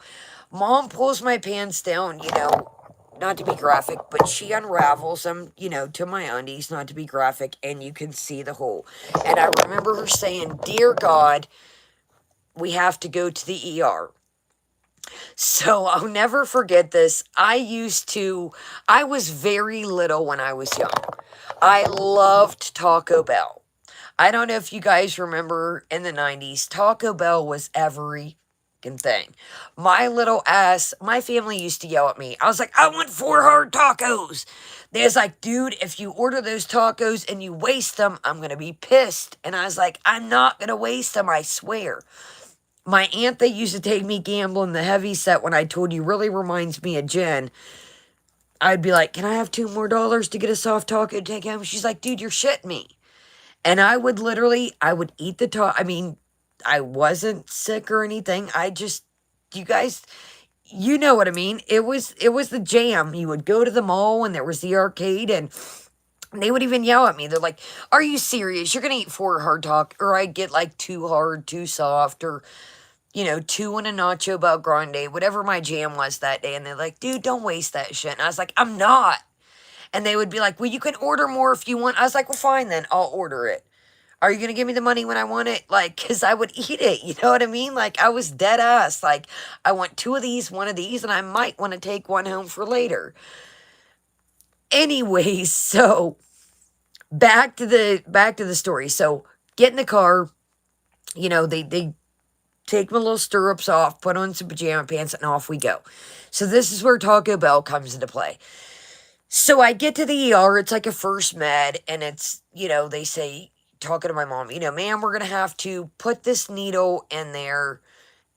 mom pulls my pants down, you know, not to be graphic, but she unravels them, you know, to my undies, not to be graphic, and you can see the hole. And I remember her saying, dear God, we have to go to the ER. So I'll never forget this. I was very little when I was young. I loved Taco Bell. I don't know if you guys remember in the 90s, Taco Bell was everything. fucking thing. My little ass, my family used to yell at me. I was like, I want 4 hard tacos. They was like, dude, if you order those tacos and you waste them, I'm going to be pissed. And I was like, I'm not going to waste them, I swear. My aunt that used to take me gambling, the heavy set, when I told you, really reminds me of Jen. I'd be like, can I have $2 more to get a soft taco to take home? She's like, dude, you're shitting me. And I would eat the taco. I mean, I wasn't sick or anything. You guys, you know what I mean. It was the jam. You would go to the mall and there was the arcade, and they would even yell at me. They're like, are you serious? You're going to eat 4 hard taco, or I'd get like 2 hard, 2 soft, or, 2 and a nacho bel grande, whatever my jam was that day. And they're like, dude, don't waste that shit. And I was like, I'm not. And they would be like, well, you can order more if you want. I was like, well, fine then, I'll order it. Are you going to give me the money when I want it? Like, because I would eat it, you know what I mean? Like, I was dead ass. Like, I want 2 of these, 1 of these, and I might want to take 1 home for later. Anyways, so back to the story. So get in the car, they take my little stirrups off, put on some pajama pants, and off we go. So this is where Taco Bell comes into play. So I get to the ER, it's like a first med, and it's, they say, talking to my mom, ma'am, we're going to have to put this needle in there,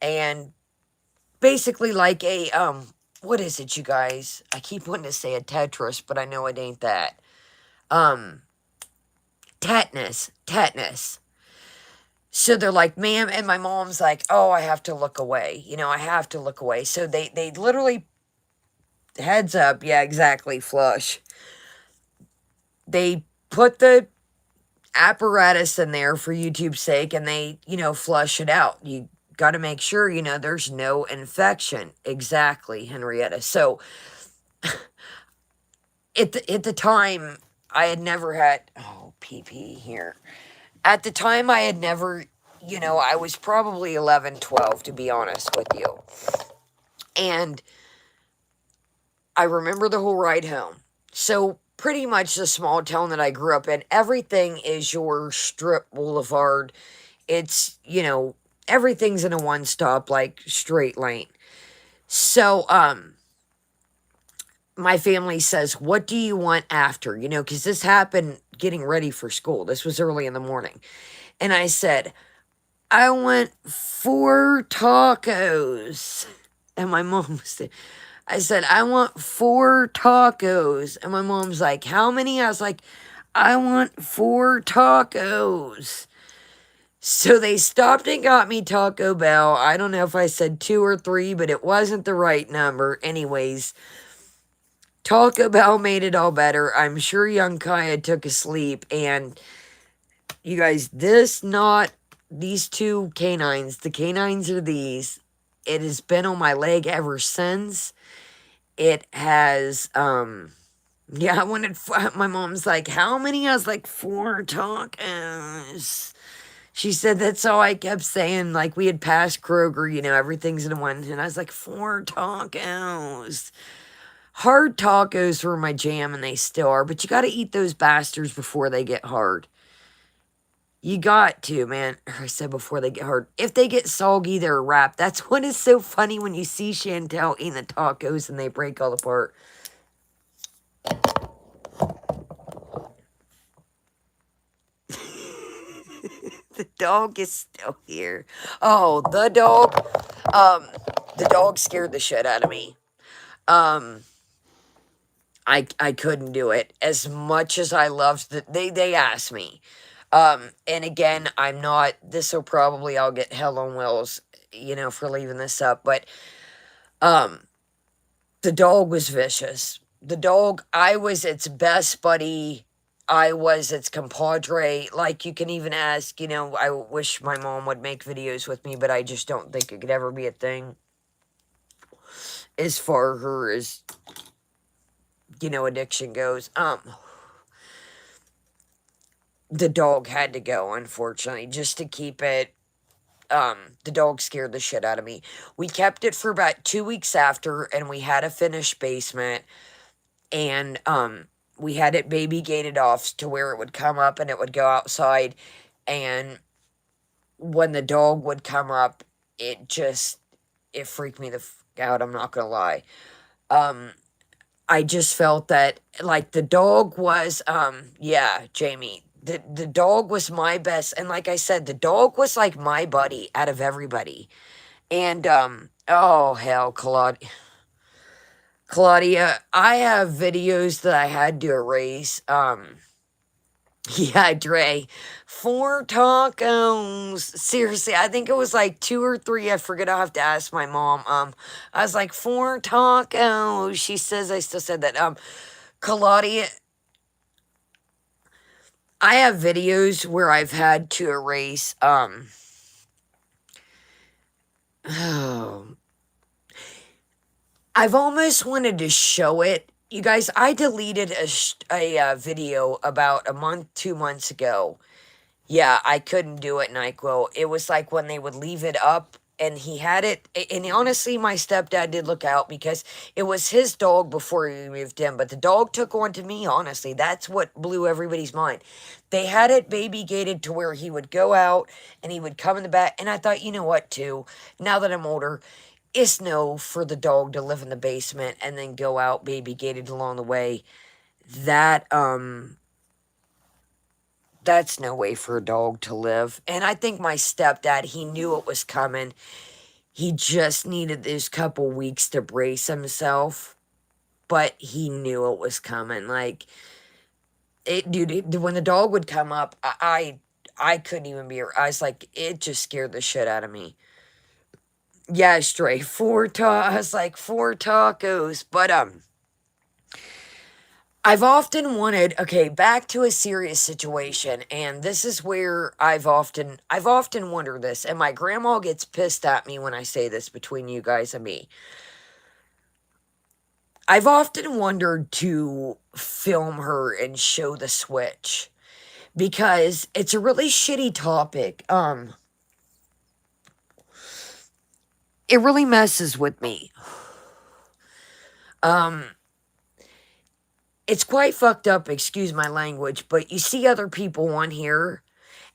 and basically like a, what is it, you guys? I keep wanting to say a Tetris, but I know it ain't that. Tetanus. So they're like, ma'am, and my mom's like, oh, I have to look away. I have to look away. So they literally, heads up, yeah, exactly, flush. They put the apparatus in there for YouTube's sake, and they, flush it out. You got to make sure, there's no infection. Exactly, Henrietta. So at the time, I had never had, PP here. At the time, I had never, I was probably 11, 12, to be honest with you. And I remember the whole ride home. So pretty much the small town that I grew up in, everything is your strip boulevard. It's, everything's in a one-stop, like, straight lane. So, my family says, what do you want after? Because this happened getting ready for school. This was early in the morning. And I said, I want 4 tacos. And my mom said, I said, I want 4 tacos. And my mom's like, how many? I was like, I want 4 tacos. So they stopped and got me Taco Bell. I don't know if I said 2 or 3, but it wasn't the right number. Anyways, Taco Bell made it all better. I'm sure young Kaya took a sleep. And you guys, these 2 canines, the canines are these. It has been on my leg ever since. It has, yeah, I wanted, my mom's like, how many? I was like, 4 tacos. She said that's all I kept saying. Like, we had passed Kroger, everything's in one. And I was like, 4 tacos. Hard tacos were my jam, and they still are. But you got to eat those bastards before they get hard. You got to, man. I said before they get hard. If they get soggy, they're a wrap. That's what is so funny when you see Chantel eating the tacos and they break all apart. The dog is still here. Oh, the dog scared the shit out of me. I couldn't do it. As much as I loved they asked me. And again, I'll get hell on wheels, for leaving this up, but, the dog was vicious. The dog, I was its best buddy. I was its compadre. Like, you can even ask, I wish my mom would make videos with me, but I just don't think it could ever be a thing. As far her as, addiction goes. The dog had to go, unfortunately, just to keep it. The dog scared the shit out of me. We kept it for about 2 weeks after, and we had a finished basement, and, we had it baby gated off to where it would come up and it would go outside, and when the dog would come up, it just, it freaked me the out, I'm not gonna lie. I just felt that, like, the dog was, yeah, Jamie, the dog was my best, and like I said, the dog was like my buddy out of everybody. And, oh, hell, Claudia, I have videos that I had to erase. Yeah, Dre, 4 tacos. Seriously, I think it was like 2 or 3. I forget. I'll have to ask my mom. I was like 4 tacos. She says I still said that. Claudia, I have videos where I've had to erase. Oh, I've almost wanted to show it. You guys, I deleted a video about a month, 2 months ago. Yeah, I couldn't do it, NyQuil. It was like when they would leave it up and he had it. And honestly, my stepdad did look out because it was his dog before he moved in. But the dog took on to me, honestly. That's what blew everybody's mind. They had it baby gated to where he would go out and he would come in the back. And I thought, you know what, too? Now that I'm older, it's no for the dog to live in the basement and then go out baby gated along the way. That, that's no way for a dog to live. And I think my stepdad, he knew it was coming. He just needed those couple weeks to brace himself. But he knew it was coming. Like, when the dog would come up, I couldn't even be. I was like, it just scared the shit out of me. Yeah, Stray, I was like, 4 tacos. But, I've often wanted, okay, back to a serious situation, and this is where I've often wondered this, and my grandma gets pissed at me when I say this between you guys and me. I've often wondered to film her and show the switch, because it's a really shitty topic. It really messes with me. It's quite fucked up, excuse my language, but you see other people on here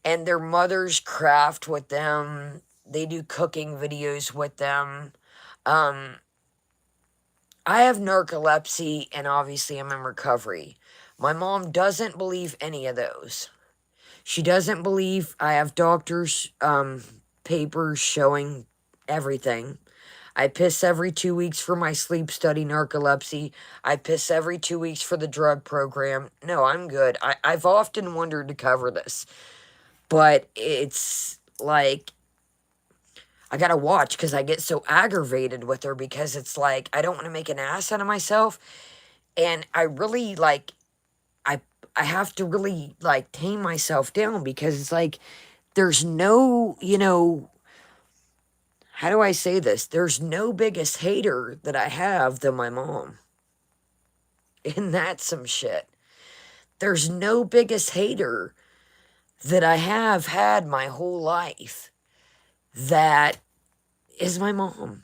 and their mothers craft with them. They do cooking videos with them. I have narcolepsy and obviously I'm in recovery. My mom doesn't believe any of those. She doesn't believe I have doctors' papers showing everything. I piss every 2 weeks for my sleep study narcolepsy. I piss every 2 weeks for the drug program. No, I'm good. I've often wondered to cover this. But it's like, I gotta watch because I get so aggravated with her because it's like, I don't want to make an ass out of myself. And I really, like, I have to really, like, tame myself down because it's like, there's no, how do I say this? There's no biggest hater that I have than my mom. And that's some shit. There's no biggest hater that I have had my whole life that is my mom.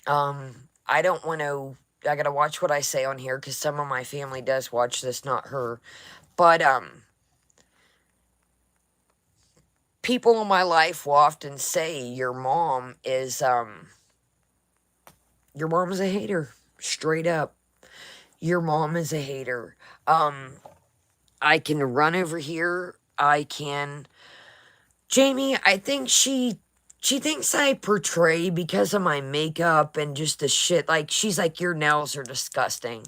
I don't want to, I gotta watch what I say on here because some of my family does watch this, not her. But, people in my life will often say your mom is a hater. Straight up. Your mom is a hater. I can run over here. Jamie, I think she thinks I portray because of my makeup and just the shit. Like, she's like, your nails are disgusting.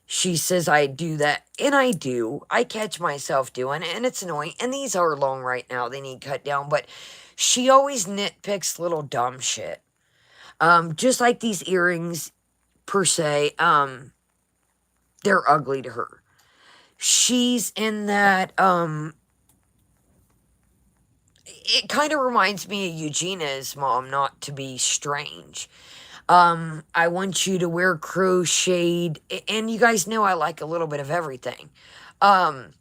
She says I do that, and I do. I catch myself doing it, and it's annoying. And these are long right now. They need cut down, but she always nitpicks little dumb shit. Just like these earrings, per se, they're ugly to her. She's in that, it kind of reminds me of Eugenia's mom, not to be strange. I want you to wear crocheted, and you guys know I like a little bit of everything. Kind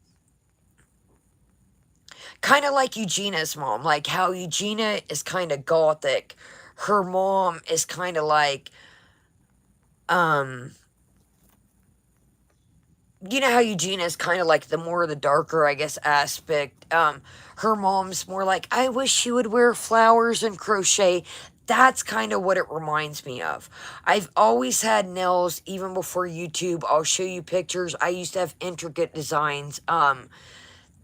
of like Eugenia's mom, like how Eugenia is kind of gothic. Her mom is kind of like, you know how Eugenia is kind of like the more the darker, I guess, aspect. Her mom's more like, I wish you would wear flowers and crochet. that's kind of what it reminds me of. I've always had nails, even before YouTube. I'll show you pictures. I used to have intricate designs.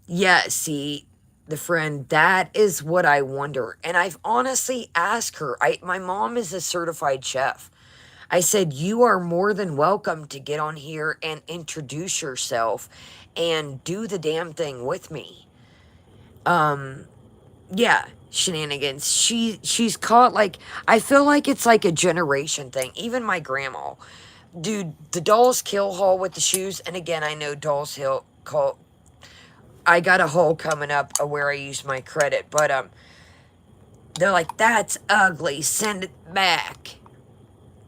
Yeah, see, the friend, that is what I wonder. And I've honestly asked her. My mom is a certified chef. I said, you are more than welcome to get on here and introduce yourself and do the damn thing with me. Yeah, shenanigans. She's caught, like, I feel like it's like a generation thing. Even my grandma. Dude, the Dolls Kill haul with the shoes, and again, I know Dolls Hill call. I got a haul coming up where I use my credit, but they're like, that's ugly. Send it back.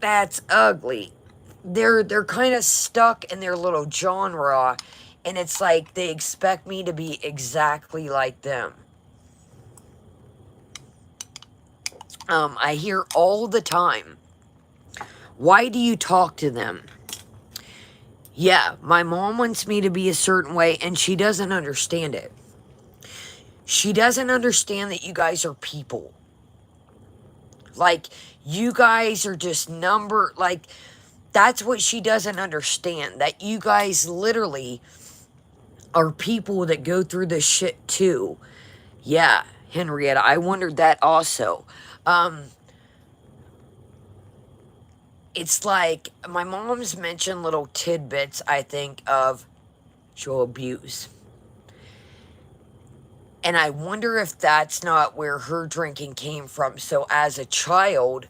That's ugly. They're kind of stuck in their little genre, and it's like they expect me to be exactly like them. I hear all the time, why do you talk to them? Yeah, my mom wants me to be a certain way, and she doesn't understand it. She doesn't understand that you guys are people. Like, you guys are just like, that's what she doesn't understand. That you guys literally are people that go through this shit too. Yeah, Henrietta, I wondered that also. It's like, my mom's mentioned little tidbits, I think, of she'll abuse. And I wonder if that's not where her drinking came from. So as a child,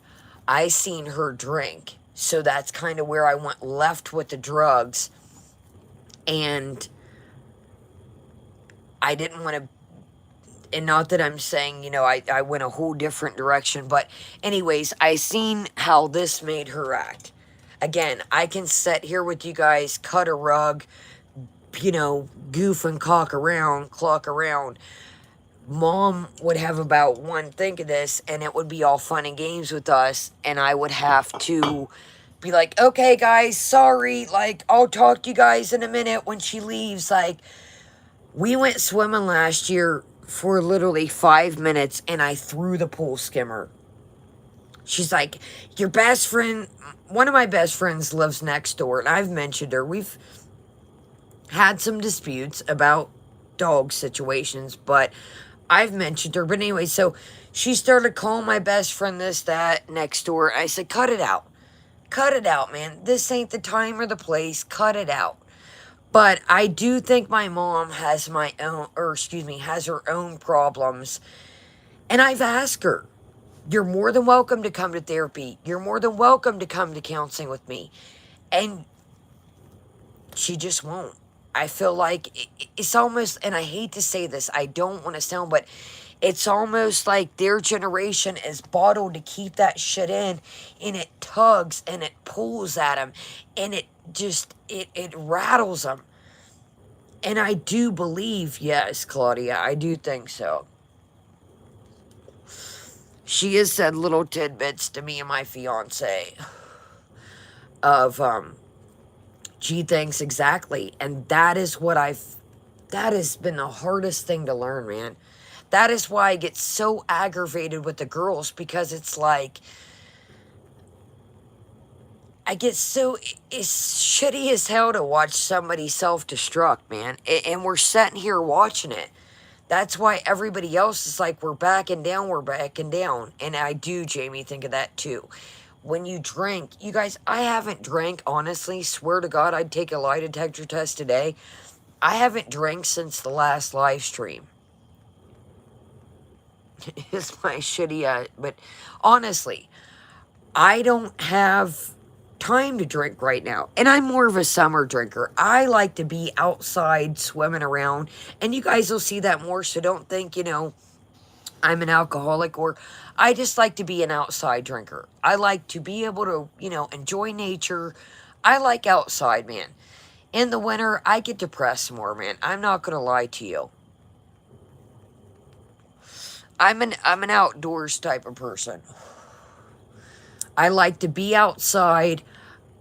I seen her drink. So that's kind of where I went left with the drugs. And I didn't want to, and not that I'm saying, you know, I went a whole different direction. But anyways, I seen how this made her act. Again, I can sit here with you guys, cut a rug, you know, goof and clock around. Mom would have about one think of this, and it would be all fun and games with us, and I would have to be like, okay, guys, sorry, like, I'll talk to you guys in a minute when she leaves. Like, we went swimming last year for literally 5 minutes, and I threw the pool skimmer. She's like, your best friend, one of my best friends lives next door, and I've mentioned her. We've had some disputes about dog situations, but I've mentioned her. But anyway, so she started calling my best friend this, that, next door. I said, cut it out. Cut it out, man. This ain't the time or the place. Cut it out. But I do think my mom has has her own problems. And I've asked her, you're more than welcome to come to therapy. You're more than welcome to come to counseling with me. And she just won't. I feel like it's almost, and I hate to say this, I don't want to sound, but it's almost like their generation is bottled to keep that shit in, and it tugs and it pulls at them, and it just, it rattles them. And I do believe, yes, Claudia, I do think so. She has said little tidbits to me and my fiance of, gee, thanks, exactly. And that is what that has been the hardest thing to learn, man. That is why I get so aggravated with the girls, because it's like, I get so, it's shitty as hell to watch somebody self-destruct, man. And we're sitting here watching it. That's why everybody else is like, we're backing down. And I do, Jamie, think of that too. When you drink, you guys, I haven't drank, honestly, swear to God, I'd take a lie detector test today. I haven't drank since the last live stream. It's my shitty, but honestly, I don't have time to drink right now. And I'm more of a summer drinker. I like to be outside swimming around. And you guys will see that more, so don't think, you know, I'm an alcoholic, or I just like to be an outside drinker. I like to be able to, you know, enjoy nature. I like outside, man. In the winter, I get depressed more, man. I'm not going to lie to you. I'm an outdoors type of person. I like to be outside.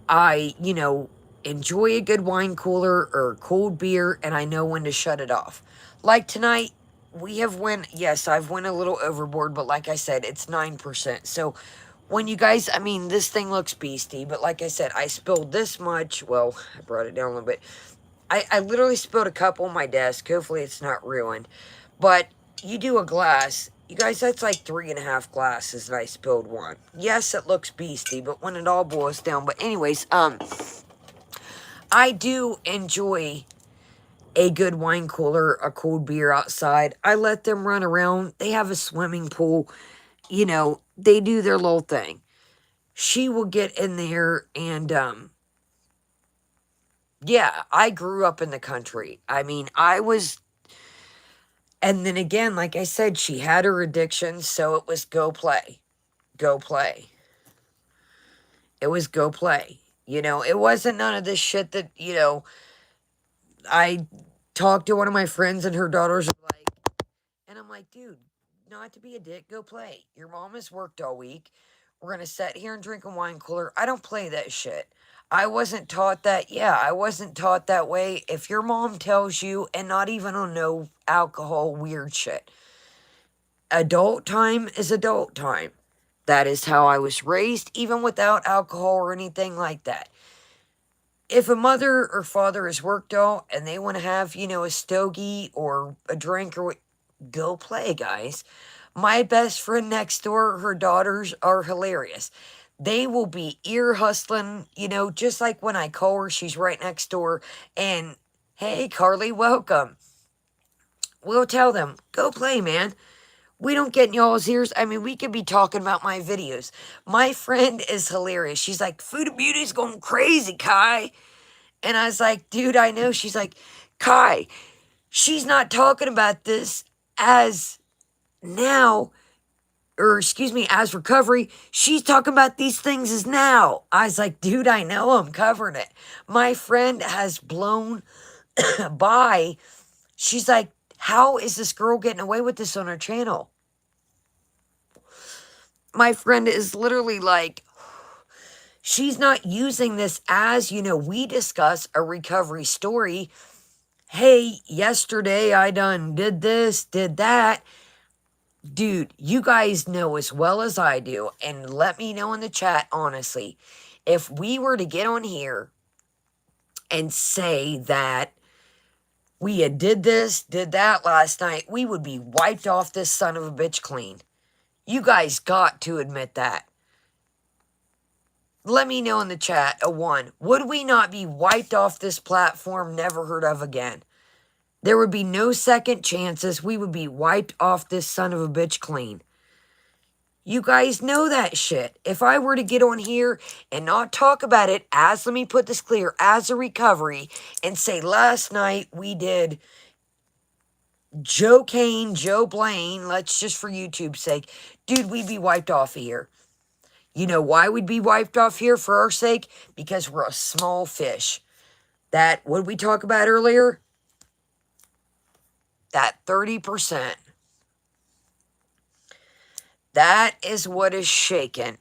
I, you know, enjoy a good wine cooler or cold beer, and I know when to shut it off. Like tonight, we have went, yes, I've went a little overboard, but like I said, it's 9%. So when you guys, I mean, this thing looks beastie, but like I said, I spilled this much. Well, I brought it down a little bit. I literally spilled a cup on my desk. Hopefully it's not ruined. But you do a glass. You guys, that's like 3.5 glasses that I spilled one. Yes, it looks beastie, but when it all boils down. But anyways, I do enjoy a good wine cooler, a cold beer outside. I let them run around. They have a swimming pool. You know, they do their little thing. She will get in there and, yeah, I grew up in the country. I mean, and then again, like I said, she had her addiction, so it was go play. Go play. It was go play. You know, it wasn't none of this shit that, you know, I talked to one of my friends and her daughters are like, and I'm like, dude, not to be a dick, go play. Your mom has worked all week. We're going to sit here and drink a wine cooler. I don't play that shit. I wasn't taught that. Yeah, I wasn't taught that way. If your mom tells you, and not even on no alcohol weird shit, adult time is adult time. That is how I was raised, even without alcohol or anything like that. If a mother or father has worked all and they want to have, you know, a stogie or a drink or what, go play, guys. My best friend next door, her daughters are hilarious. They will be ear hustling, you know, just like when I call her, she's right next door. And hey, Carly, welcome. We'll tell them, go play, man. We don't get in y'all's ears. I mean, we could be talking about my videos. My friend is hilarious. She's like, Foodie Beauty's going crazy, Kai. And I was like, dude, I know. She's like, Kai, she's not talking about this as now, or excuse me, as recovery. She's talking about these things as now. I was like, dude, I know, I'm covering it. My friend has blown by. She's like, how is this girl getting away with this on her channel? My friend is literally like, she's not using this as, you know, we discuss a recovery story. Hey, yesterday I done did this, did that. Dude, you guys know as well as I do, and let me know in the chat, honestly, if we were to get on here and say that we had did this, did that last night, we would be wiped off this son of a bitch clean. You guys got to admit that. Let me know in the chat, a 1. Would we not be wiped off this platform, never heard of again? There would be no second chances. We would be wiped off this son of a bitch clean. You guys know that shit. If I were to get on here and not talk about it as, let me put this clear, as a recovery, and say last night we did Joe Kane, Joe Blaine, let's just for YouTube's sake, dude, we'd be wiped off of here. You know why we'd be wiped off here for our sake? Because we're a small fish. That, what did we talk about earlier? That 30%. That is what is shaken.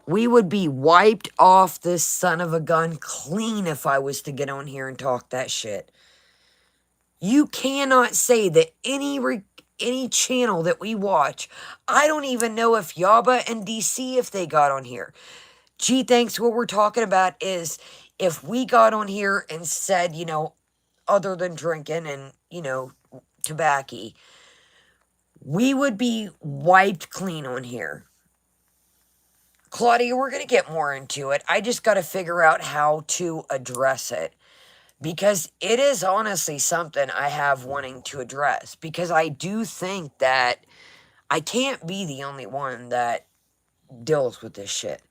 We would be wiped off this son of a gun clean if I was to get on here and talk that shit. You cannot say that any channel that we watch, I don't even know if Yaba and DC, if they got on here. Gee, thanks, what we're talking about is if we got on here and said, you know, other than drinking and, you know, tobacco, we would be wiped clean on here. Claudia, we're going to get more into it. I just got to figure out how to address it. Because it is honestly something I have wanting to address. Because I do think that I can't be the only one that deals with this shit.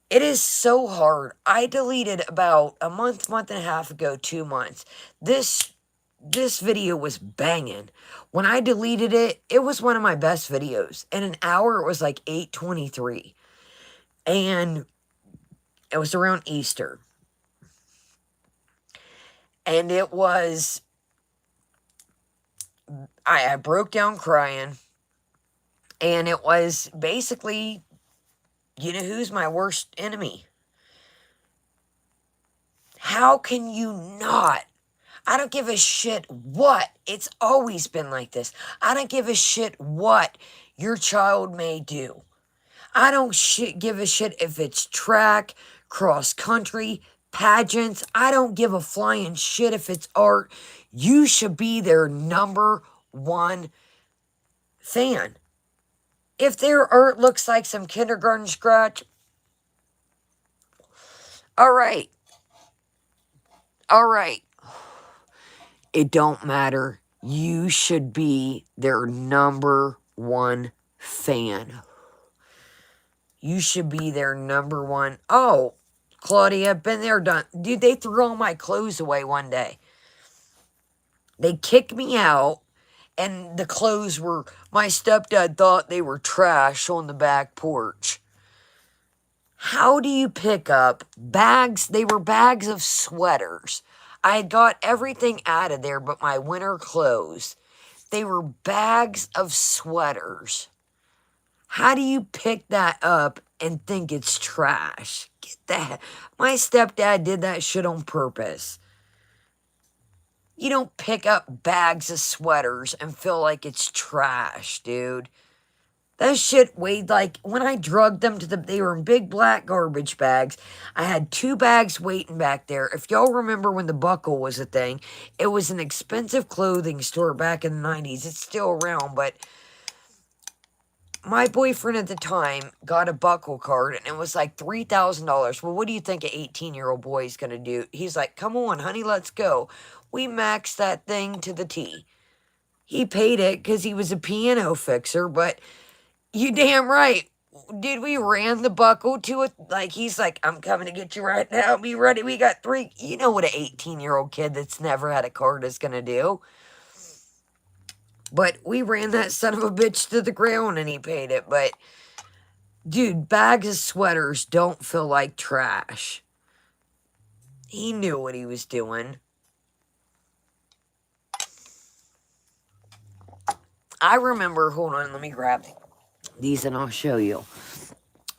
It is so hard. I deleted about a month and a half ago, 2 months. This video was banging. When I deleted it, it was one of my best videos. In an hour, it was like 8:23. And it was around Easter. And it was, I broke down crying. And it was basically, you know who's my worst enemy? How can you not? I don't give a shit what. It's always been like this. I don't give a shit what your child may do. I don't give a shit if it's track, cross country, pageants. I don't give a flying shit if it's art. You should be their number one fan. If their art looks like some kindergarten scratch, all right. All right. It don't matter. You should be their number one fan. You should be their number one. Oh, Claudia, been there, done. Dude, they threw all my clothes away one day. They kicked me out, and the clothes were, my stepdad thought they were trash on the back porch. How do you pick up bags? They were bags of sweaters. I had got everything out of there but my winter clothes. They were bags of sweaters. How do you pick that up and think it's trash? Get that. My stepdad did that shit on purpose. You don't pick up bags of sweaters and feel like it's trash, dude. That shit weighed like, when I drugged them they were in big black garbage bags. I had 2 bags waiting back there. If y'all remember when the Buckle was a thing, it was an expensive clothing store back in the 90s. It's still around, but my boyfriend at the time got a Buckle card, and it was like $3,000. Well, what do you think an 18-year-old boy is going to do? He's like, come on, honey, let's go. We maxed that thing to the T. He paid it because he was a piano fixer, but you damn right. Dude, we ran the Buckle to it. Like, he's like, I'm coming to get you right now. Be ready. We got 3. You know what an 18-year-old kid that's never had a card is going to do. But we ran that son of a bitch to the ground and he paid it. But, dude, bags of sweaters don't feel like trash. He knew what he was doing. I remember, hold on, let me grab these and I'll show you.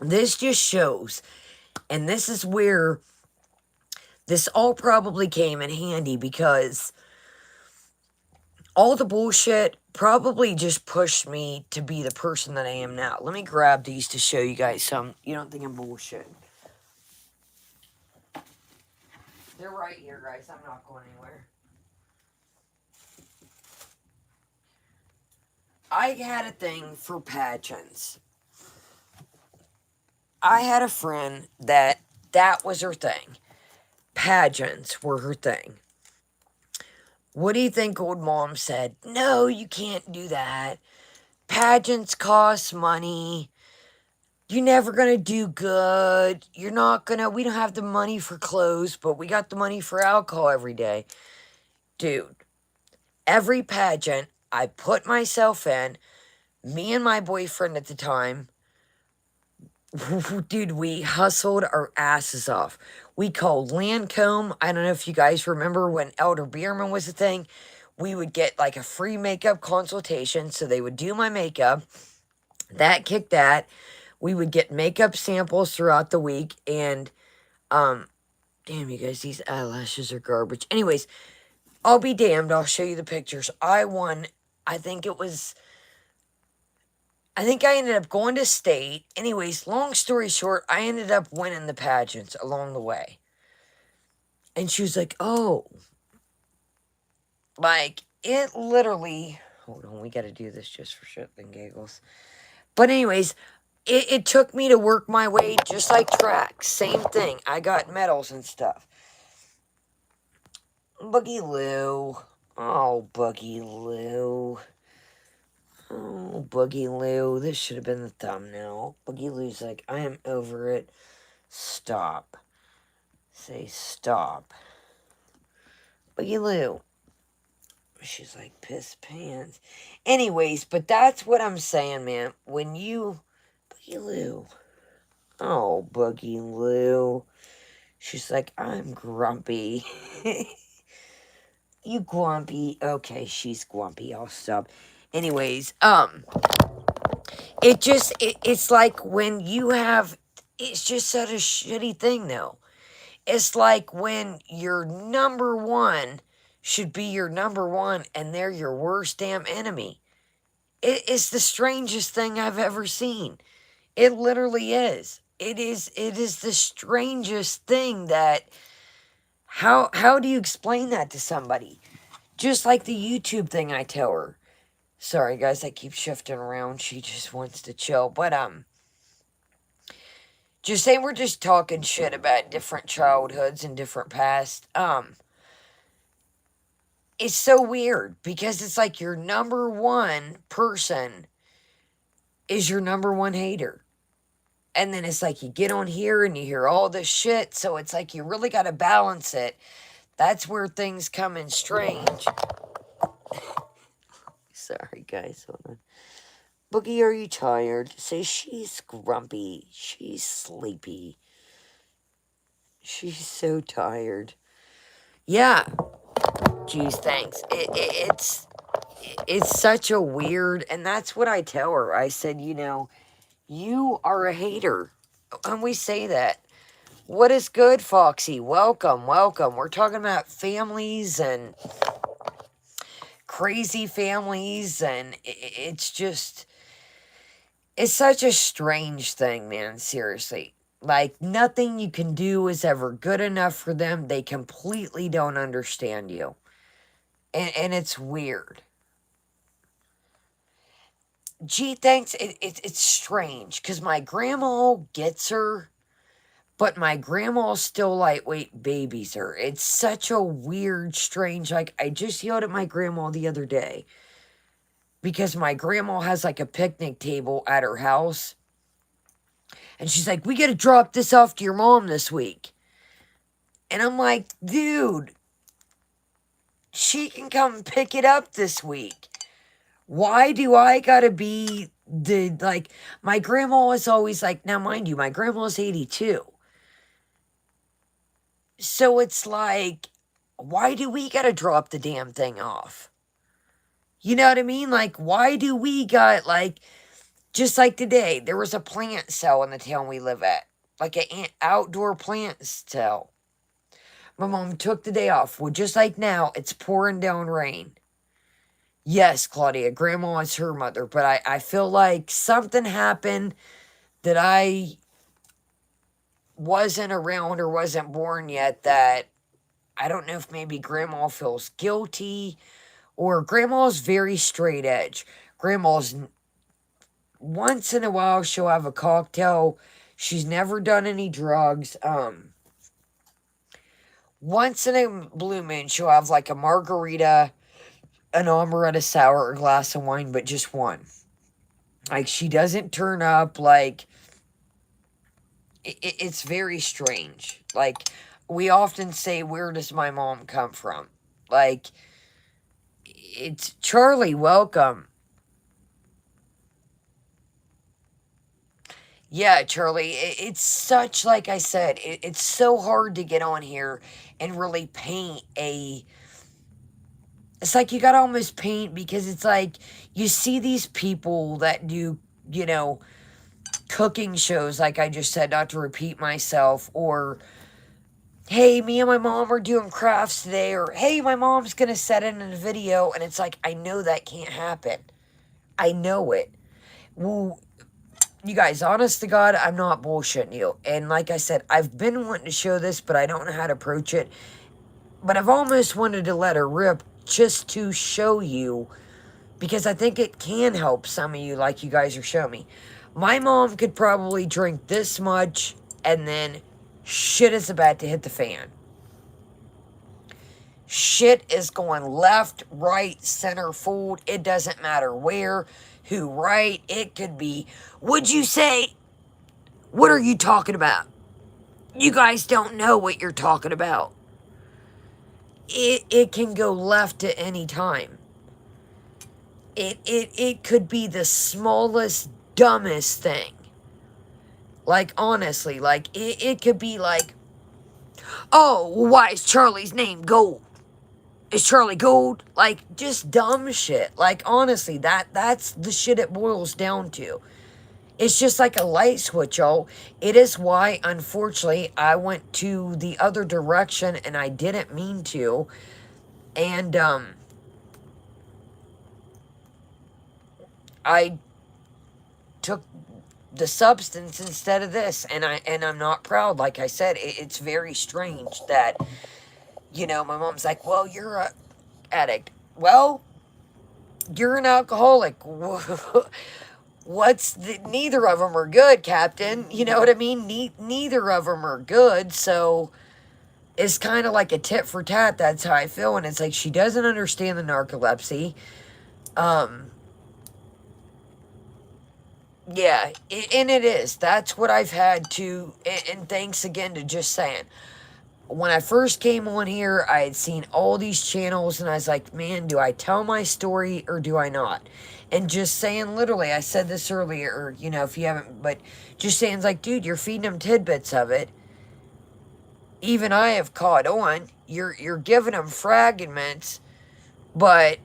This just shows, and this is where this all probably came in handy because all the bullshit probably just pushed me to be the person that I am now. Let me grab these to show you guys some. You don't think I'm bullshit. They're right here, guys. I'm not going anywhere. I had a thing for pageants. I had a friend that was her thing. Pageants were her thing. What do you think old mom said? No, you can't do that. Pageants cost money. You're never going to do good. We don't have the money for clothes, but we got the money for alcohol every day. Dude, every pageant I put myself in, me and my boyfriend at the time, dude, we hustled our asses off. We called Lancome. I don't know if you guys remember when Elder Bierman was a thing. We would get like a free makeup consultation. So they would do my makeup. That kicked that. We would get makeup samples throughout the week. And, damn you guys, these eyelashes are garbage. Anyways, I'll be damned. I'll show you the pictures. I won, I think I ended up going to state. Anyways, long story short, I ended up winning the pageants along the way. And she was like, oh. Like, it literally... Hold on, we got to do this just for shit and giggles. But anyways, it took me to work my way just like track. Same thing. I got medals and stuff. Boogie Lou. Oh, Boogie Lou. Oh, Boogie Lou. This should have been the thumbnail. Boogie Lou's like, I am over it. Stop. Say stop. Boogie Lou. She's like, piss pants. Anyways, but that's what I'm saying, man. When you... Boogie Lou. Oh, Boogie Lou. She's like, I'm grumpy. You grumpy. Okay, she's grumpy. I'll stop. Anyways, it's like when you have, it's just such a shitty thing, though. It's like when your number one should be your number one and they're your worst damn enemy. It's the strangest thing I've ever seen. It literally is. It is the strangest thing that how do you explain that to somebody? Just like the YouTube thing I tell her. Sorry guys, I keep shifting around. She just wants to chill. But just say we're just talking shit about different childhoods and different past. It's so weird because it's like your number one person is your number one hater. And then it's like you get on here and you hear all this shit. So it's like you really got to balance it. That's where things come in strange. Sorry, guys. Hold on. Boogie, are you tired? Say she's grumpy. She's sleepy. She's so tired. Yeah. Geez, thanks. It's such a weird, and that's what I tell her. I said, you know, you are a hater. And we say that. What is good, Foxy? Welcome, welcome. We're talking about families and crazy families, and it's just, it's such a strange thing, man. Seriously. Like, nothing you can do is ever good enough for them. They completely don't understand you. And it's weird. Gee, thanks. It's strange, because my grandma gets her, but my grandma still lightweight babies her. It's such a weird, strange, like, I just yelled at my grandma the other day, because my grandma has, like, a picnic table at her house, and she's like, we gotta drop this off to your mom this week. And I'm like, dude, she can come pick it up this week. Why do I gotta be the, like, my grandma was always like, now mind you, my grandma's 82. So it's like, why do we gotta drop the damn thing off? You know what I mean? Like, why do we got, like, just like today, there was a plant sale in the town we live at. Like an outdoor plant sale. My mom took the day off. Well, just like now, it's pouring down rain. Yes, Claudia, Grandma is her mother, but I feel like something happened that I wasn't around or wasn't born yet, that I don't know if maybe Grandma feels guilty, or Grandma's very straight edge. Grandma's, once in a while, she'll have a cocktail. She's never done any drugs. Once in a blue moon, she'll have like a margarita, an amaretto sour, or a glass of wine, but just one. Like, she doesn't turn up, like, it's very strange. Like, we often say, where does my mom come from? Like, it's Charlie, welcome. Yeah, Charlie, it's such, like I said, it's so hard to get on here and really paint a, it's like you gotta almost paint, because it's like you see these people that do, you know, cooking shows, like I just said, not to repeat myself, or, hey, me and my mom are doing crafts today, or, hey, my mom's gonna set in a video, and it's like, I know that can't happen. I know it. Well, you guys, honest to God, I'm not bullshitting you. And like I said, I've been wanting to show this, but I don't know how to approach it. But I've almost wanted to let her rip just to show you, because I think it can help some of you, like you guys are showing me. My mom could probably drink this much, and then shit is about to hit the fan. Shit is going left, right, center, fold. It doesn't matter where, who, right. It could be, would you say, what are you talking about? You guys don't know what you're talking about. It can go left at any time. It could be the smallest, dumbest thing. Like, honestly, like, it could be like, oh, why is Charlie's name Gold? Is Charlie Gold? Like, just dumb shit. Like, honestly, that's the shit it boils down to. It's just like a light switch, y'all. It is why, unfortunately, I went to the other direction, and I didn't mean to. And, I took the substance instead of this, and I'm not proud. Like I said, it's very strange that, you know, my mom's like, well, you're a addict. Well, you're an alcoholic. Neither of them are good, Captain. You know what I mean? Neither of them are good. So it's kind of like a tit for tat. That's how I feel. And it's like, she doesn't understand the narcolepsy. Yeah, and it is. That's what I've had to, and thanks again to Just Saying. When I first came on here, I had seen all these channels, and I was like, man, do I tell my story or do I not? And Just Saying, literally, I said this earlier, you know, if you haven't, but Just Saying's like, dude, you're feeding them tidbits of it. Even I have caught on. You're giving them fragments, but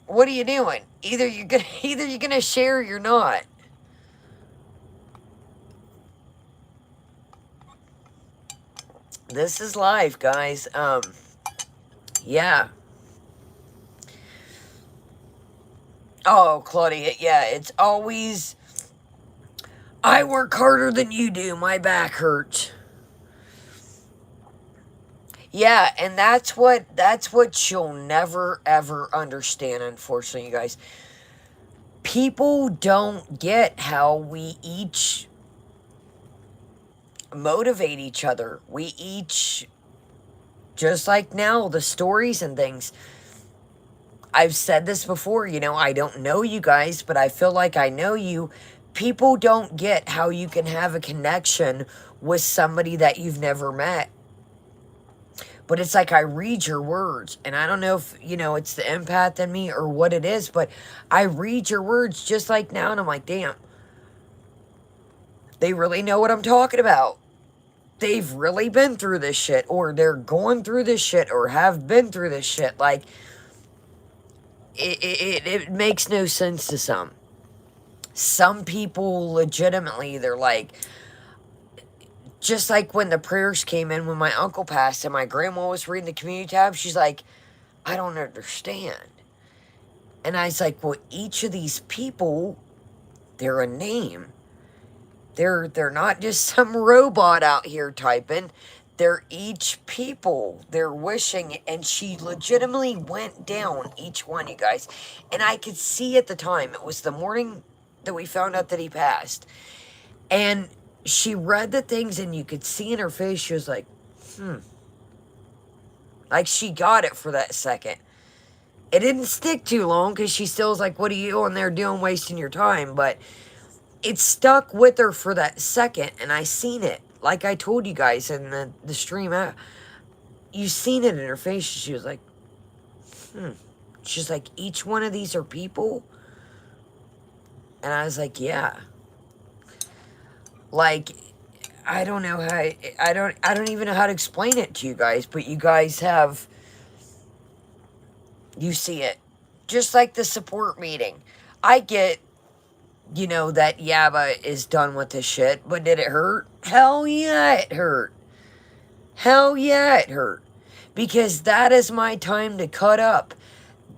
what are you doing? Either you're gonna share or you're not. This is life, guys. Yeah. Oh, Claudia, yeah, it's always, I work harder than you do. My back hurts. Yeah, and that's what you'll never ever understand, unfortunately, you guys. People don't get how we each motivate each other. We each, just like now, the stories and things. I've said this before, you know, I don't know you guys, but I feel like I know you. People don't get how you can have a connection with somebody that you've never met. But it's like I read your words, and I don't know if, you know, it's the empath in me or what it is, but I read your words just like now, and I'm like, damn, they really know what I'm talking about. They've really been through this shit, or they're going through this shit, or have been through this shit. Like, it makes no sense to some. Some people legitimately, they're like, just like when the prayers came in when my uncle passed and my grandma was reading the community tab, she's like, I don't understand. And I was like, well, each of these people, they're a name. They're not just some robot out here typing. They're each people. They're wishing, and she legitimately went down each one, you guys. And I could see at the time, it was the morning that we found out that he passed. And she read the things, and you could see in her face, she was like, like she got it for that second. It didn't stick too long, because she still was like, what are you on there doing, wasting your time? But it stuck with her for that second, and I seen it. Like I told you guys in the stream, you seen it in her face. She was like, She's like, each one of these are people? And I was like, yeah. Like, I don't know how, I don't even know how to explain it to you guys, but you guys have, you see it. Just like the support meeting. I get, you know, that Yaba is done with this shit, but did it hurt? Hell yeah, it hurt. Hell yeah, it hurt. Because that is my time to cut up.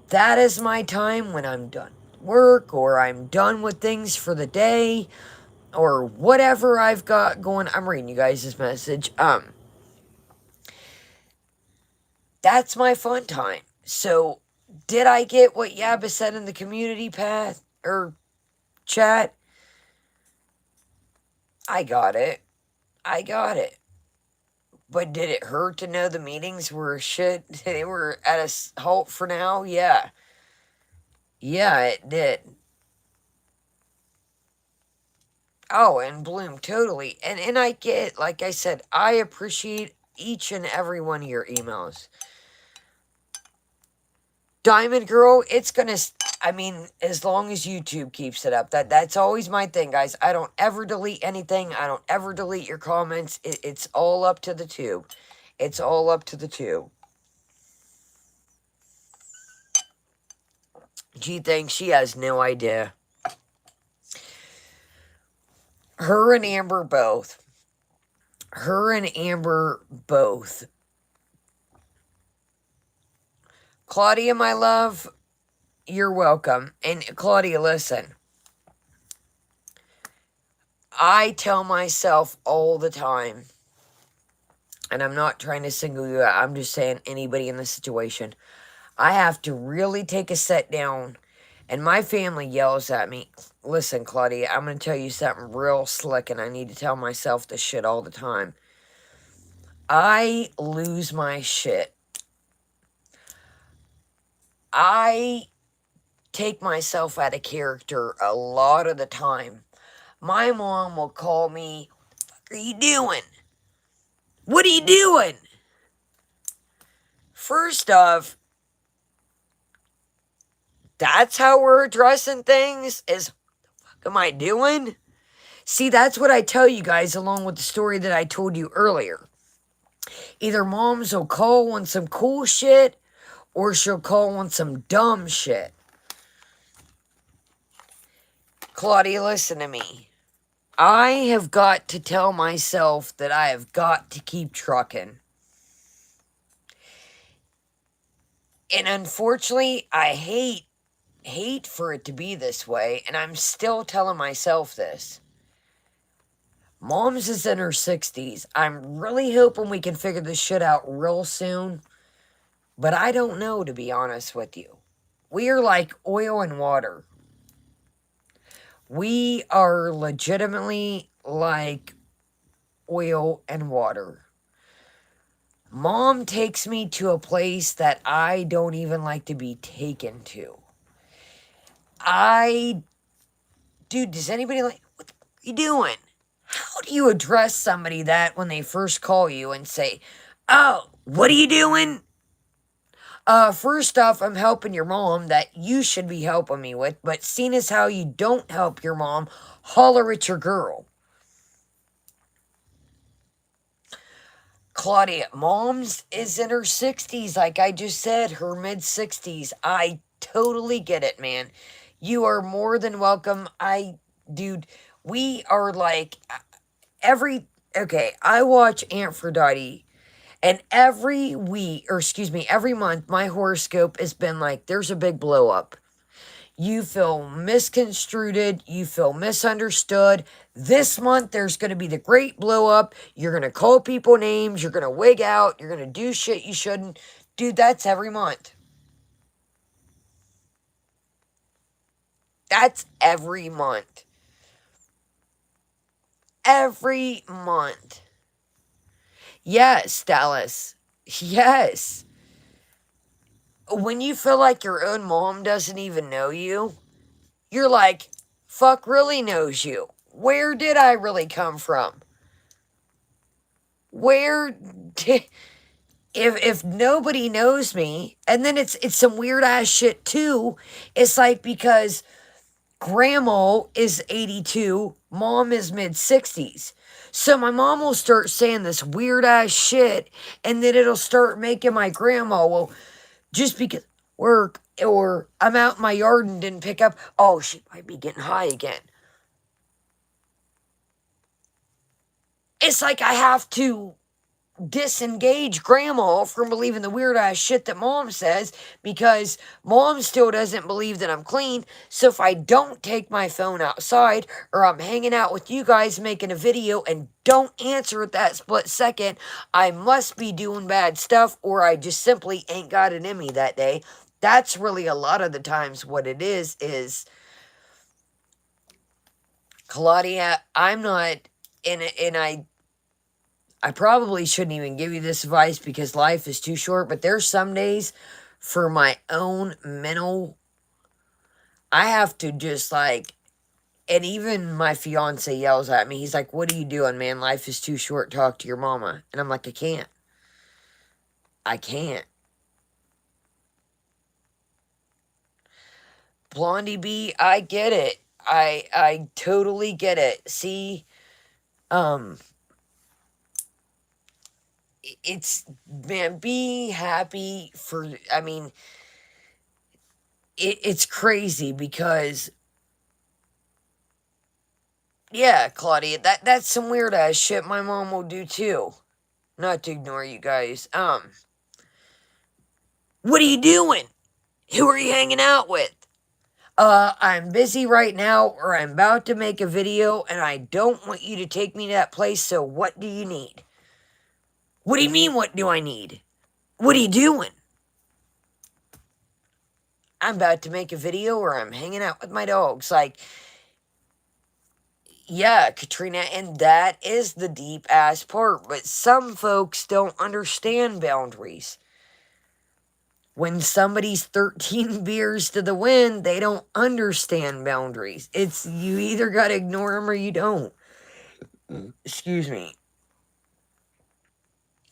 That is my time when I'm done work, or I'm done with things for the day, or whatever I've got going. I'm reading you guys this message. That's my fun time. So, did I get what Yaba said in the community path or chat? I got it. I got it. But did it hurt to know the meetings were shit? They were at a halt for now? Yeah. Yeah, it did. Oh, and Bloom, totally. And I get, like I said, I appreciate each and every one of your emails. Diamond Girl, it's gonna, I mean, as long as YouTube keeps it up. That's always my thing, guys. I don't ever delete anything. I don't ever delete your comments. It's all up to the tube. It's all up to the tube. She thinks she has no idea. Her and Amber both. Her and Amber both Claudia, my love, you're welcome. And Claudia, listen. I tell myself all the time, and I'm not trying to single you out, I'm just saying anybody in this situation, I have to really take a sit down, and my family yells at me. Listen, Claudia, I'm going to tell you something real slick, and I need to tell myself this shit all the time. I lose my shit. I take myself out of character a lot of the time. My mom will call me, "What are you doing? What are you doing?" First off, that's how we're addressing things, is, what am I doing? See, that's what I tell you guys along with the story that I told you earlier. Either moms will call on some cool shit, or she'll call on some dumb shit. Claudia, listen to me. I have got to tell myself that I have got to keep trucking. And unfortunately, I hate for it to be this way, and I'm still telling myself this. Mom's is in her 60s. I'm really hoping we can figure this shit out real soon. But I don't know, to be honest with you. We are like oil and water. We are legitimately like oil and water. Mom takes me to a place that I don't even like to be taken to. Dude, does anybody like, what are you doing? How do you address somebody that when they first call you and say, "Oh, what are you doing?" First off, I'm helping your mom that you should be helping me with, but seeing as how you don't help your mom, holler at your girl. Claudia, mom's is in her 60s, like I just said, her mid-60s. I totally get it, man. You are more than welcome. Dude, we are like, okay, I watch Aphrodite, and every week, or excuse me, every month, my horoscope has been like, there's a big blow up. You feel misconstrued. You feel misunderstood. This month, there's going to be the great blow up. You're going to call people names. You're going to wig out. You're going to do shit you shouldn't. Dude, that's every month. That's every month. Every month. Yes, Dallas. Yes. When you feel like your own mom doesn't even know you, you're like, fuck really knows you. Where did I really come from? Where did... If nobody knows me, and then it's some weird ass shit too. It's like, because grandma is 82, mom is mid-60s. So my mom will start saying this weird ass shit, and then it'll start making my grandma, well, just because work or I'm out in my yard and didn't pick up, oh, she might be getting high again. It's like I have to disengage grandma from believing the weird ass shit that mom says, because mom still doesn't believe that I'm clean. So if I don't take my phone outside, or I'm hanging out with you guys making a video and don't answer at that split second, I must be doing bad stuff, or I just simply ain't got it in me that day. That's really a lot of the times what it is Claudia, I'm not in it, and I probably shouldn't even give you this advice because life is too short, but there's some days for my own mental, I have to just like, and even my fiance yells at me. He's like, "What are you doing, man? Life is too short. Talk to your mama." And I'm like, I can't. I can't. Blondie B, I get it. I totally get it. See, it's, man, be happy for, I mean, it's crazy because, yeah, Claudia, that's some weird ass shit my mom will do too. Not to ignore you guys. What are you doing? Who are you hanging out with? I'm busy right now, or I'm about to make a video, and I don't want you to take me to that place, so what do you need? What do you mean, what do I need? What are you doing? I'm about to make a video, or I'm hanging out with my dogs. Like, yeah, Katrina, and that is the deep ass part, but some folks don't understand boundaries. When somebody's 13 beers to the wind, they don't understand boundaries. It's you either got to ignore them or you don't. Excuse me.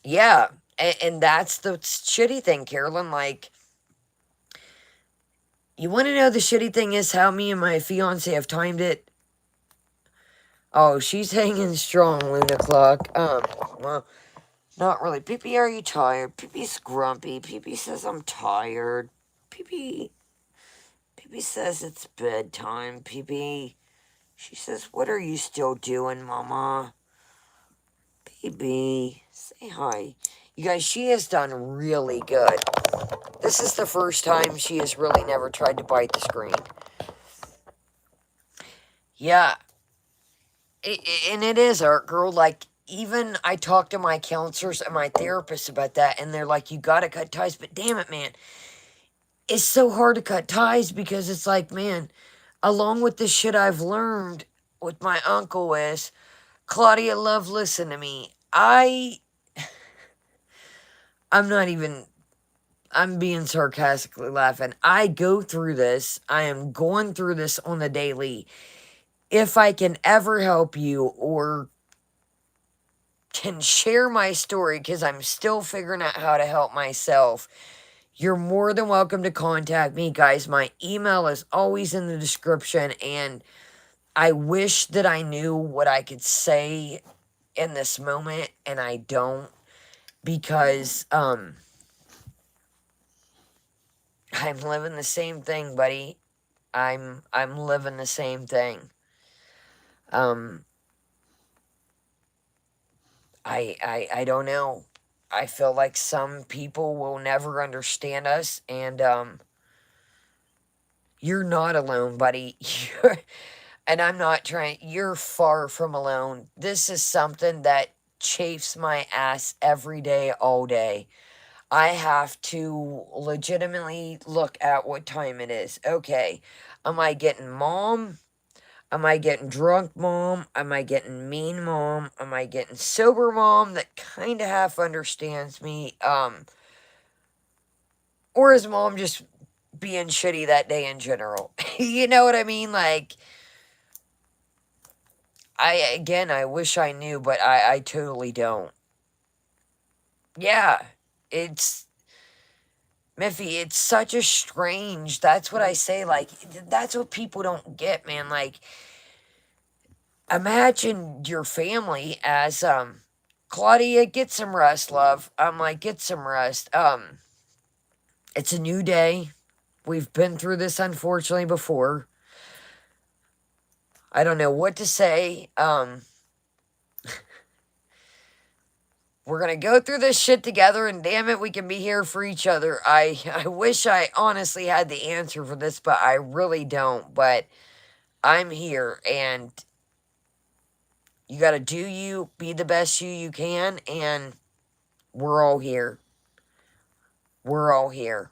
Yeah, and that's the shitty thing, Carolyn. Like, you want to know the shitty thing is how me and my fiance have timed it? Oh, she's hanging strong, Luna Clock. Well, not really. Pee-Pee, are you tired? Pee-Pee's grumpy. Pee-Pee says I'm tired. Pee-Pee says it's bedtime. Pee-Pee, she says, what are you still doing, Mama? Pee-Pee, say hi. You guys, she has done really good. This is the first time she has really never tried to bite the screen. Yeah. And it is, Art Girl. Like, even I talked to my counselors and my therapists about that, and they're like, you gotta cut ties. But damn it, man. It's so hard to cut ties because it's like, man, along with the shit I've learned with my uncle is, Claudia, love, listen to me. I'm not even, I'm being sarcastically laughing. I go through this. I am going through this on the daily. If I can ever help you or can share my story, because I'm still figuring out how to help myself, you're more than welcome to contact me, guys. My email is always in the description, and I wish that I knew what I could say in this moment, and I don't, because I'm living the same thing, buddy. I'm living the same thing. I don't know. I feel like some people will never understand us, and you're not alone, buddy. And I'm not trying, you're far from alone. This is something that chafes my ass every day, all day. I have to legitimately look at what time it is. Okay, am I getting mom? Am I getting drunk mom? Am I getting mean mom? Am I getting sober mom that kind of half understands me? Or is mom just being shitty that day in general? You know what I mean? Like, I wish I knew, but I totally don't. Yeah, it's, Miffy, it's such a strange, that's what I say, like, that's what people don't get, man. Like, imagine your family as, Claudia, get some rest, love. I'm like, get some rest. It's a new day. We've been through this, unfortunately, before. I don't know what to say. We're gonna go through this shit together, and damn it, we can be here for each other. I wish I honestly had the answer for this, but I really don't. But I'm here, and you gotta do you, be the best you can, and we're all here. We're all here.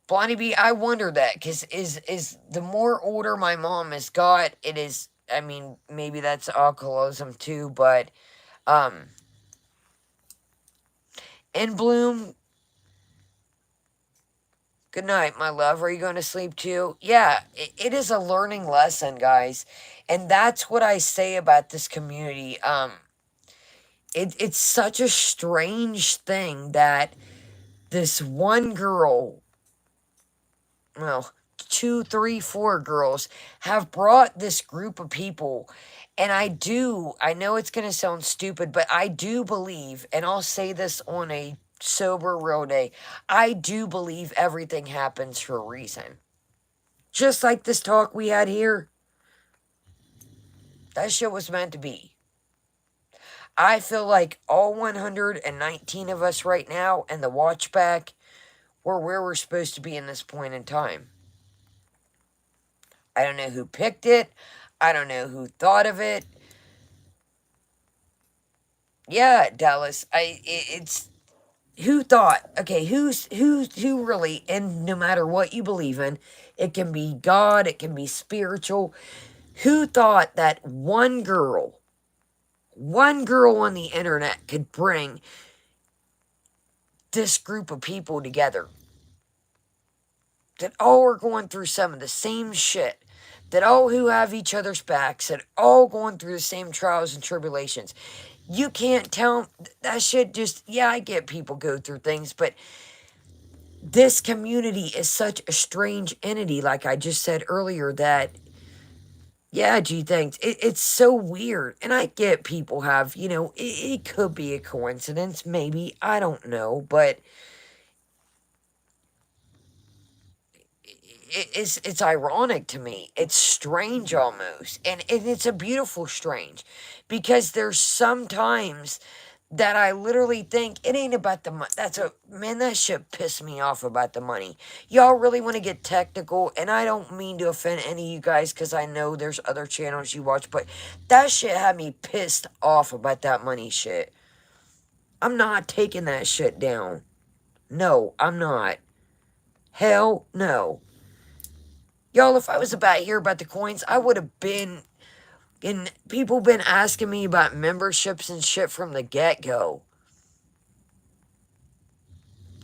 Blondie B, I wonder that, because is the more older my mom has got, it is, I mean, maybe that's alcoholism too, but, in Bloom, good night, my love. Are you going to sleep too? Yeah, it is a learning lesson, guys. And that's what I say about this community. It's such a strange thing that this one girl, well, 2, 3, 4 girls have brought this group of people. And I know it's going to sound stupid, but I do believe, and I'll say this on a sober, real day, I do believe everything happens for a reason. Just like this talk we had here. That shit was meant to be. I feel like all 119 of us right now and the watch back were where we're supposed to be in this point in time. I don't know who picked it. I don't know who thought of it. Yeah, Dallas. It's who thought. Okay, who really? And no matter what you believe in, it can be God, it can be spiritual. Who thought that one girl on the internet could bring this group of people together that all are going through some of the same shit, that all who have each other's backs, that all going through the same trials and tribulations? You can't tell that shit. Just, yeah, I get people go through things, but this community is such a strange entity, like I just said earlier, that, yeah, gee, thanks. It's so weird. And I get people have, it could be a coincidence, maybe, I don't know, but it's ironic to me. It's strange almost. And it's a beautiful strange, because there's sometimes that I literally think it ain't about the money. That shit pissed me off about the money. Y'all really want to get technical, and I don't mean to offend any of you guys, because I know there's other channels you watch, but that shit had me pissed off about that money shit. I'm not taking that shit down. No, I'm not. Hell no. Y'all, if I was about here about the coins, I would have been, and people been asking me about memberships and shit from the get-go.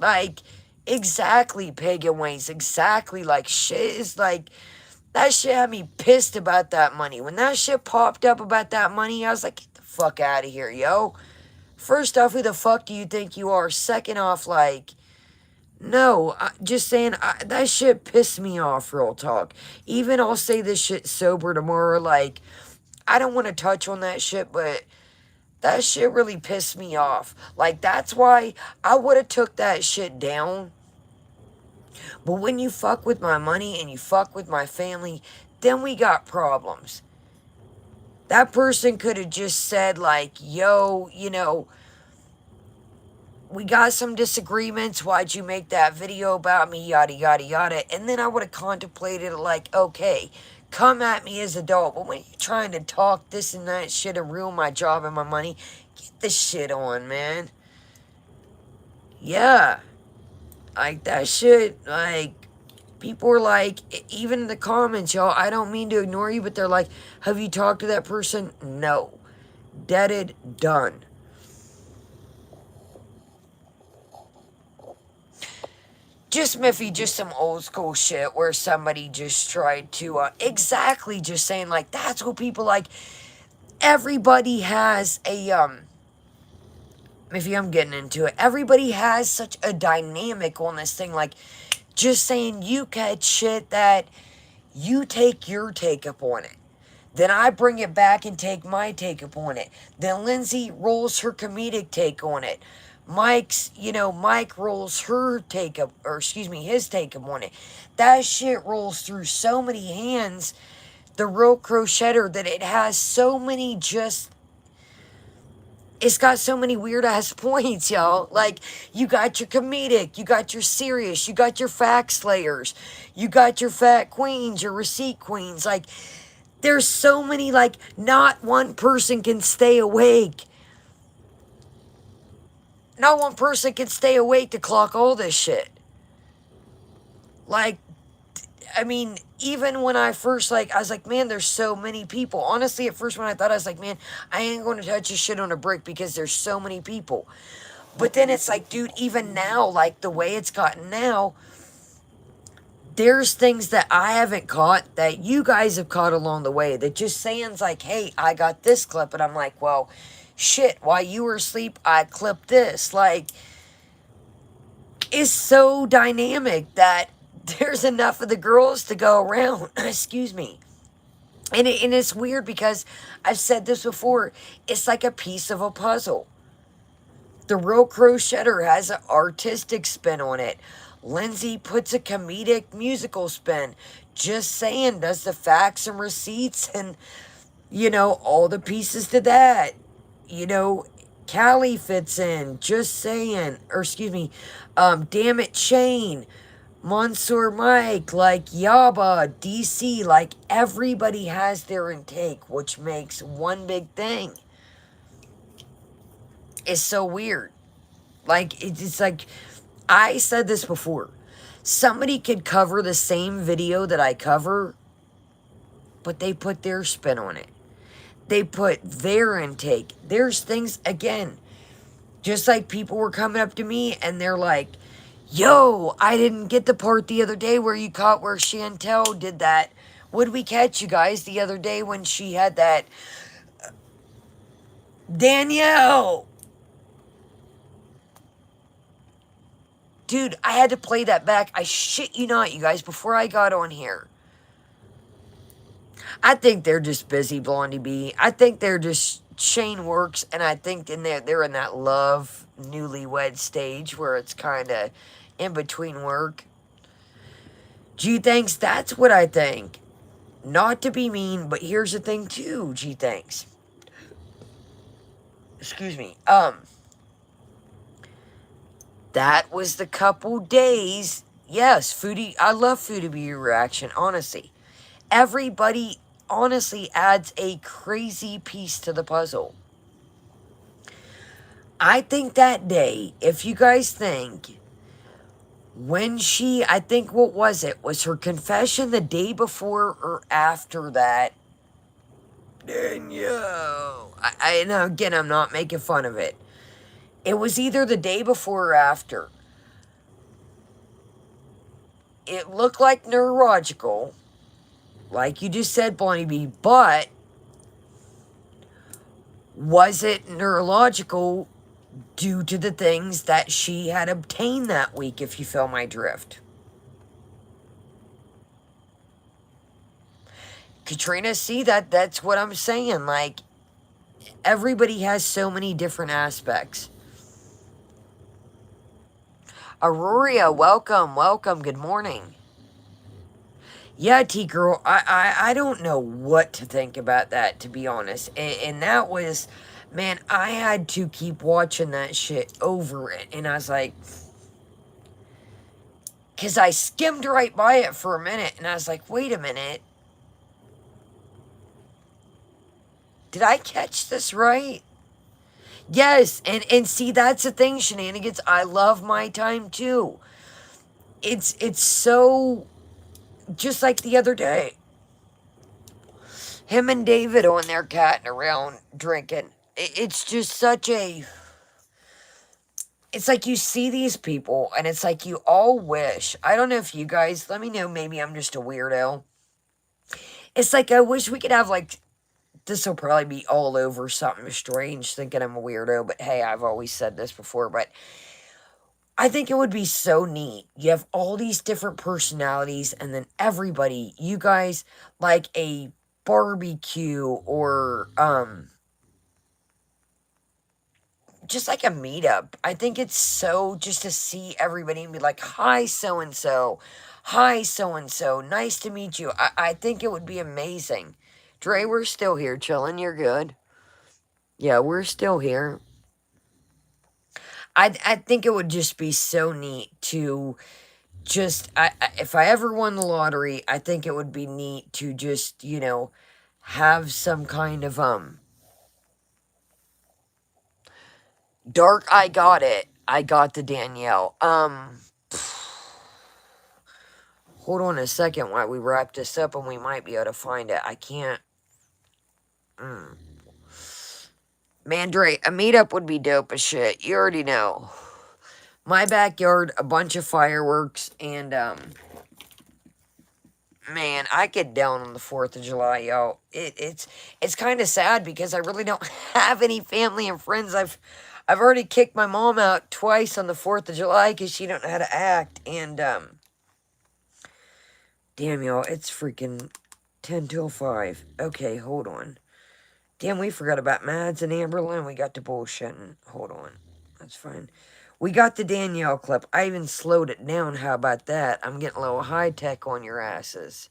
Like, exactly, pagan ways, exactly, like, shit is like, that shit had me pissed about that money. When that shit popped up about that money, I was like, get the fuck out of here, yo. First off, who the fuck do you think you are? Second off, like, no, just saying, that shit pissed me off, real talk. Even I'll say this shit sober tomorrow, like, I don't want to touch on that shit, but that shit really pissed me off. Like, that's why I would have took that shit down. But when you fuck with my money and you fuck with my family, then we got problems. That person could have just said, like, yo, we got some disagreements. Why'd you make that video about me? Yada, yada, yada. And then I would have contemplated, like, okay, come at me as adult. But when you're trying to talk this and that shit and ruin my job and my money, get the shit on, man. Yeah. Like, that shit, like, people are like, even in the comments, y'all, I don't mean to ignore you, but they're like, have you talked to that person? No. Deaded, done. Just Miffy, just some old school shit where somebody just tried to, exactly, just saying, like, that's what people like. Everybody has a, Miffy, I'm getting into it. Everybody has such a dynamic on this thing, like, just saying you catch shit that you take your take up on it. Then I bring it back and take my take up on it. Then Lindsay rolls her comedic take on it. Mike rolls her take up, or excuse me, his take up on it. That shit rolls through so many hands, the real crocheter, that it has so many it's got so many weird ass points, y'all. Like, you got your comedic, you got your serious, you got your fact slayers, you got your fat queens, your receipt queens. Like, there's so many, like, not one person can stay awake. Not one person can stay awake to clock all this shit. Like, I mean, even when I first, like, I was like, man, there's so many people. Honestly, at first when I thought, I was like, man, I ain't going to touch this shit on a brick because there's so many people. But then it's like, dude, even now, like, the way it's gotten now, there's things that I haven't caught that you guys have caught along the way. That just saying's like, hey, I got this clip. And I'm like, well, shit, while you were asleep, I clipped this. Like, it's so dynamic that there's enough of the girls to go around. Excuse me. And it's weird because I've said this before. It's like a piece of a puzzle. The real crocheter has an artistic spin on it. Lindsay puts a comedic musical spin. Just saying does the facts and receipts and You know, all the pieces to that. You know, Callie fits in. Just saying. Or excuse me, Damn It Shane, Monsieur Mike, like Yaba, DC, like everybody has their intake, which makes one big thing. It's so weird. Like, it's like, I said this before. Somebody could cover the same video that I cover, but they put their spin on it. They put their intake. There's things, again, just like people were coming up to me and they're like, yo, I didn't get the part the other day where you caught where Chantel did that. Would we catch you guys the other day when she had that? Danielle! Dude, I had to play that back. I shit you not, you guys, before I got on here. I think they're just busy, Blondie B. I think they're just Shane works, and I think they're in that love newlywed stage where it's kind of in between work. G thinks that's what I think. Not to be mean, but here's the thing too, G thinks. Excuse me. That was the couple days. Yes, Foodie. I love Foodie Beauty reaction, honestly. Everybody honestly adds a crazy piece to the puzzle. I think that day, if you guys think, when I think, what was it? Was her confession the day before or after that? Danielle. And again, I'm not making fun of it. It was either the day before or after. It looked like neurological, like you just said, Bonnie B, but was it neurological due to the things that she had obtained that week, if you feel my drift? Katrina, see, that's what I'm saying. Like, everybody has so many different aspects. Aurora, welcome, good morning. Yeah, T-Girl, I don't know what to think about that, to be honest. And that was, man, I had to keep watching that shit over it. And I was like, because I skimmed right by it for a minute. And I was like, wait a minute. Did I catch this right? Yes, and see, that's the thing, shenanigans. I love my time, too. It's so, just like the other day. Him and David on there catting around drinking. It's just such a... It's like you see these people, and it's like you all wish... I don't know if you guys... Let me know, maybe I'm just a weirdo. It's like I wish we could have, like... This will probably be all over something strange, thinking I'm a weirdo, but hey, I've always said this before, but... I think it would be so neat. You have all these different personalities, and then everybody, you guys, like a barbecue or, just like a meetup. I think it's so just to see everybody and be like, hi, so-and-so. Hi, so-and-so. Nice to meet you. I think it would be amazing. Dre, we're still here chilling. You're good. Yeah, we're still here. I think it would just be so neat to just, if I ever won the lottery, I think it would be neat to just, you know, have some kind of, Dark, I got it. I got the Danielle. Hold on a second while we wrap this up and we might be able to find it. I can't. Man, Dre, a meetup would be dope as shit. You already know. My backyard, a bunch of fireworks, and, man, I get down on the 4th of July, y'all. It's kind of sad because I really don't have any family and friends. I've already kicked my mom out twice on the 4th of July because she don't know how to act. And, damn, y'all, it's freaking 10 till 5. Okay, hold on. Damn, we forgot about Mads and Amberlyn. We got to bullshitting. Hold on. That's fine. We got the Danielle clip. I even slowed it down. How about that? I'm getting a little high-tech on your asses.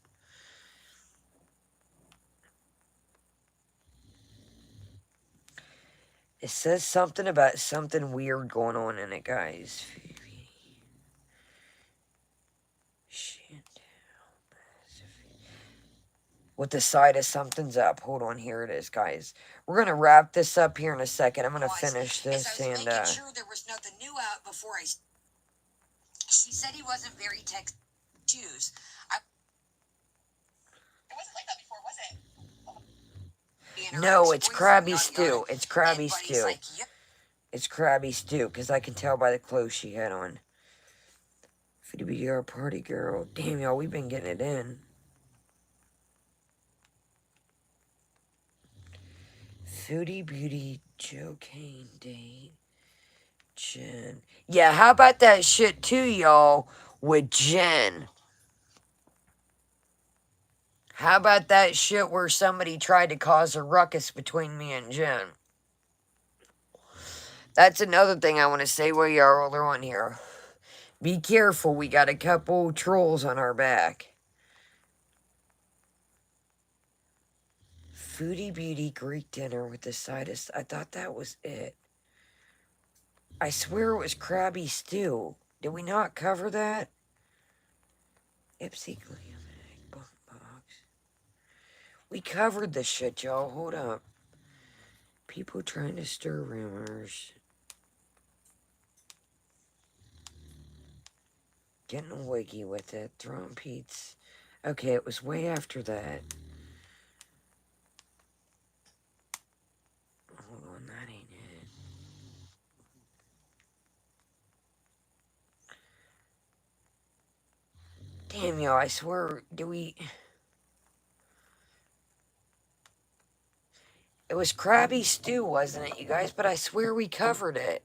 It says something about something weird going on in it, guys. Shit. With the side of something's up. Hold on, here it is, guys. We're gonna wrap this up here in a second. I'm gonna finish this and making sure there was nothing new out before I. She said he wasn't very tech shoes. It wasn't like that before, was it? No, it's crabby stew. It's crabby stew. Like, yep. It's crabby stew, because I can tell by the clothes she had on. Foodie Beauty, our party girl. Damn, y'all, we've been getting it in. Foodie Beauty, Joe Kane date. Jen. Yeah, how about that shit too, y'all, with Jen? How about that shit where somebody tried to cause a ruckus between me and Jen? That's another thing I want to say while y'all are on here. Be careful, we got a couple trolls on our back. Foodie Beauty Greek dinner with the side of... I thought that was it. I swear it was crabby stew. Did we not cover that? Ipsy Glam egg box. We covered this shit, y'all. Hold up. People trying to stir rumors. Getting wiggy with it. Throwing Pete's. Okay, it was way after that. Hold on, that ain't it. Damn, y'all, I swear, do we... It was crabby stew, wasn't it, you guys? But I swear we covered it.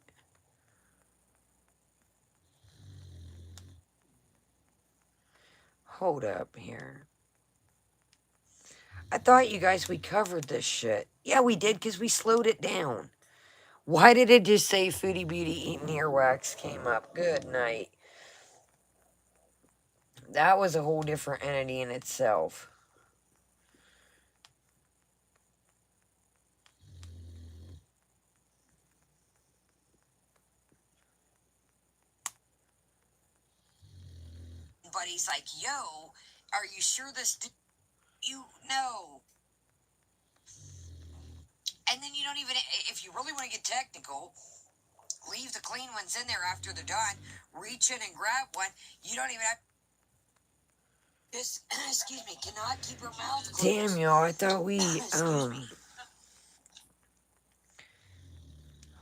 Hold up here. I thought, you guys, we covered this shit. Yeah, we did, because we slowed it down. Why did it just say Foodie Beauty eating earwax came up? Good night. That was a whole different entity in itself. But he's like, yo, are you sure this... You know. And then you don't even... If you really want to get technical, leave the clean ones in there after they're done. Reach in and grab one. You don't even have... Just, excuse me, cannot keep her mouth closed. Damn, y'all, I thought we,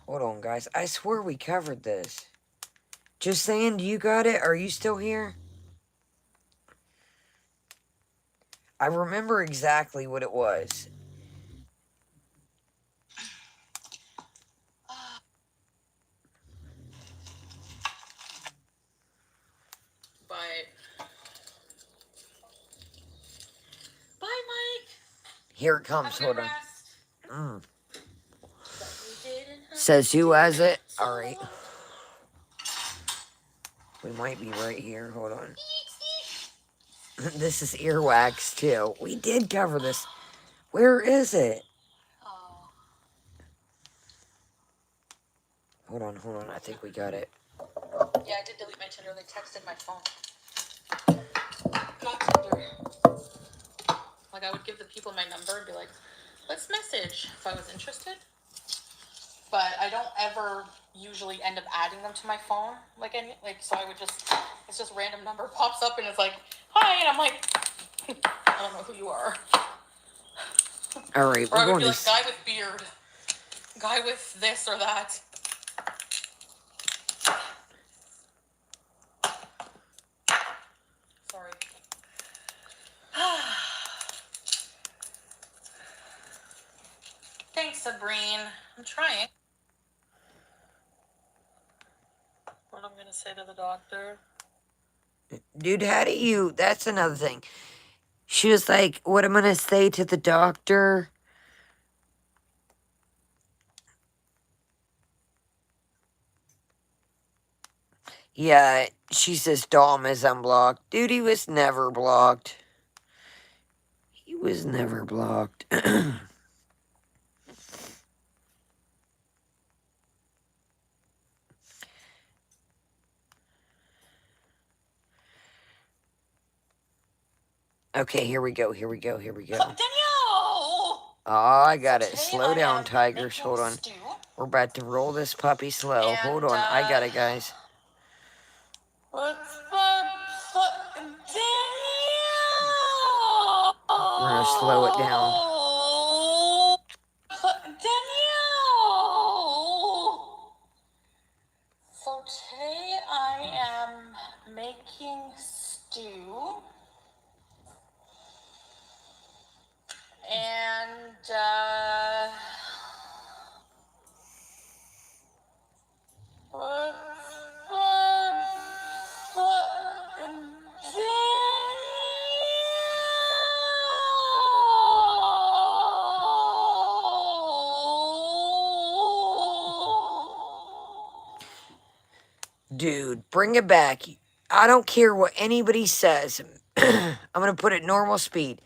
Hold on, guys. I swear we covered this. Just saying, you got it? Are you still here? I remember exactly what it was.
But bye, Mike.
Here it comes.
Have a good
Hold on.
rest.
Says who has it? Alright. We might be right here. Hold on. This is earwax, too. We did cover this. Where is it?
Oh.
Hold on. I think we got it.
Yeah, I did delete my Tinder. They texted my phone. Not Tinder. Like, I would give the people my number and be like, let's message if I was interested. But I don't ever usually end up adding them to my phone. So I would just, it's just random number pops up and it's like, hi, and I'm like, I don't know who you are.
All right,
or I
we're
would
going
be
to...
like, guy with beard, guy with this or that. Sorry. Thanks, Sabrine. I'm trying. What I'm gonna say to the doctor?
Dude, how do you... That's another thing. She was like, what I'm going to say to the doctor... Yeah, she says Dom is unblocked. Dude, he was never blocked. He was never blocked. Okay, here we go.
Danielle!
Oh, I got it.
Today
Slow
I
down,
am
tigers.
making
Hold on.
stew,
We're about to roll this puppy slow. Hold
and
on. I got it, guys. We're going to slow it down.
Danielle! So today I am making stew, and
Dude, bring it back. I don't care what anybody says. I'm going to put it normal speed.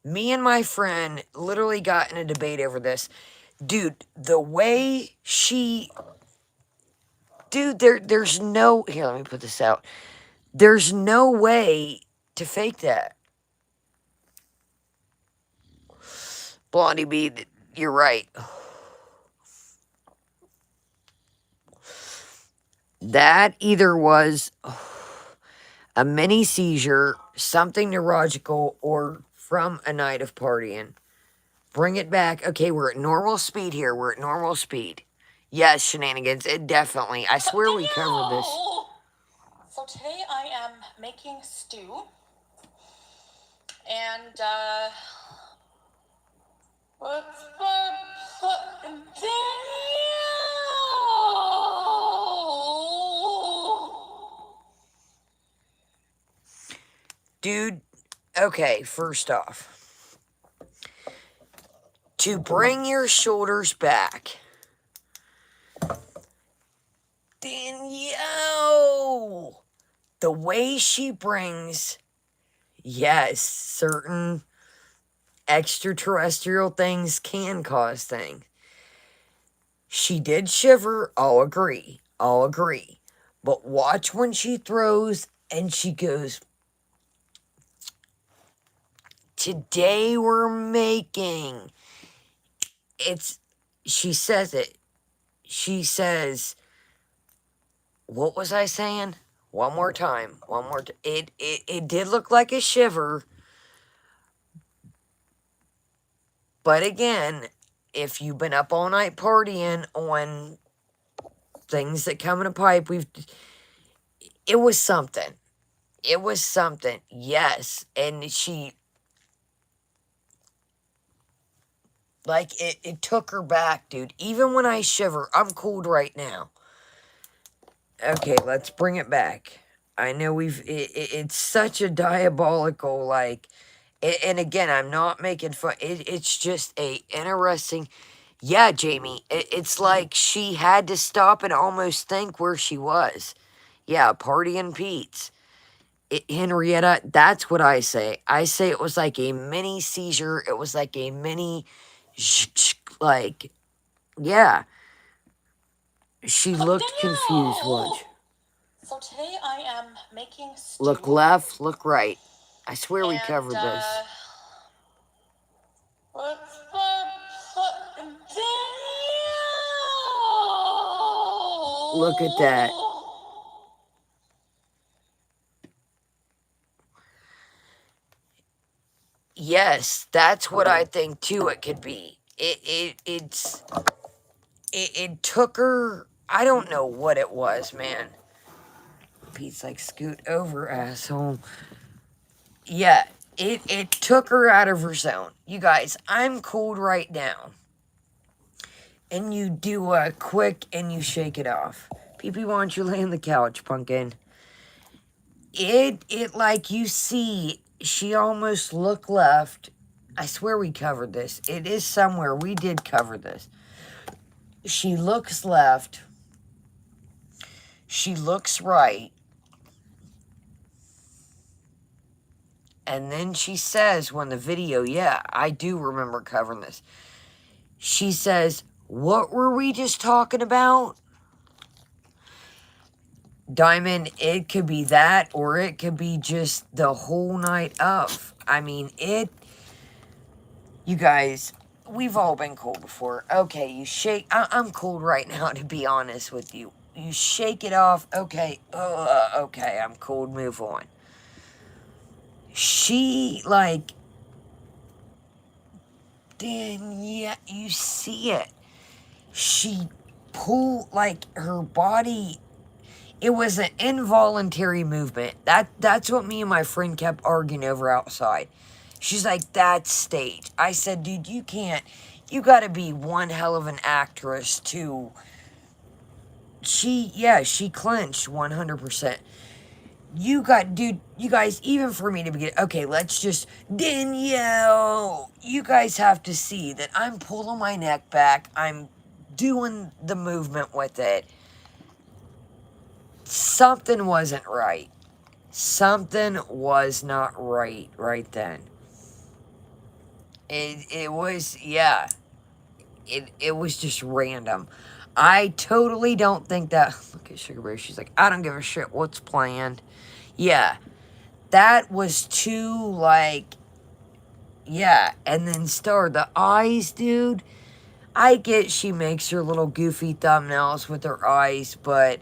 Me and my friend literally got in a debate over this. Dude, the way she... Dude, there's no... Here, let me put this out. There's no way to fake that. Blondie B, you're right. That either was a mini seizure, something neurological, or from a night of partying. Bring it back. Okay, we're at normal speed here. We're at normal speed. Yes, shenanigans. It definitely. I swear we covered this.
So today I am making stew, and
Dude, okay, first off, to bring your shoulders back. Danielle! The way she brings, yes, certain extraterrestrial things can cause things. She did shiver, I'll agree. But watch when she throws and she goes, today we're making. She says it. She says, what was I saying? One more time. It did look like a shiver. But again, if you've been up all night partying on things that come in a pipe, it was something. Yes. And she, like, it took her back, dude. Even when I shiver, I'm cold right now. Okay, let's bring it back. I know it's such a diabolical, like, and again, I'm not making fun. It's just a interesting, yeah, Jamie. It's like she had to stop and almost think where she was. Yeah, partying Pete's. Henrietta, that's what I say. I say it was like a mini seizure. It was like a mini, like, yeah. She looked confused, watch.
so today I am making stew.
Look left, look right. I swear we covered this. Look at that. Yes, that's what I think too it could be. It took her, I don't know what it was, man. Pete's like, scoot over, asshole. Yeah, it took her out of her zone. You guys, I'm cold right now. And you do a quick and you shake it off. Pee-pee, why don't you lay on the couch, pumpkin? It like you see, she almost looked left. I swear we covered this. It is somewhere. We did cover this. She looks left. She looks right. And then she says, when the video, yeah, I do remember covering this. She says, what were we just talking about? Diamond, it could be that, or it could be just the whole night of. I mean, you guys, we've all been cold before. Okay, you shake, I'm cold right now, to be honest with you. You shake it off, okay, okay, I'm cold, move on. She, like, then, yeah, you see it. She pulled, like, her body, it was an involuntary movement. That's what me and my friend kept arguing over outside. She's like, that's stage. I said, dude, you can't. You gotta be one hell of an actress to... She clinched 100%. Dude, you guys, even for me to begin... Okay, let's just... Danielle! You guys have to see that I'm pulling my neck back. I'm doing the movement with it. Something wasn't right. Something was not right then. It was, yeah. It was just random. I totally don't think that... Look at Sugar Bear. She's like, I don't give a shit what's planned. Yeah. That was too, like... Yeah. And then the eyes, dude. I get she makes her little goofy thumbnails with her eyes, but...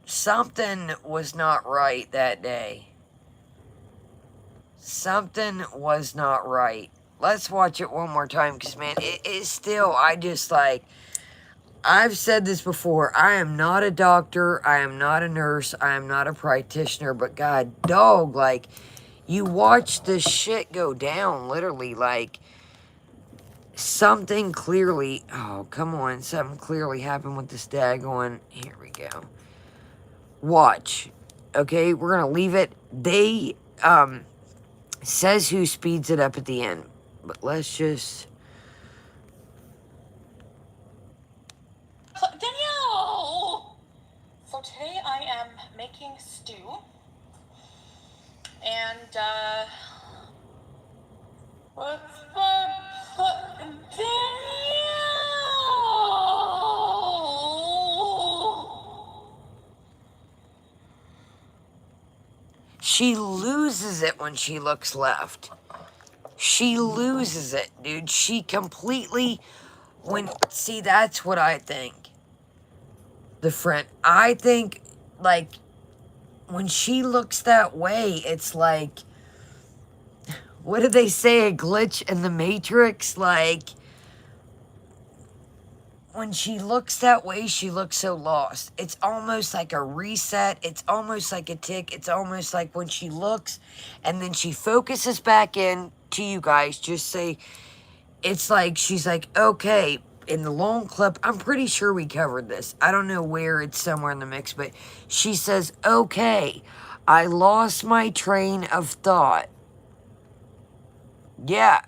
Something was not right that day. Something was not right. Let's watch it one more time, because, man, it is still, I just, like, I've said this before, I am not a doctor, I am not a nurse, I am not a practitioner, but god dog, like, you watch this shit go down, literally, like, something clearly, oh, come on, something clearly happened with this daggone, here we go. Watch. Okay, we're gonna leave it. They, says who speeds it up at the end. But let's just...
Danielle! So today I am making stew. And, what's Danielle!
She loses it when she looks left. She loses it, dude. She completely... See, that's what I think. The friend. I think, like, when she looks that way, it's like... What did they say? A glitch in the Matrix? Like... When she looks that way, she looks so lost. It's almost like a reset. It's almost like a tick. It's almost like when she looks and then she focuses back in to you guys. Just say, it's like, she's like, okay, in the long clip, I'm pretty sure we covered this. I don't know where, it's somewhere in the mix, but she says, okay, I lost my train of thought. Yeah.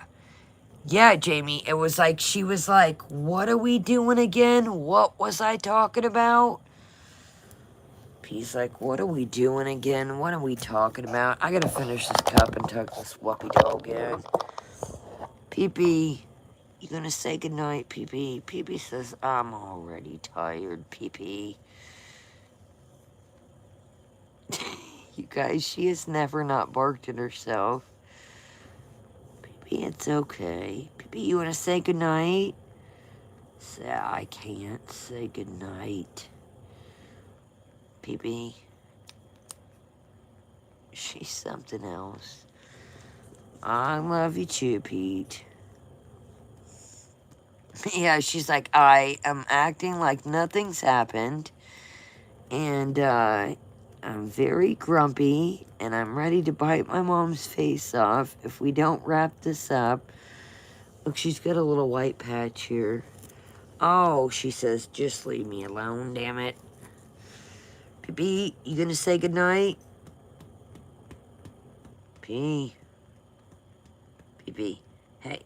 Yeah, Jamie, it was like, she was like, what are we doing again? What was I talking about? He's like, what are we doing again? What are we talking about? I gotta finish this cup and tuck this whoopee dog in. Pee-pee, you gonna say goodnight, Pee-pee? Pee-pee says, I'm already tired, Pee-pee. You guys, she has never not barked at herself. It's okay. Pee-pee, you want to say goodnight? Say, I can't say goodnight. Pee-pee. She's something else. I love you too, Pete. Yeah, she's like, I am acting like nothing's happened. And, I'm very grumpy, and I'm ready to bite my mom's face off if we don't wrap this up. Look, she's got a little white patch here. Oh, she says, just leave me alone, damn it. Pee-pee, you gonna say goodnight? Pee-pee, hey.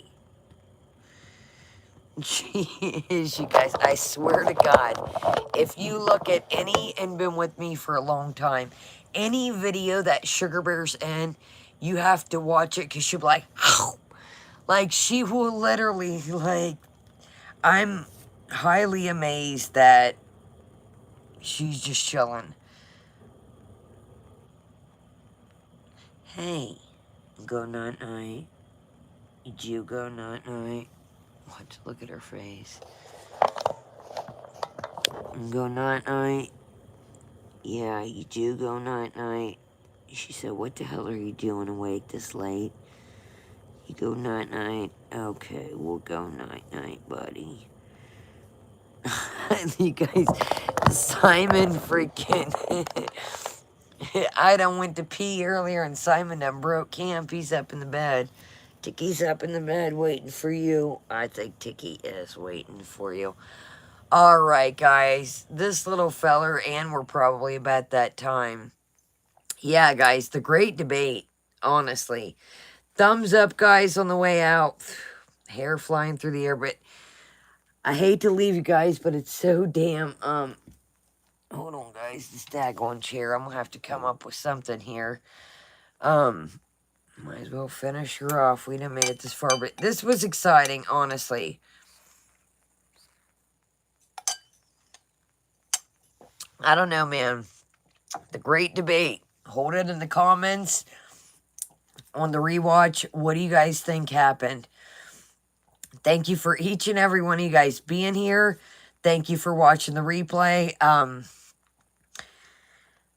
She is, you guys, I swear to God, if you look at any, and been with me for a long time, any video that Sugar Bear's in, you have to watch it, because she'll be like, ow! Like, she will literally, like, I'm highly amazed that She's just chilling. Hey, go night-night. Did you go night-night? What? Look at her face. Go night-night. Yeah, you do go night-night. She said, what the hell are you doing awake this late? You go night-night. Okay, we'll go night-night, buddy. You guys, Simon freaking... I done went to pee earlier and Simon done broke camp. He's up in the bed. Tiki's up in the bed waiting for you. I think Tiki is waiting for you. Alright, guys. This little feller, and we're probably about that time. Yeah, guys, the great debate, honestly. Thumbs up, guys, on the way out. Hair flying through the air, but I hate to leave you guys, but it's so damn, hold on, guys, this daggone chair. I'm gonna have to come up with something here. Might as well finish her off. We done made it this far, but this was exciting, honestly. I don't know, man. The great debate. Hold it in the comments on the rewatch. What do you guys think happened? Thank you for each and every one of you guys being here. Thank you for watching the replay.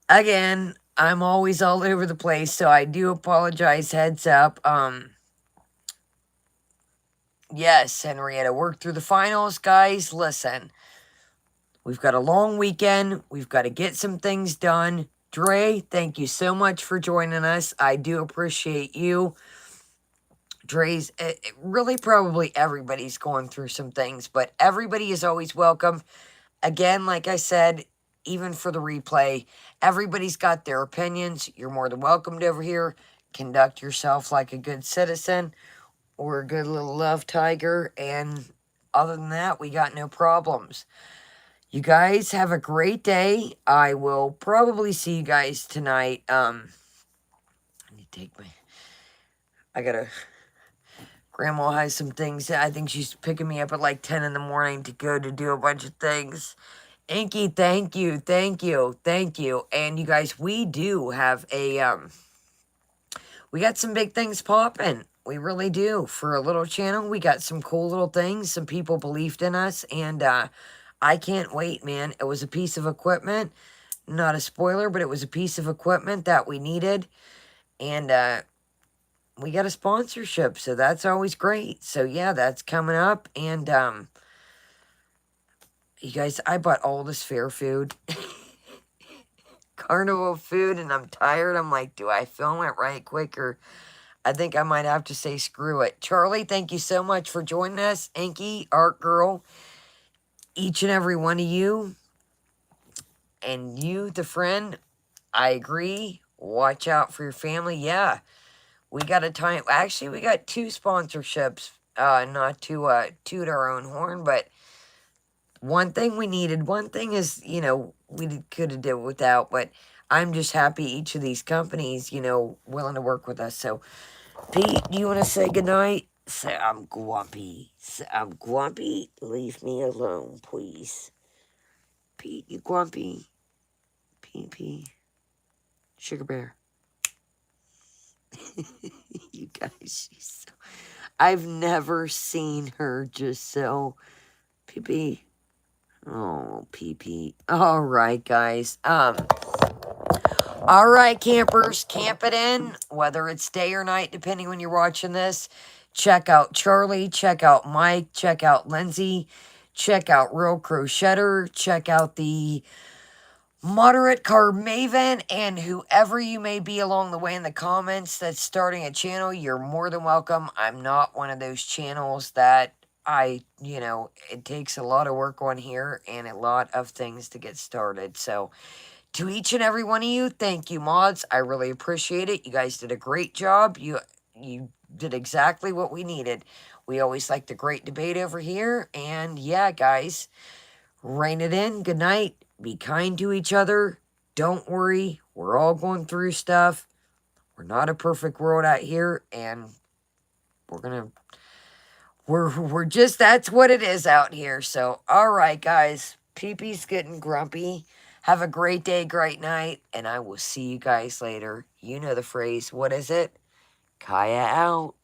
Again, I'm always all over the place, so I do apologize. Heads up. Yes, Henrietta, work through the finals, guys. Listen, we've got a long weekend. We've got to get some things done. Dre, thank you so much for joining us. I do appreciate you. Dre's, really probably everybody's going through some things, but everybody is always welcome. Again, like I said, even for the replay, everybody's got their opinions. You're more than welcome to over here. Conduct yourself like a good citizen or a good little love tiger. And other than that, we got no problems. You guys have a great day. I will probably see you guys tonight. I need to take my... I gotta... Grandma has some things. I think she's picking me up at like 10 in the morning to go to do a bunch of things. Inky, thank you, thank you, thank you. And you guys, we do have a, we got some big things popping. We really do. For a little channel, we got some cool little things. Some people believed in us, and I can't wait, man. It was a piece of equipment. Not a spoiler, but it was a piece of equipment that we needed. And we got a sponsorship, so that's always great. So, yeah, that's coming up. And, you guys, I bought all this fair food. Carnival food, and I'm tired. I'm like, do I film it right quick, or I think I might have to say screw it. Charlie, thank you so much for joining us. Inky, Art Girl, each and every one of you. And you, the friend, I agree. Watch out for your family. Yeah. We got a time. Actually, we got 2 sponsorships. Not to toot our own horn, but one thing we needed. One thing is, you know, we could have did without, but I'm just happy each of these companies, you know, willing to work with us. So, Pete, do you want to say goodnight? Say, I'm grumpy. Say, I'm grumpy. Leave me alone, please. Pete, you grumpy? Pete. Sugar Bear. You guys, she's so... I've never seen her just so... Pee. Oh, Pee. All right, guys. All right, campers, camp it in, whether it's day or night, depending when you're watching this. Check out Charlie, check out Mike, check out Lindsay, check out Real Crochetter, check out the Moderate Carb Maven, and whoever you may be along the way in the comments that's starting a channel, you're more than welcome. I'm not one of those channels that you know, it takes a lot of work on here and a lot of things to get started. So, to each and every one of you, thank you, mods. I really appreciate it. You guys did a great job. You did exactly what we needed. We always like the great debate over here. And yeah, guys, rein it in. Good night. Be kind to each other. Don't worry. We're all going through stuff. We're not a perfect world out here. And we're just, that's what it is out here. So, all right, guys. Pee-Pee's getting grumpy. Have a great day, great night, and I will see you guys later. You know the phrase. What is it? Kaya out.